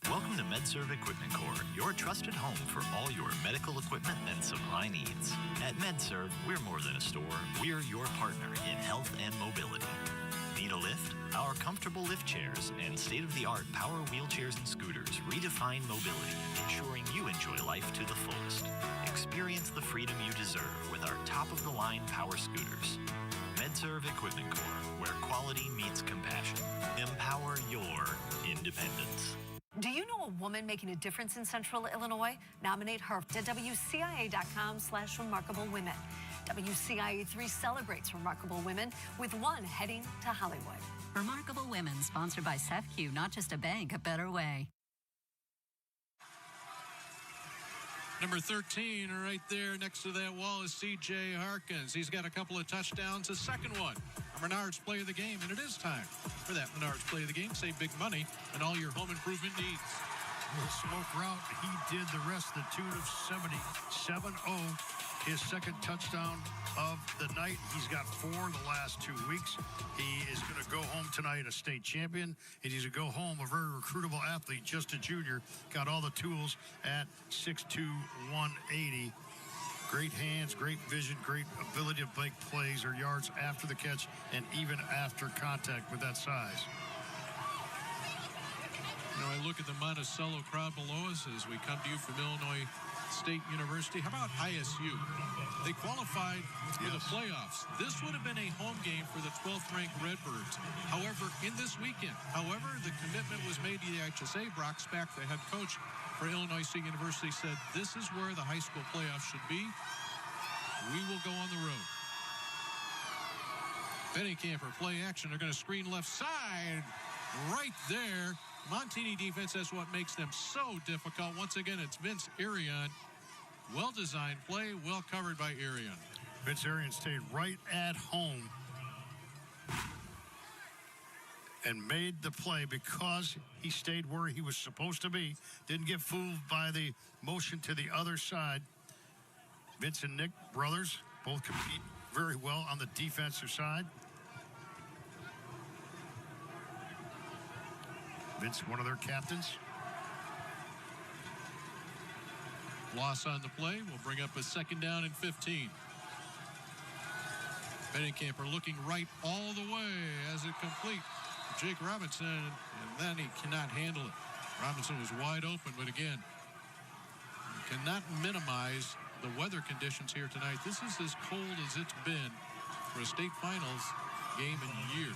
Welcome to MedServ Equipment Corps, your trusted home for all your medical equipment and supply needs. At MedServ, we're more than a store. We're your partner in health and mobility. Need a lift? Our comfortable lift chairs and state-of-the-art power wheelchairs and scooters redefine mobility, ensuring you enjoy life to the fullest. Experience the freedom you deserve with our top-of-the-line power scooters. MedServ Equipment Corps, where quality meets compassion. Empower your independence. Do you know a woman making a difference in Central Illinois? Nominate her to WCIA.com/remarkablewomen. WCIA3 celebrates remarkable women with one heading to Hollywood. Remarkable Women, sponsored by SEFQ, not just a bank, a better way. Number 13, right there next to that wall is C.J. Harkins. He's got a couple of touchdowns, a second one. Our Menards Play of the Game, and it is time for that Menards Play of the Game. Save big money on all your home improvement needs. Little smoke route. He did the rest to the tune of 7-0. His second touchdown of the night. He's got 4 the last 2 weeks. He is going to go home tonight a state champion, and he's going to go home a very recruitable athlete, just a junior. Got all the tools at 6'2", 180. Great hands, great vision, great ability to make plays or yards after the catch and even after contact with that size. You know, I look at the Monticello crowd below us as we come to you from Illinois State University. How about ISU? They qualified for the playoffs. This would have been a home game for the 12th-ranked Redbirds. However, in this weekend, the commitment was made to the IHSA. Brock Spack, the head coach for Illinois State University, said this is where the high school playoffs should be. We will go on the road. Benny Camper, play action. They're going to screen left side. Right there. Montini defense, that's what makes them so difficult. Once again, it's Vince Arion. Well-designed play, well covered by Arion. Vince Arion stayed right at home and made the play because he stayed where he was supposed to be. Didn't get fooled by the motion to the other side. Vince and Nick, brothers, both compete very well on the defensive side. Vince, one of their captains. Loss on the play will bring up a second down and 15. Benny Camper looking right all the way as it complete. Jake Robinson, and then he cannot handle it. Robinson was wide open, but again, you cannot minimize the weather conditions here tonight. This is as cold as it's been for a state finals game in years.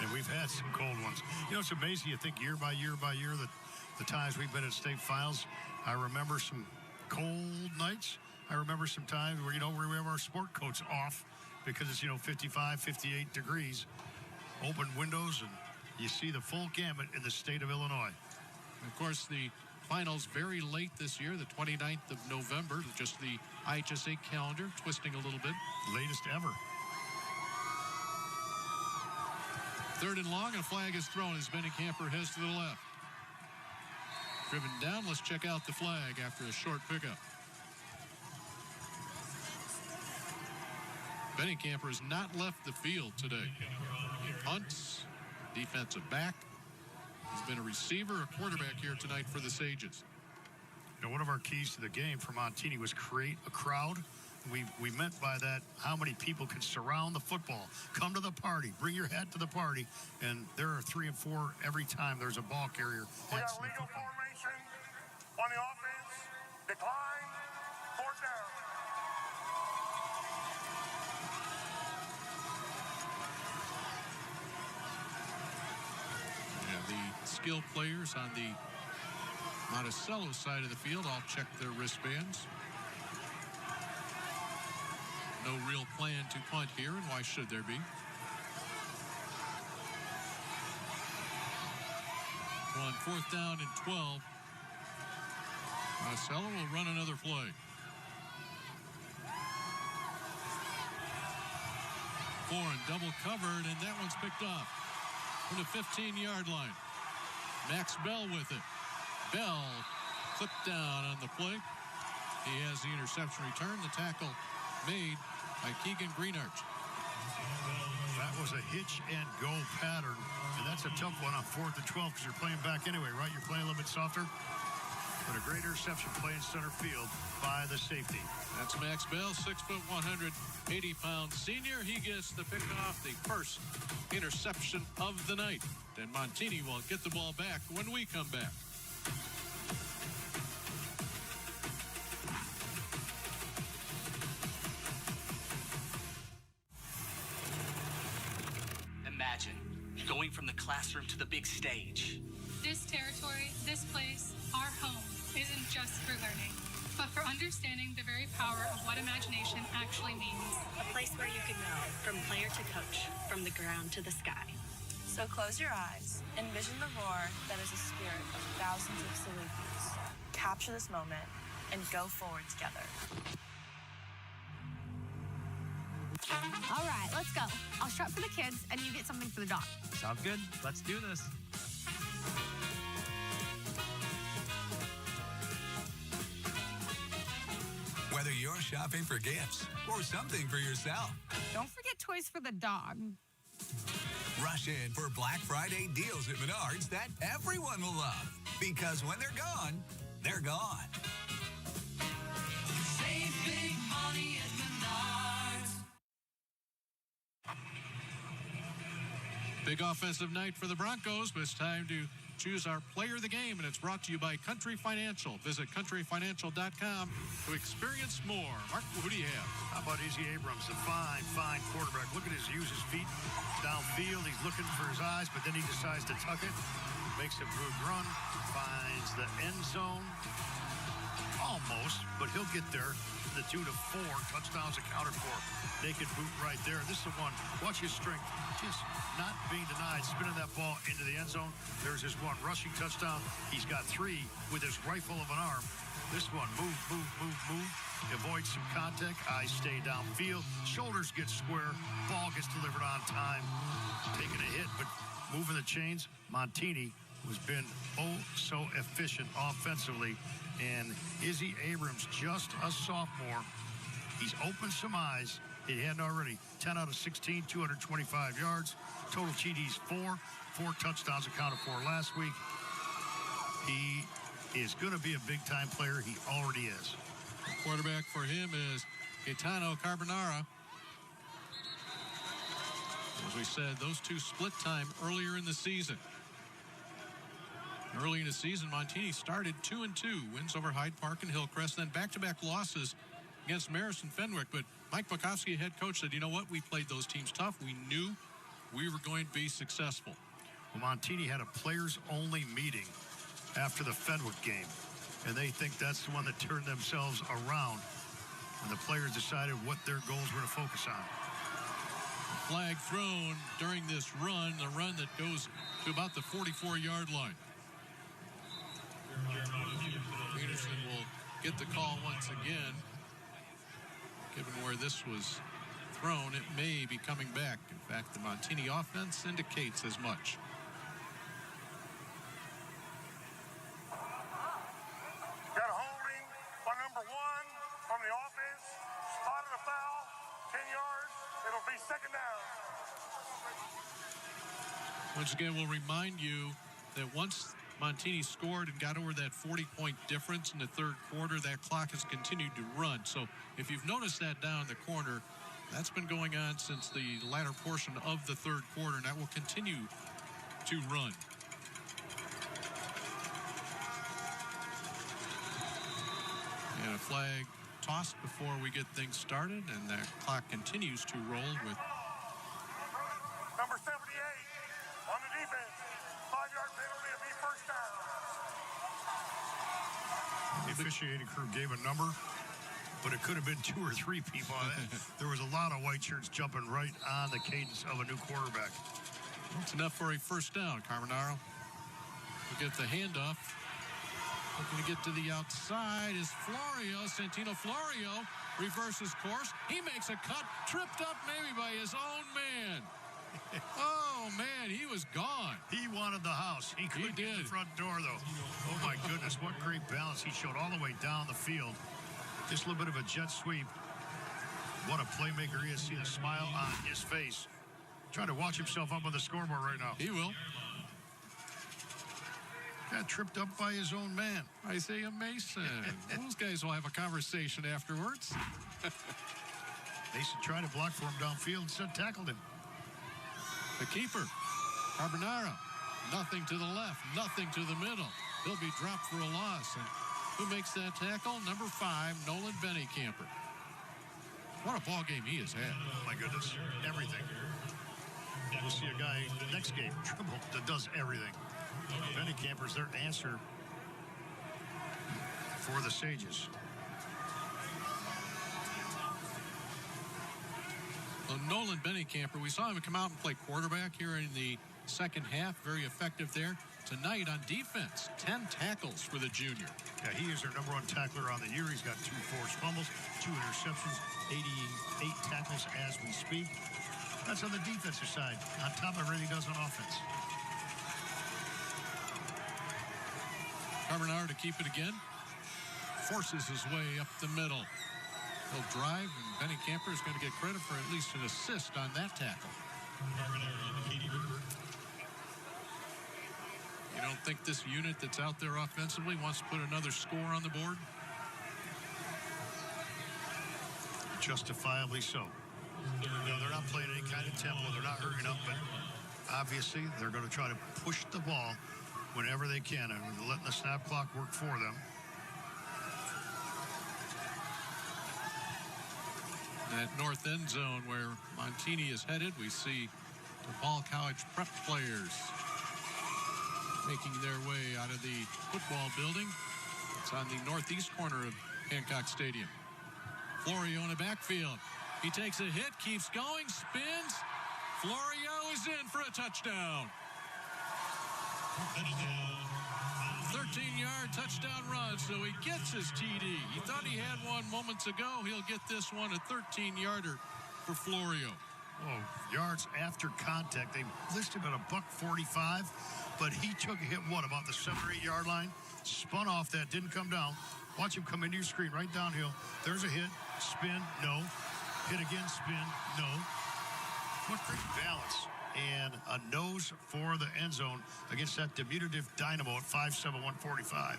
And we've had some cold ones. You know, it's amazing. You think year by year by year that the times we've been at state finals, I remember some cold nights. I remember some times where, where we have our sport coats off because it's, 55, 58 degrees. Open windows, and you see the full gamut in the state of Illinois. Of course, the finals very late this year, the 29th of November, just the IHSA calendar twisting a little bit. Latest ever. 3rd and long, and a flag is thrown as Benny Camper heads to the left. Driven down, let's check out the flag after a short pickup. Benny Camper has not left the field today. Punts, defensive back. He's been a receiver, a quarterback here tonight for the Sages. One of our keys to the game for Montini was create a crowd. We meant by that how many people can surround the football. Come to the party. Bring your hat to the party. And there are 3 and 4 every time there's a ball carrier. We got legal formation on the offense. Decline. 4th down. The skill players on the Monticello side of the field all check their wristbands. No real plan to punt here, and why should there be? On 4th down and 12. Monticello will run another play. 4 and double covered, and that one's picked off from the 15-yard line. Max Bell with it. Bell clipped down on the play. He has the interception return. The tackle made by Keegan Greenarch. That was a hitch and go pattern, and that's a tough one on 4th and 12 because you're playing back anyway, right? You're playing a little bit softer. But a great interception play in center field by the safety. That's Max Bell, 6 foot 180-pound senior. He gets the pick off, the first interception of the night. Then Montini will get the ball back when we come back. Imagine going from the classroom to the big stage. This territory, this place, our home, isn't just for learning, but for understanding the very power of what imagination actually means. A place where you can go from player to coach, from the ground to the sky. So close your eyes, envision the roar that is a spirit of thousands of Salukis. Capture this moment and go forward together. All right, let's go. I'll strap for the kids and you get something for the dog. Sounds good. Let's do this. Whether you're shopping for gifts or something for yourself. Don't forget toys for the dog. Rush in for Black Friday deals at Menards that everyone will love. Because when they're gone, they're gone. Save big money at Menards. Big offensive night for the Broncos, but it's time to choose our player of the game, and it's brought to you by Country Financial. Visit countryfinancial.com to experience more. Mark, who do you have? How about Izzy Abrams, the fine quarterback? Look at use his feet downfield. He's looking for his eyes, but then he decides to tuck it. Makes a good run, finds the end zone. Almost, but he'll get there. To the tune of 4 touchdowns accounted for. Naked boot right there. This is the one. Watch his strength. Just not being denied. Spinning that ball into the end zone. There's his one rushing touchdown. He's got 3 with his rifle of an arm. This one, move. Avoid some contact. Eyes stay downfield. Shoulders get square. Ball gets delivered on time. Taking a hit, but moving the chains. Montini has been so efficient offensively. And Izzy Abrams, just a sophomore. He's opened some eyes. He hadn't already. 10 out of 16, 225 yards. Total TDs 4 touchdowns accounted for last week. He is going to be a big-time player. He already is. Quarterback for him is Gaetano Carbonara. As we said, those two split time earlier in the season. Early in the season, Montini started 2-2, wins over Hyde Park and Hillcrest, then back-to-back losses against Marist and Fenwick. But Mike Bukowski, head coach, said, you know what? We played those teams tough. We knew we were going to be successful. Well, Montini had a players-only meeting after the Fenwick game, and they think that's the one that turned themselves around when the players decided what their goals were to focus on. Flag thrown during this run, the run that goes to about the 44-yard line. Peterson will get the call once again. Given where this was thrown, it may be coming back. In fact, the Montini offense indicates as much. Got a holding on number 1 from the offense. Spotted a foul, 10 yards. It'll be second down. Once again, we'll remind you that once Montini scored and got over that 40-point difference in the third quarter, that clock has continued to run. So if you've noticed that down in the corner, that's been going on since the latter portion of the third quarter, and that will continue to run. And a flag tossed before we get things started, and that clock continues to roll with Number 78 on the defense. 5-yard penalty will be first down. The officiating crew gave a number, but it could have been 2 or 3 people. There was a lot of white shirts jumping right on the cadence of a new quarterback. That's enough for a first down. Carbonaro will get the handoff. Looking to get to the outside is Florio. Santino Florio reverses course. He makes a cut, tripped up maybe by his own man. Oh, man, he was gone. He wanted the house. He couldn't get the front door, though. Oh, my goodness, what great balance he showed all the way down the field. Just a little bit of a jet sweep. What a playmaker he is. See a smile on his face. Trying to watch himself up on the scoreboard right now. He will. Got tripped up by his own man. Isaiah Mason. Those guys will have a conversation afterwards. Mason tried to block for him downfield, instead tackled him. The keeper, Carbonaro. Nothing to the left, nothing to the middle. He'll be dropped for a loss. And who makes that tackle? Number 5, Nolan Benny-Camper. What a ball game he has had. Oh, my goodness. Everything. We'll see a guy next game, Trimble, that does everything. Benny-Camper's their answer for the Sages. Well, Nolan Benny-Camper, we saw him come out and play quarterback here in the second half. Very effective there. Tonight on defense, 10 tackles for the junior. Yeah, he is their number 1 tackler on the year. He's got 2 forced fumbles, 2 interceptions, 88 tackles as we speak. That's on the defensive side, on top of everything he does on offense. Carbonaro to keep it again. Forces his way up the middle. He'll drive, and Benny-Camper is going to get credit for at least an assist on that tackle. You don't think this unit that's out there offensively wants to put another score on the board? Justifiably so. No, they're not playing any kind of tempo. They're not hurrying up, but obviously they're going to try to push the ball whenever they can, and letting the snap clock work for them. That north end zone where Montini is headed, we see DePaul College prep players making their way out of the football building. It's on the northeast corner of Hancock Stadium. Florio in the backfield. He takes a hit, keeps going, spins. Florio is in for a touchdown. 13-yard touchdown run, so he gets his TD. He thought he had one moments ago. He'll get this one, a 13-yarder for Florio. Oh, yards after contact. They listed him at $145, but he took a hit, about the 7 or 8 yard line? Spun off that, didn't come down. Watch him come into your screen right downhill. There's a hit, spin, no. Hit again, spin, no. What great balance. And a nose for the end zone against that diminutive Dynamo at 5'7", 145.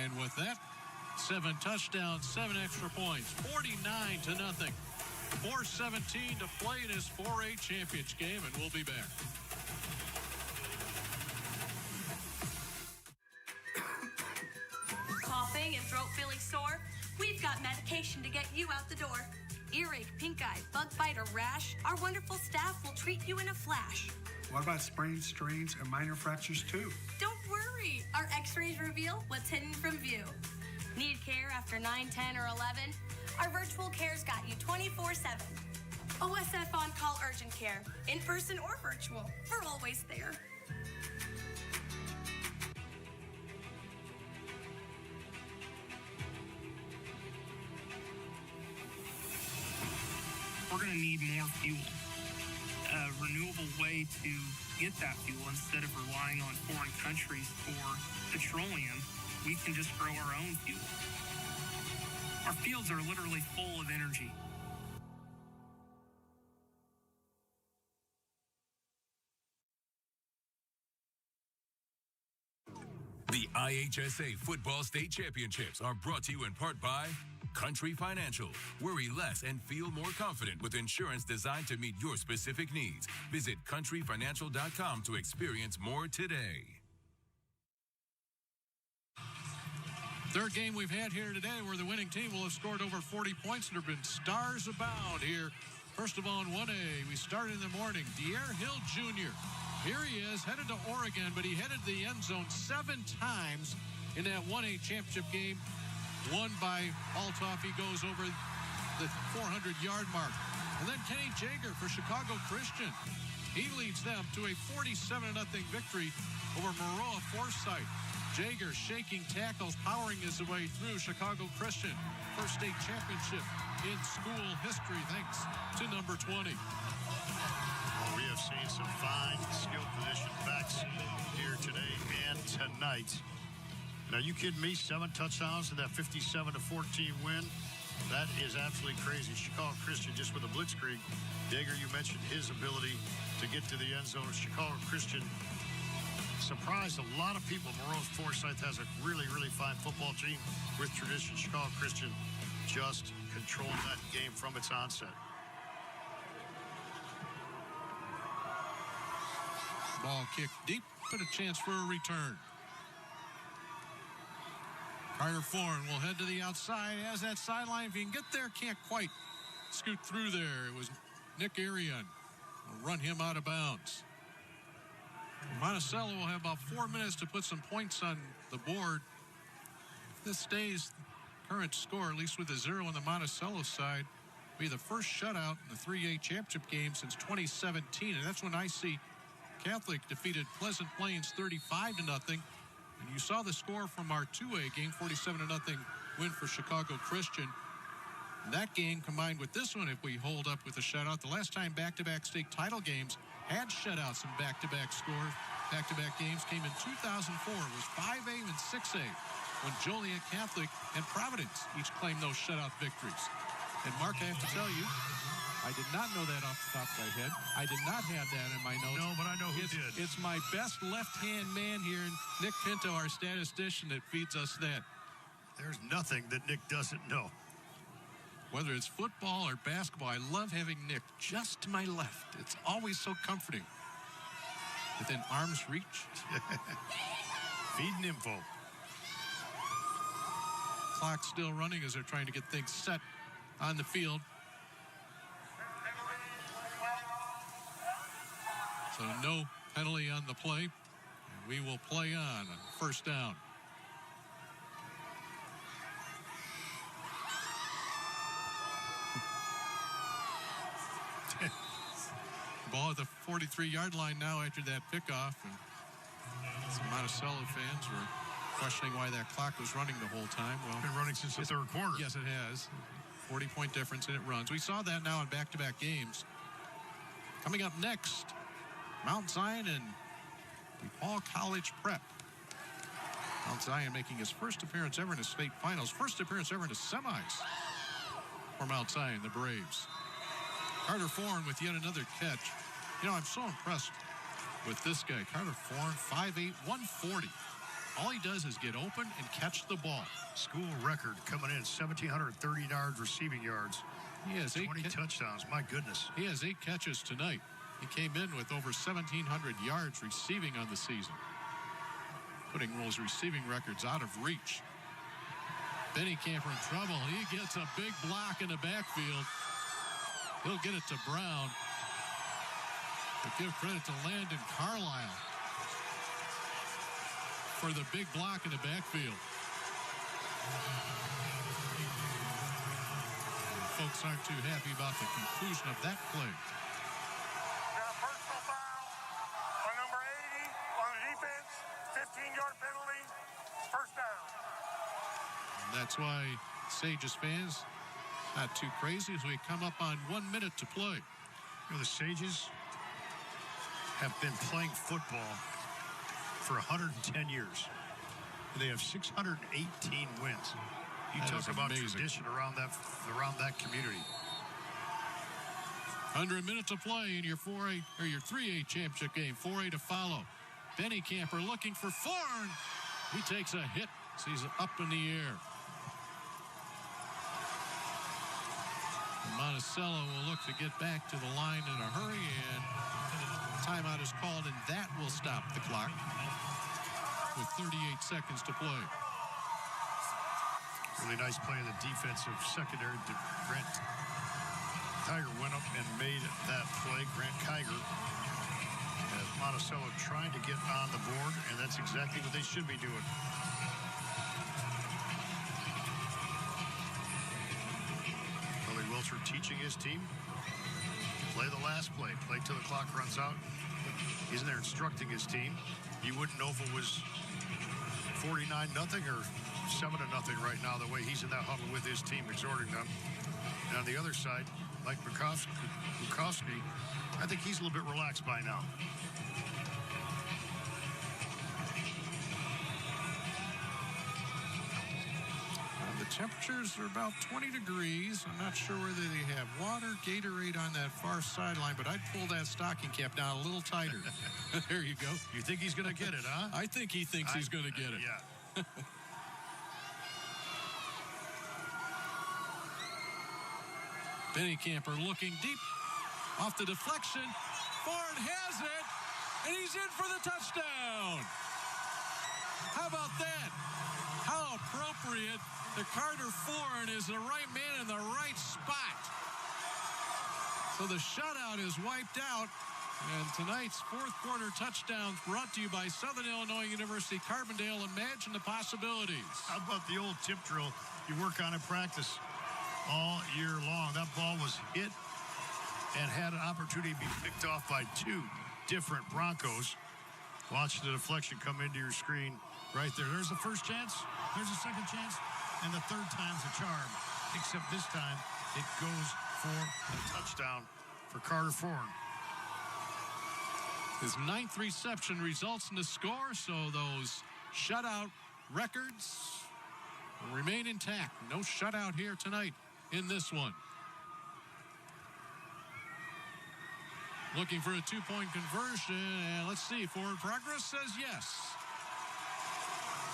And with that, 7 touchdowns, 7 extra points, 49-0. 4:17 to play in his 4A championship game, and we'll be back. Coughing and throat feeling sore? We've got medication to get you out the door. Earache, pink eye, bug bite, or rash? Our wonderful staff will treat you in a flash. What about sprains, strains, and minor fractures too? Don't worry. Our x-rays reveal what's hidden from view. Need care after 9, 10, or 11? Our virtual care's got you 24/7. OSF on-call urgent care, in person or virtual. We're always there. We're going to need more fuel. A renewable way to get that fuel instead of relying on foreign countries for petroleum, we can just grow our own fuel. Our fields are literally full of energy. The IHSA Football State Championships are brought to you in part by Country Financial. Worry less and feel more confident with insurance designed to meet your specific needs. Visit countryfinancial.com to experience more today. Third game we've had here today where the winning team will have scored over 40 points. There have been stars abound here. First of all, in 1A, we started in the morning. Dier Hill Jr. Here he is, headed to Oregon, but he headed the end zone 7 times in that 1A championship game. Won by Altoff. He goes over the 400-yard mark. And then Kenny Jager for Chicago Christian. He leads them to a 47-0 victory over Maroa Forsyth. Jager shaking tackles, powering his way through Chicago Christian. First state championship in school history, thanks to number 20. Well, we have seen some fine skill position backs here today and tonight. Now, you kidding me? 7 touchdowns in that 57-14 win. That is absolutely crazy. Chicago Christian just with a blitzkrieg. Jager, you mentioned his ability to get to the end zone. Chicago Christian surprised a lot of people. Maroa Forsyth has a really, really fine football team with tradition. Chicago Christian just controlled that game from its onset. Ball kicked deep, but a chance for a return. Carter Foran will head to the outside as that sideline. If he can get there, can't quite scoot through there. It was Nick Arion will run him out of bounds. Monticello will have about 4 minutes to put some points on the board. If this stays current score, at least with a 0 on the Monticello side, will be the first shutout in the 3A championship game since 2017. And that's when IC Catholic defeated Pleasant Plains 35-0. And you saw the score from our 2A game, 47-0 win for Chicago Christian. And that game combined with this one, if we hold up with a shutout, the last time back-to-back state title games had shutouts in back-to-back scores. Back-to-back games came in 2004. It was 5A and 6A when Joliet Catholic and Providence each claimed those shutout victories. And Mark, I have to tell you, I did not know that off the top of my head. I did not have that in my notes. No, but I know who did. It's my best left-hand man here, Nick Pinto, our statistician, that feeds us that. There's nothing that Nick doesn't know. Whether it's football or basketball, I love having Nick just to my left. It's always so comforting. Within arm's reach. Feeding info. Clock still running as they're trying to get things set on the field. So no penalty on the play. And we will play on first down. Ball at the 43-yard line now after that pickoff. And some Monticello fans were questioning why that clock was running the whole time. Well, it's been running since the third quarter. Yes, it has. 40-point difference, and it runs. We saw that now in back-to-back games. Coming up next, Mount Zion and DePaul College Prep. Mount Zion making his first appearance ever in the state finals, first appearance ever in the semis for Mount Zion, the Braves. Carter Foran with yet another catch. You know, I'm so impressed with this guy. Carter Foran, 5'8", 140. All he does is get open and catch the ball. School record coming in, 1,730 yards receiving yards He has 20 touchdowns. My goodness. He has 8 catches tonight. He came in with over 1,700 yards receiving on the season, putting those receiving records out of reach. Benny Camper in trouble. He gets a big block in the backfield. He'll get it to Brown. But give credit to Landon Carlisle for the big block in the backfield. Folks aren't too happy about the conclusion of that play. Got a personal foul on number 80 on the defense. 15-yard penalty. First down. And that's why Sages fans not too crazy as we come up on 1 minute to play. You know, the Sages have been playing football for 110 years. They have 618 wins. You That talk is about amazing. tradition around that community. 100 minutes to play in your 4A or your 3A championship game. 4A to follow. Benny Camper looking for Thorne. He takes a hit. So he's up in the air. Monticello will look to get back to the line in a hurry, and timeout is called, and that will stop the clock with 38 seconds to play. Really nice play in the defensive secondary. Grant Kiger went up and made that play. Grant Kiger. Monticello trying to get on the board, and that's exactly what they should be doing. Billy Wilcher teaching his team. Play the last play. Play till the clock runs out. He's in there instructing his team. You wouldn't know if it was 49-0 or 7-0 right now, the way he's in that huddle with his team, exhorting them. And on the other side, like Bukowski, I think he's a little bit relaxed by now. The temperatures are about 20 degrees. I'm not sure whether they have water, Gatorade on that far sideline, but I'd pull that stocking cap down a little tighter. There you go. You think he's going to get it, huh? I think he thinks he's going to get it. Yeah. Benny Camper looking deep off the deflection. Ford has it, and he's in for the touchdown. How about that? How appropriate. The Carter Ford is the right man in the right spot. So the shutout is wiped out. And tonight's fourth quarter touchdown brought to you by Southern Illinois University Carbondale. Imagine the possibilities. How about the old tip drill you work on in practice all year long? That ball was hit and had an opportunity to be picked off by 2 different Broncos. Watch the deflection come into your screen right there. There's the first chance. There's a second chance. And the third time's a charm. Except this time, it goes for a touchdown for Carter Ford. His 9th reception results in the score, so those shutout records will remain intact. No shutout here tonight in this one. Looking for a 2-point conversion, and let's see, forward progress says yes.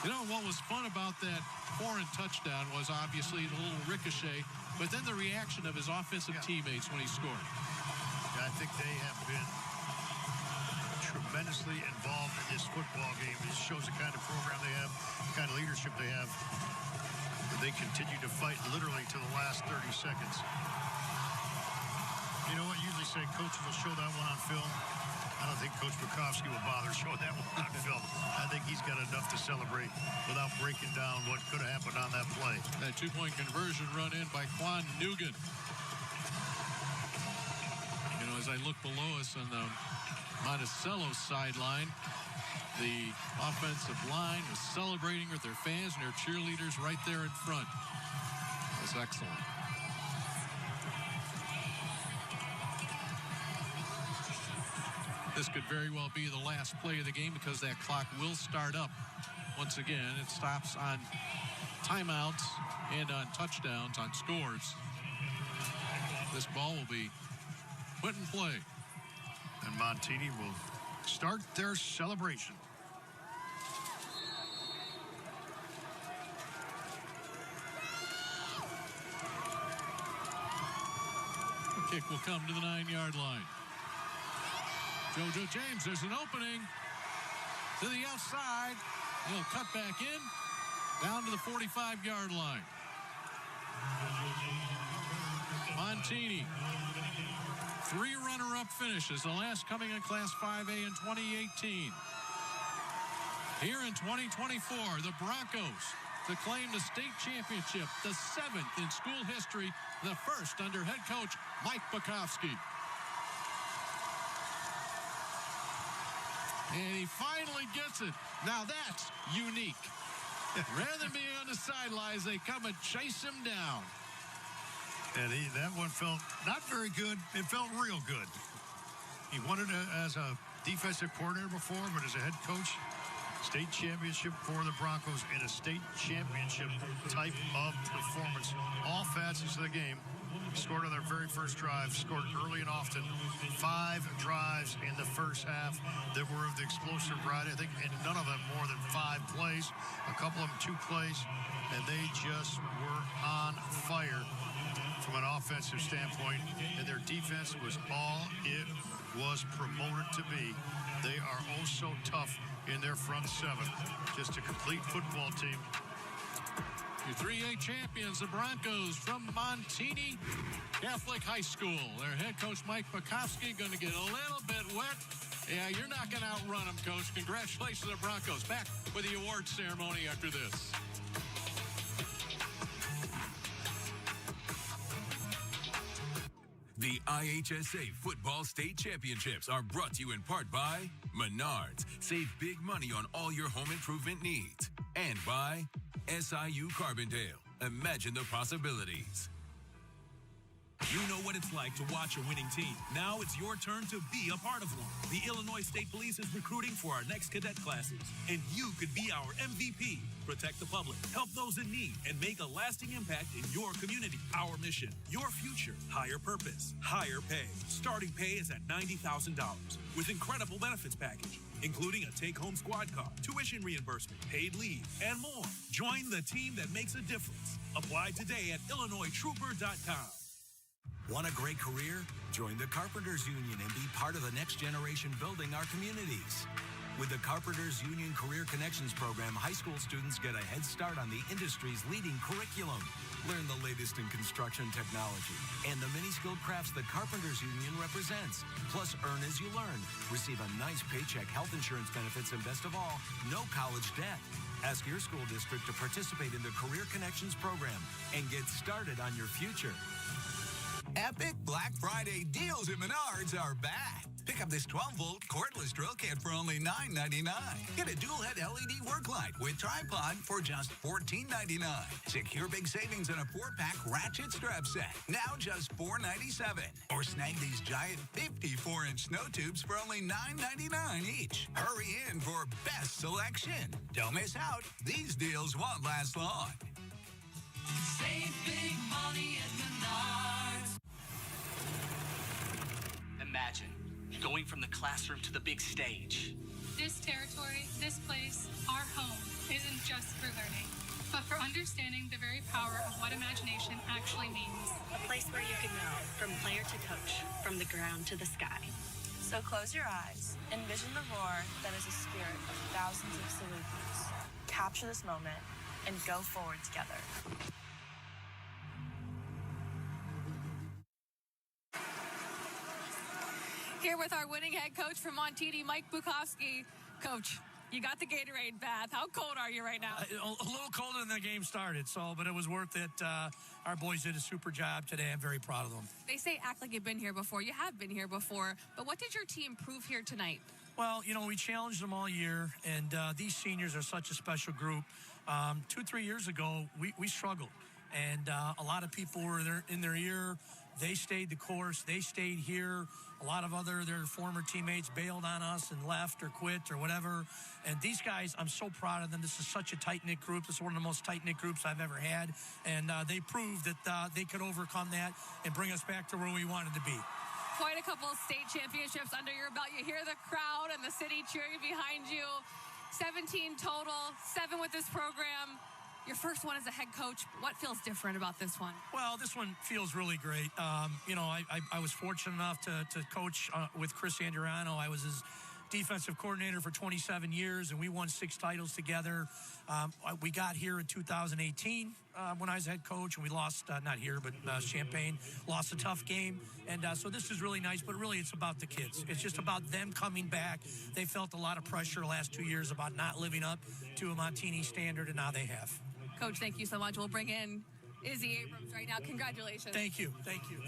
You know, what was fun about that foreign touchdown was obviously the little ricochet, but then the reaction of his offensive teammates when he scored. I think they have been tremendously involved in this football game. It shows the kind of program they have, the kind of leadership they have. They continue to fight literally to the last 30 seconds. You know what? Usually say coaches will show that one on film. I don't think Coach Bukowski will bother showing that one on film. I think he's got enough to celebrate without breaking down what could have happened on that play. That 2-point conversion run in by Quan Nugent. You know, as I look below us on the Monticello sideline, the offensive line was celebrating with their fans and their cheerleaders right there in front. That's excellent. This could very well be the last play of the game because that clock will start up. Once again, it stops on timeouts and on touchdowns, on scores. This ball will be put in play. And Montini will start their celebration. Kick will come to the 9-yard line. JoJo James, there's an opening to the outside. He'll cut back in, down to the 45-yard line. Montini, 3 runner-up finishes, the last coming in Class 5A in 2018. Here in 2024, the Broncos to claim the state championship, the 7th in school history, the first under head coach Mike Bukowski. And he finally gets it. Now that's unique. Rather than being on the sidelines, they come and chase him down. And that one felt not very good. It felt real good. He won it as a defensive coordinator before, but as a head coach, state championship for the Broncos in a state championship type of performance. All facets of the game. Scored on their very first drive, scored early and often. 5 drives in the first half that were of the explosive variety. I think in none of them more than 5 plays. A couple of them 2 plays, and they just were on fire from an offensive standpoint, and their defense was all it was promoted to be. They are oh so tough in their front 7. Just a complete football team. Your 3A champions, the Broncos from Montini Catholic High School. Their head coach, Mike Bukowski, going to get a little bit wet. Yeah, you're not going to outrun them, Coach. Congratulations to the Broncos. Back with the awards ceremony after this. The IHSA Football State Championships are brought to you in part by Menards. Save big money on all your home improvement needs. And by SIU Carbondale. Imagine the possibilities. You know what it's like to watch a winning team. Now it's your turn to be a part of one. The Illinois State Police is recruiting for our next cadet classes, and you could be our MVP. Protect the public, help those in need, and make a lasting impact in your community. Our mission, your future, higher purpose, higher pay. Starting pay is at $90,000 with incredible benefits package, including a take-home squad car, tuition reimbursement, paid leave, and more. Join the team that makes a difference. Apply today at IllinoisTrooper.com. Want a great career? Join the Carpenters Union and be part of the next generation building our communities. With the Carpenters Union Career Connections program, high school students get a head start on the industry's leading curriculum. Learn the latest in construction technology and the many skilled crafts the Carpenters Union represents. Plus, earn as you learn. Receive a nice paycheck, health insurance benefits, and best of all, no college debt. Ask your school district to participate in the Career Connections program and get started on your future. Epic Black Friday deals at Menards are back. Pick up this 12-volt cordless drill kit for only $9.99. Get a dual-head LED work light with tripod for just $14.99. Secure big savings on a 4-pack ratchet strap set, now just $4.97. Or snag these giant 54-inch snow tubes for only $9.99 each. Hurry in for best selection. Don't miss out. These deals won't last long. Save big money at Menards. Imagine going from the classroom to the big stage. This territory, this place, our home, isn't just for learning, but for understanding the very power of what imagination actually means. A place where you can know, from player to coach, from the ground to the sky. So close your eyes, envision the roar that is a spirit of thousands of Salukis. Capture this moment and go forward together. Here with our winning head coach from Montini, Mike Bukowski. Coach, you got the Gatorade bath. How cold are you right now? A little colder than the game started, but it was worth it. Our boys did a super job today. I'm very proud of them. They say act like you've been here before. You have been here before. But what did your team prove here tonight? Well, we challenged them all year, and these seniors are such a special group. 2-3 years ago, we struggled, and a lot of people were in their ear. They stayed the course. They stayed here. A lot of their former teammates bailed on us and left or quit or whatever. And these guys, I'm so proud of them. This is such a tight-knit group. This is one of the most tight-knit groups I've ever had. And they proved that they could overcome that and bring us back to where we wanted to be. Quite a couple of state championships under your belt. You hear the crowd and the city cheering behind you. 17 total, 7 with this program. Your first one as a head coach. What feels different about this one? Well, this one feels really great. I was fortunate enough to coach with Chris Andriano. I was his defensive coordinator for 27 years, and we won 6 titles together. We got here in 2018 when I was head coach, and we lost, not here, but Champaign, lost a tough game. And so this is really nice, but really it's about the kids. It's just about them coming back. They felt a lot of pressure the last 2 years about not living up to a Montini standard, and now they have. Coach, thank you so much. We'll bring in Izzy Abrams right now. Congratulations. Thank you.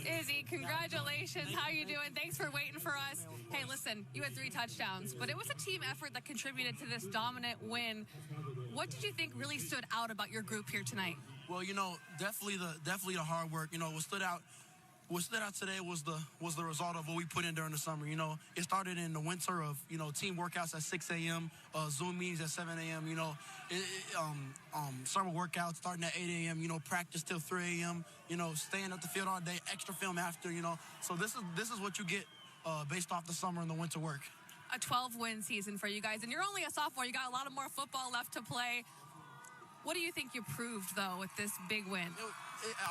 Izzy, congratulations. How you doing? Thanks for waiting for us. Hey, listen, you had 3 touchdowns, but it was a team effort that contributed to this dominant win. What did you think really stood out about your group here tonight? Well, definitely the hard work. What stood out today was the result of what we put in during the summer. It started in the winter of, team workouts at 6 a.m., Zoom meetings at 7 a.m., summer workouts starting at 8 a.m., practice till 3 a.m., staying at the field all day, extra film after, So this is what you get based off the summer and the winter work. A 12-win season for you guys, and you're only a sophomore. You got a lot of more football left to play. What do you think you proved, though, with this big win?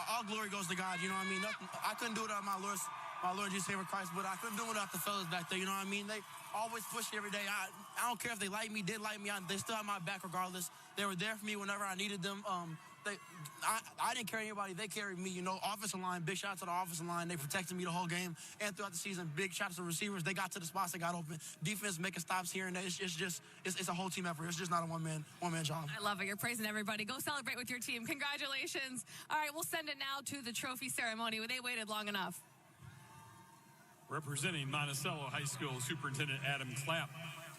All glory goes to God, Nothing, I couldn't do it without my Lord Jesus Christ, but I couldn't do it without the fellas back there, They always push me every day. I don't care if they like me, didn't like me. They still have my back regardless. They were there for me whenever I needed them. I didn't carry anybody. They carried me, Offensive line, big shout out to the offensive line. They protected me the whole game and throughout the season. Big shout out to the receivers. They got to the spots. They got open. Defense making stops here and there. It's a whole team effort. It's just not a one-man job. I love it. You're praising everybody. Go celebrate with your team. Congratulations. All right, we'll send it now to the trophy ceremony. They waited long enough. Representing Monticello High School, Superintendent Adam Clapp,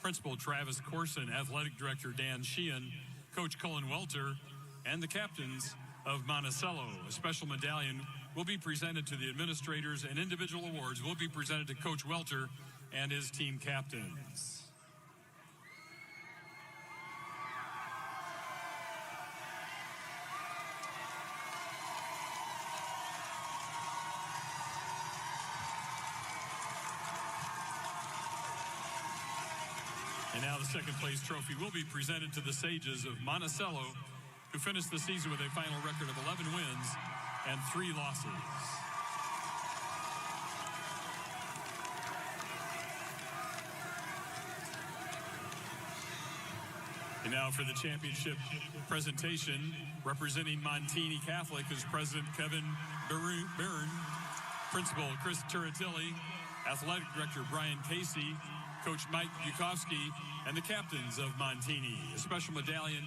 Principal Travis Corson, Athletic Director Dan Sheehan, Coach Cullen Welter, and the captains of Monticello. A special medallion will be presented to the administrators, and individual awards will be presented to Coach Welter and his team captains. And now the second place trophy will be presented to the Sages of Monticello, who finished the season with a final record of 11 wins and 3 losses. And now for the championship presentation, representing Montini Catholic is President Kevin Byrne, Principal Chris Turatelli, Athletic Director Brian Casey, Coach Mike Bukowski, and the captains of Montini. A special medallion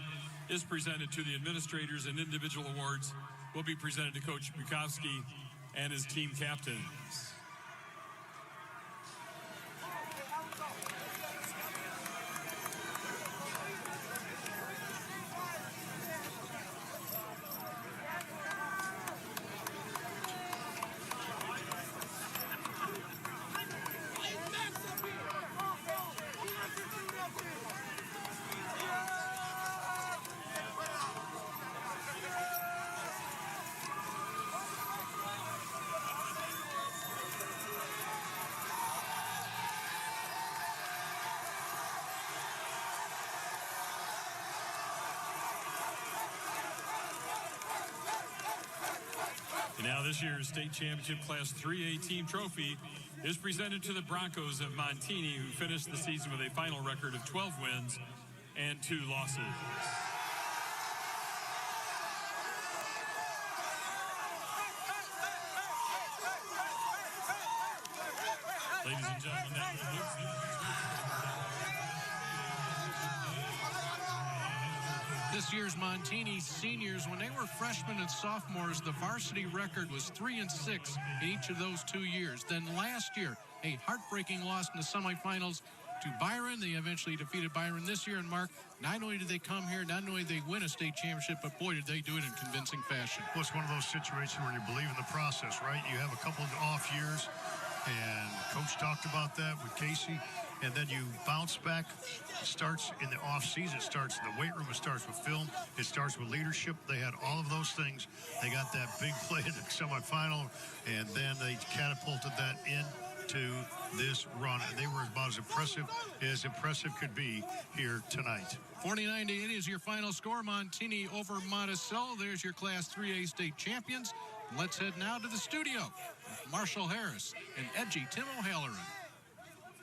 is presented to the administrators, and individual awards will be presented to Coach Bukowski and his team captains. And now this year's state championship Class 3A team trophy is presented to the Broncos of Montini, who finished the season with a final record of 12 wins and 2 losses. Ladies and gentlemen, that This year's Montini seniors, when they were freshmen and sophomores, the varsity record was 3-6 in each of those 2 years. Then last year, a heartbreaking loss in the semifinals to Byron. They eventually defeated Byron this year. And Mark, not only did they come here, not only did they win a state championship, but boy, did they do it in convincing fashion. Well, it's one of those situations where you believe in the process, right? You have a couple of off years, and Coach talked about that with Casey. And then you bounce back. It starts in the off season. It starts in the weight room. It starts with film. It starts with leadership. They had all of those things. They got that big play in the semifinal, and then they catapulted that in to this run. And they were about as impressive could be here tonight. 49-8 is your final score. Montini over Monticello. There's your Class 3A state champions. Let's head now to the studio. Marshall Harris and edgy Tim O'Halloran.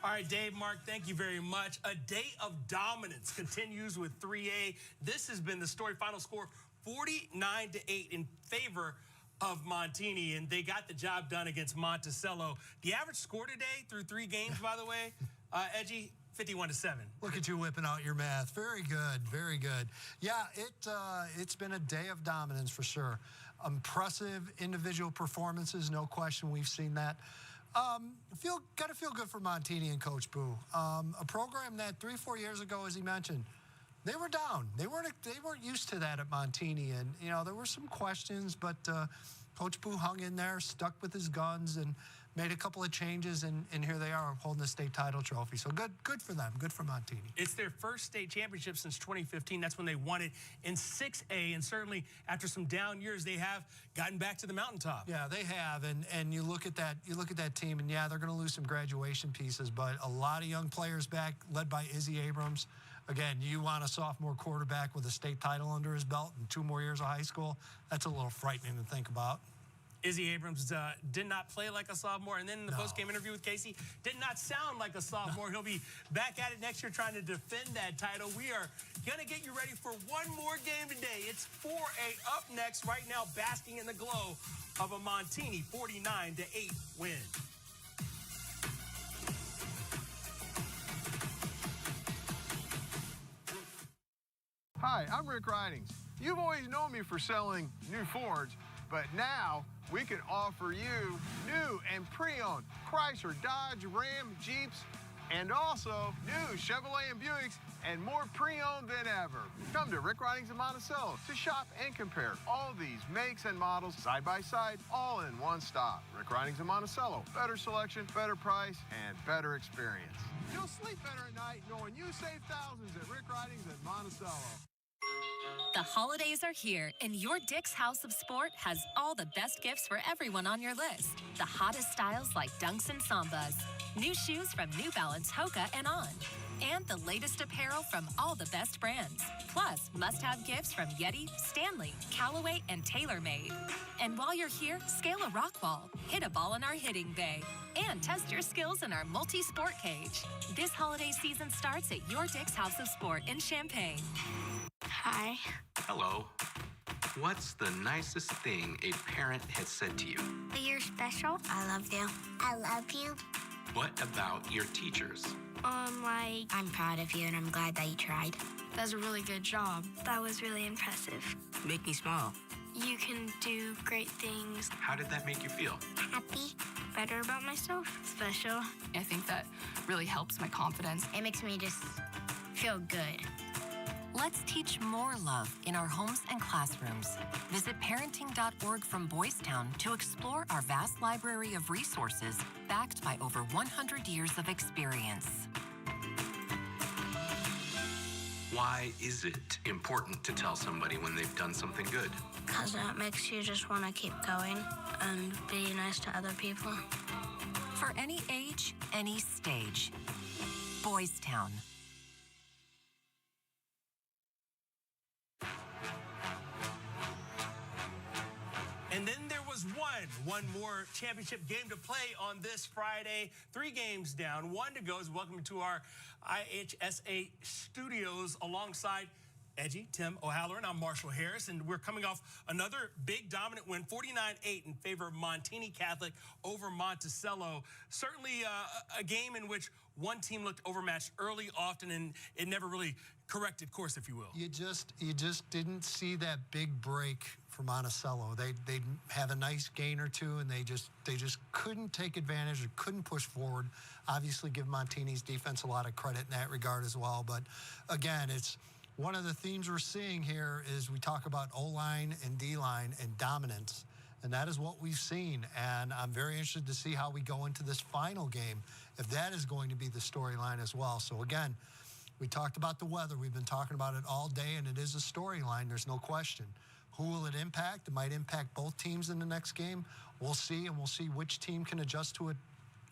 All right, Dave, Mark, thank you very much. A day of dominance continues with 3A. This has been the story. Final score 49-8 in favor of Montini, and they got the job done against Monticello. The average score today through 3 games, by the way, Edgy, 51-7. Look at you whipping out your math. Very good, very good. Yeah, it's been a day of dominance for sure. Impressive individual performances, no question. We've seen that. Got to feel good for Montini and Coach Boo. A program that 3-4 years ago, as he mentioned, they were down. They weren't used to that at Montini, and you know there were some questions, but Coach Boo hung in there, stuck with his guns, and made a couple of changes, and here they are holding the state title trophy. So good for them. Good for Montini. It's their first state championship since 2015. That's when they won it in 6A, and certainly after some down years, they have gotten back to the mountaintop. Yeah, they have, and you look at that team, and yeah, they're going to lose some graduation pieces, but a lot of young players back, led by Izzy Abrams. Again, you want a sophomore quarterback with a state title under his belt and 2 more years of high school. That's a little frightening to think about. Izzy Abrams did not play like a sophomore, and then in the post-game interview with Casey, did not sound like a sophomore. He'll be back at it next year trying to defend that title. We are going to get you ready for one more game today. It's 4A up next, right now basking in the glow of a Montini 49-8 win. Hi, I'm Rick Ridings. You've always known me for selling new Fords, but now we can offer you new and pre-owned Chrysler, Dodge, Ram, Jeeps, and also new Chevrolet and Buicks, and more pre-owned than ever. Come to Rick Ridings in Monticello to shop and compare all these makes and models side by side, all in one stop. Rick Ridings in Monticello. Better selection, better price, and better experience. You'll sleep better at night knowing you save thousands at Rick Ridings in Monticello. The holidays are here, and your Dick's House of Sport has all the best gifts for everyone on your list. The hottest styles like Dunks and Sambas, new shoes from New Balance, Hoka, and On, and the latest apparel from all the best brands. Plus, must-have gifts from Yeti, Stanley, Callaway, and TaylorMade. And while you're here, scale a rock wall, hit a ball in our hitting bay, and test your skills in our multi-sport cage. This holiday season starts at your Dick's House of Sport in Champaign. Hi. Hello. What's the nicest thing a parent has said to you? That you're special. I love you. I love you. What about your teachers? Like, I'm proud of you and I'm glad that you tried. That's a really good job. That was really impressive. Make me smile. You can do great things. How did that make you feel? Happy. Better about myself. Special. I think that really helps my confidence. It makes me just feel good. Let's teach more love in our homes and classrooms. Visit parenting.org from Boys Town to explore our vast library of resources backed by over 100 years of experience. Why is it important to tell somebody when they've done something good? Because it makes you just want to keep going and be nice to other people. For any age, any stage. Boys Town. And then there was one more championship game to play on this Friday. 3 games down, 1 to go. Welcome to our IHSA studios alongside Edgy, Tim O'Halloran. I'm Marshall Harris, and we're coming off another big dominant win, 49-8 in favor of Montini Catholic over Monticello. Certainly a game in which one team looked overmatched early, often, and it never really corrected course, if you will. You just didn't see that big break for Monticello. They have a nice gain or two, and they just couldn't take advantage or couldn't push forward. Obviously, give Montini's defense a lot of credit in that regard as well. But again, it's one of the themes we're seeing here is we talk about O-line and D-line and dominance, and that is what we've seen. And I'm very interested to see how we go into this final game, if that is going to be the storyline as well. So again, we talked about the weather. We've been talking about it all day, and it is a storyline. There's no question. Who will it impact? It might impact both teams in the next game. We'll see, and we'll see which team can adjust to it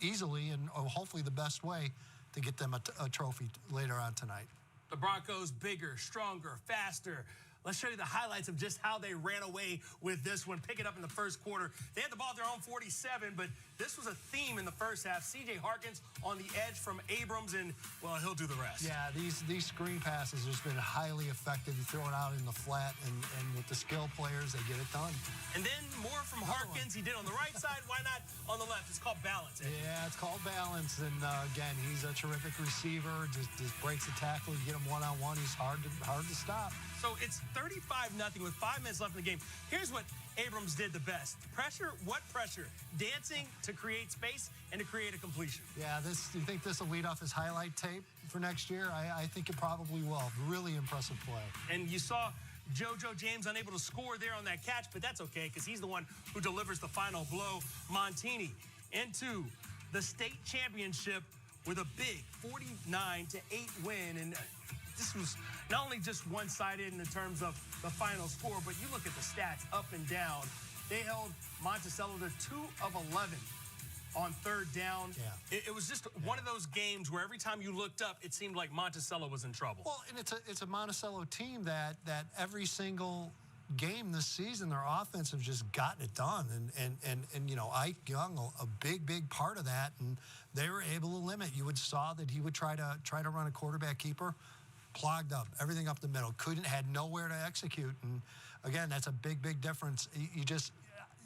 easily and hopefully the best way to get them a trophy later on tonight. The Broncos bigger, stronger, faster. Let's show you the highlights of just how they ran away with this one. Pick it up in the first quarter. They had the ball at their own 47, but this was a theme in the first half. C.J. Harkins on the edge from Abrams, and, well, he'll do the rest. Yeah, these screen passes have been highly effective. You throw it out in the flat, and with the skill players, they get it done. And then more from Harkins. He did on the right side. Why not on the left? It's called balance. Yeah, it's called balance. And, again, he's a terrific receiver. Just breaks the tackle. You get him one-on-one. He's hard to stop. So it's 35-0 with 5 minutes left in the game. Here's what Abrams did the best. Pressure, what pressure? Dancing to create space and to create a completion. Yeah, you think this will lead off his highlight tape for next year? I think it probably will. Really impressive play. And you saw JoJo James unable to score there on that catch, but that's okay because he's the one who delivers the final blow. Montini into the state championship with a big 49-8 win. And this was not only just one-sided in terms of the final score, but you look at the stats up and down. They held Monticello to 2 of 11 on third down. Yeah. It was just one of those games where every time you looked up, it seemed like Monticello was in trouble. Well, and it's a Monticello team that every single game this season, their offense have just gotten it done. And you know, Ike Young, a big part of that, and they were able to limit. You saw that he would try to run a quarterback keeper. Clogged up, everything up the middle. Had nowhere to execute. And again, that's a big difference.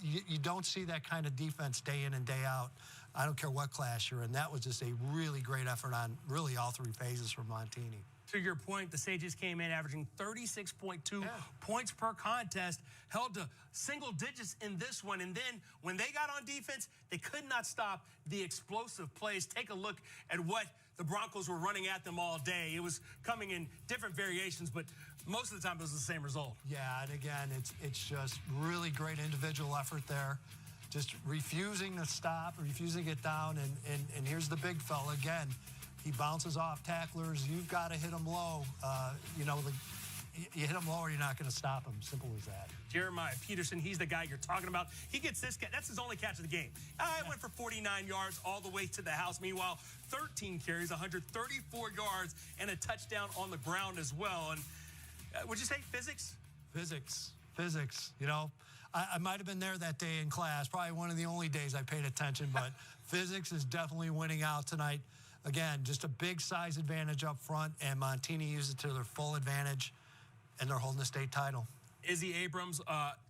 You don't see that kind of defense day in and day out. I don't care what class you're in. That was just a really great effort on really all 3 phases from Montini. To your point, the Sages came in averaging 36.2 points per contest, held to single digits in this one. And then when they got on defense, they could not stop the explosive plays. Take a look at what the Broncos were running at them all day. It was coming in different variations, but most of the time it was the same result. Yeah, and again, it's just really great individual effort there. Just refusing to stop, refusing to get down, and here's the big fella again. He bounces off tacklers. You've got to hit him low. You hit him low or you're not going to stop him. Simple as that. Jeremiah Peterson, he's the guy you're talking about. He gets this catch. That's his only catch of the game. It went for 49 yards all the way to the house. Meanwhile, 13 carries, 134 yards, and a touchdown on the ground as well. And would you say physics? Physics. You know, I might have been there that day in class. Probably one of the only days I paid attention, but physics is definitely winning out tonight. Again, just a big size advantage up front, and Montini used it to their full advantage, and they're holding the state title. Izzy Abrams,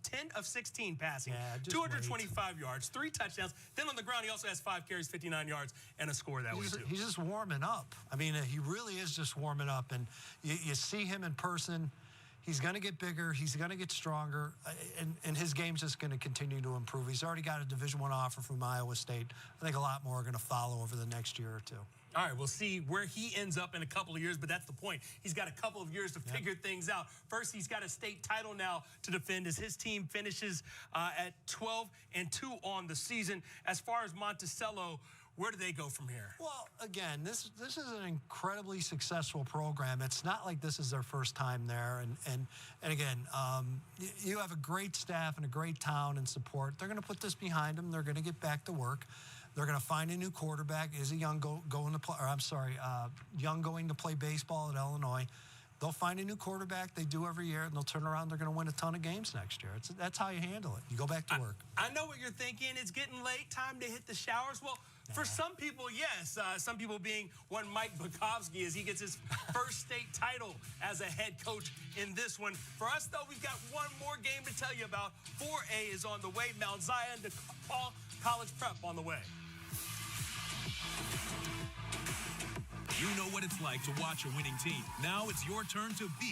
10 of 16 passing, 225 yards, 3 touchdowns. Then on the ground, he also has 5 carries, 59 yards, and a score that way, too. He's just warming up. I mean, he really is just warming up, and you see him in person. He's going to get bigger. He's going to get stronger, and his game's just going to continue to improve. He's already got a Division I offer from Iowa State. I think a lot more are going to follow over the next year or two. All right, we'll see where he ends up in a couple of years, but that's the point. He's got a couple of years to figure things out. First, he's got a state title now to defend as his team finishes at 12-2 on the season. As far as Monticello, where do they go from here? Well, again, this is an incredibly successful program. It's not like this is their first time there. And again, you have a great staff and a great town and support. They're going to put this behind them. They're going to get back to work. They're going to find a new quarterback. Izzy Young going to play baseball at Illinois. They'll find a new quarterback. They do every year, and they'll turn around. They're going to win a ton of games next year. That's how you handle it. You go back to work. I know what you're thinking. It's getting late. Time to hit the showers. Well, for some people, yes. Some people being one Mike Bukowski as he gets his first state title as a head coach in this one. For us, though, we've got one more game to tell you about. 4A is on the way. Mount Zion to Paul College Prep on the way. You know what it's like to watch a winning team. Now it's your turn to be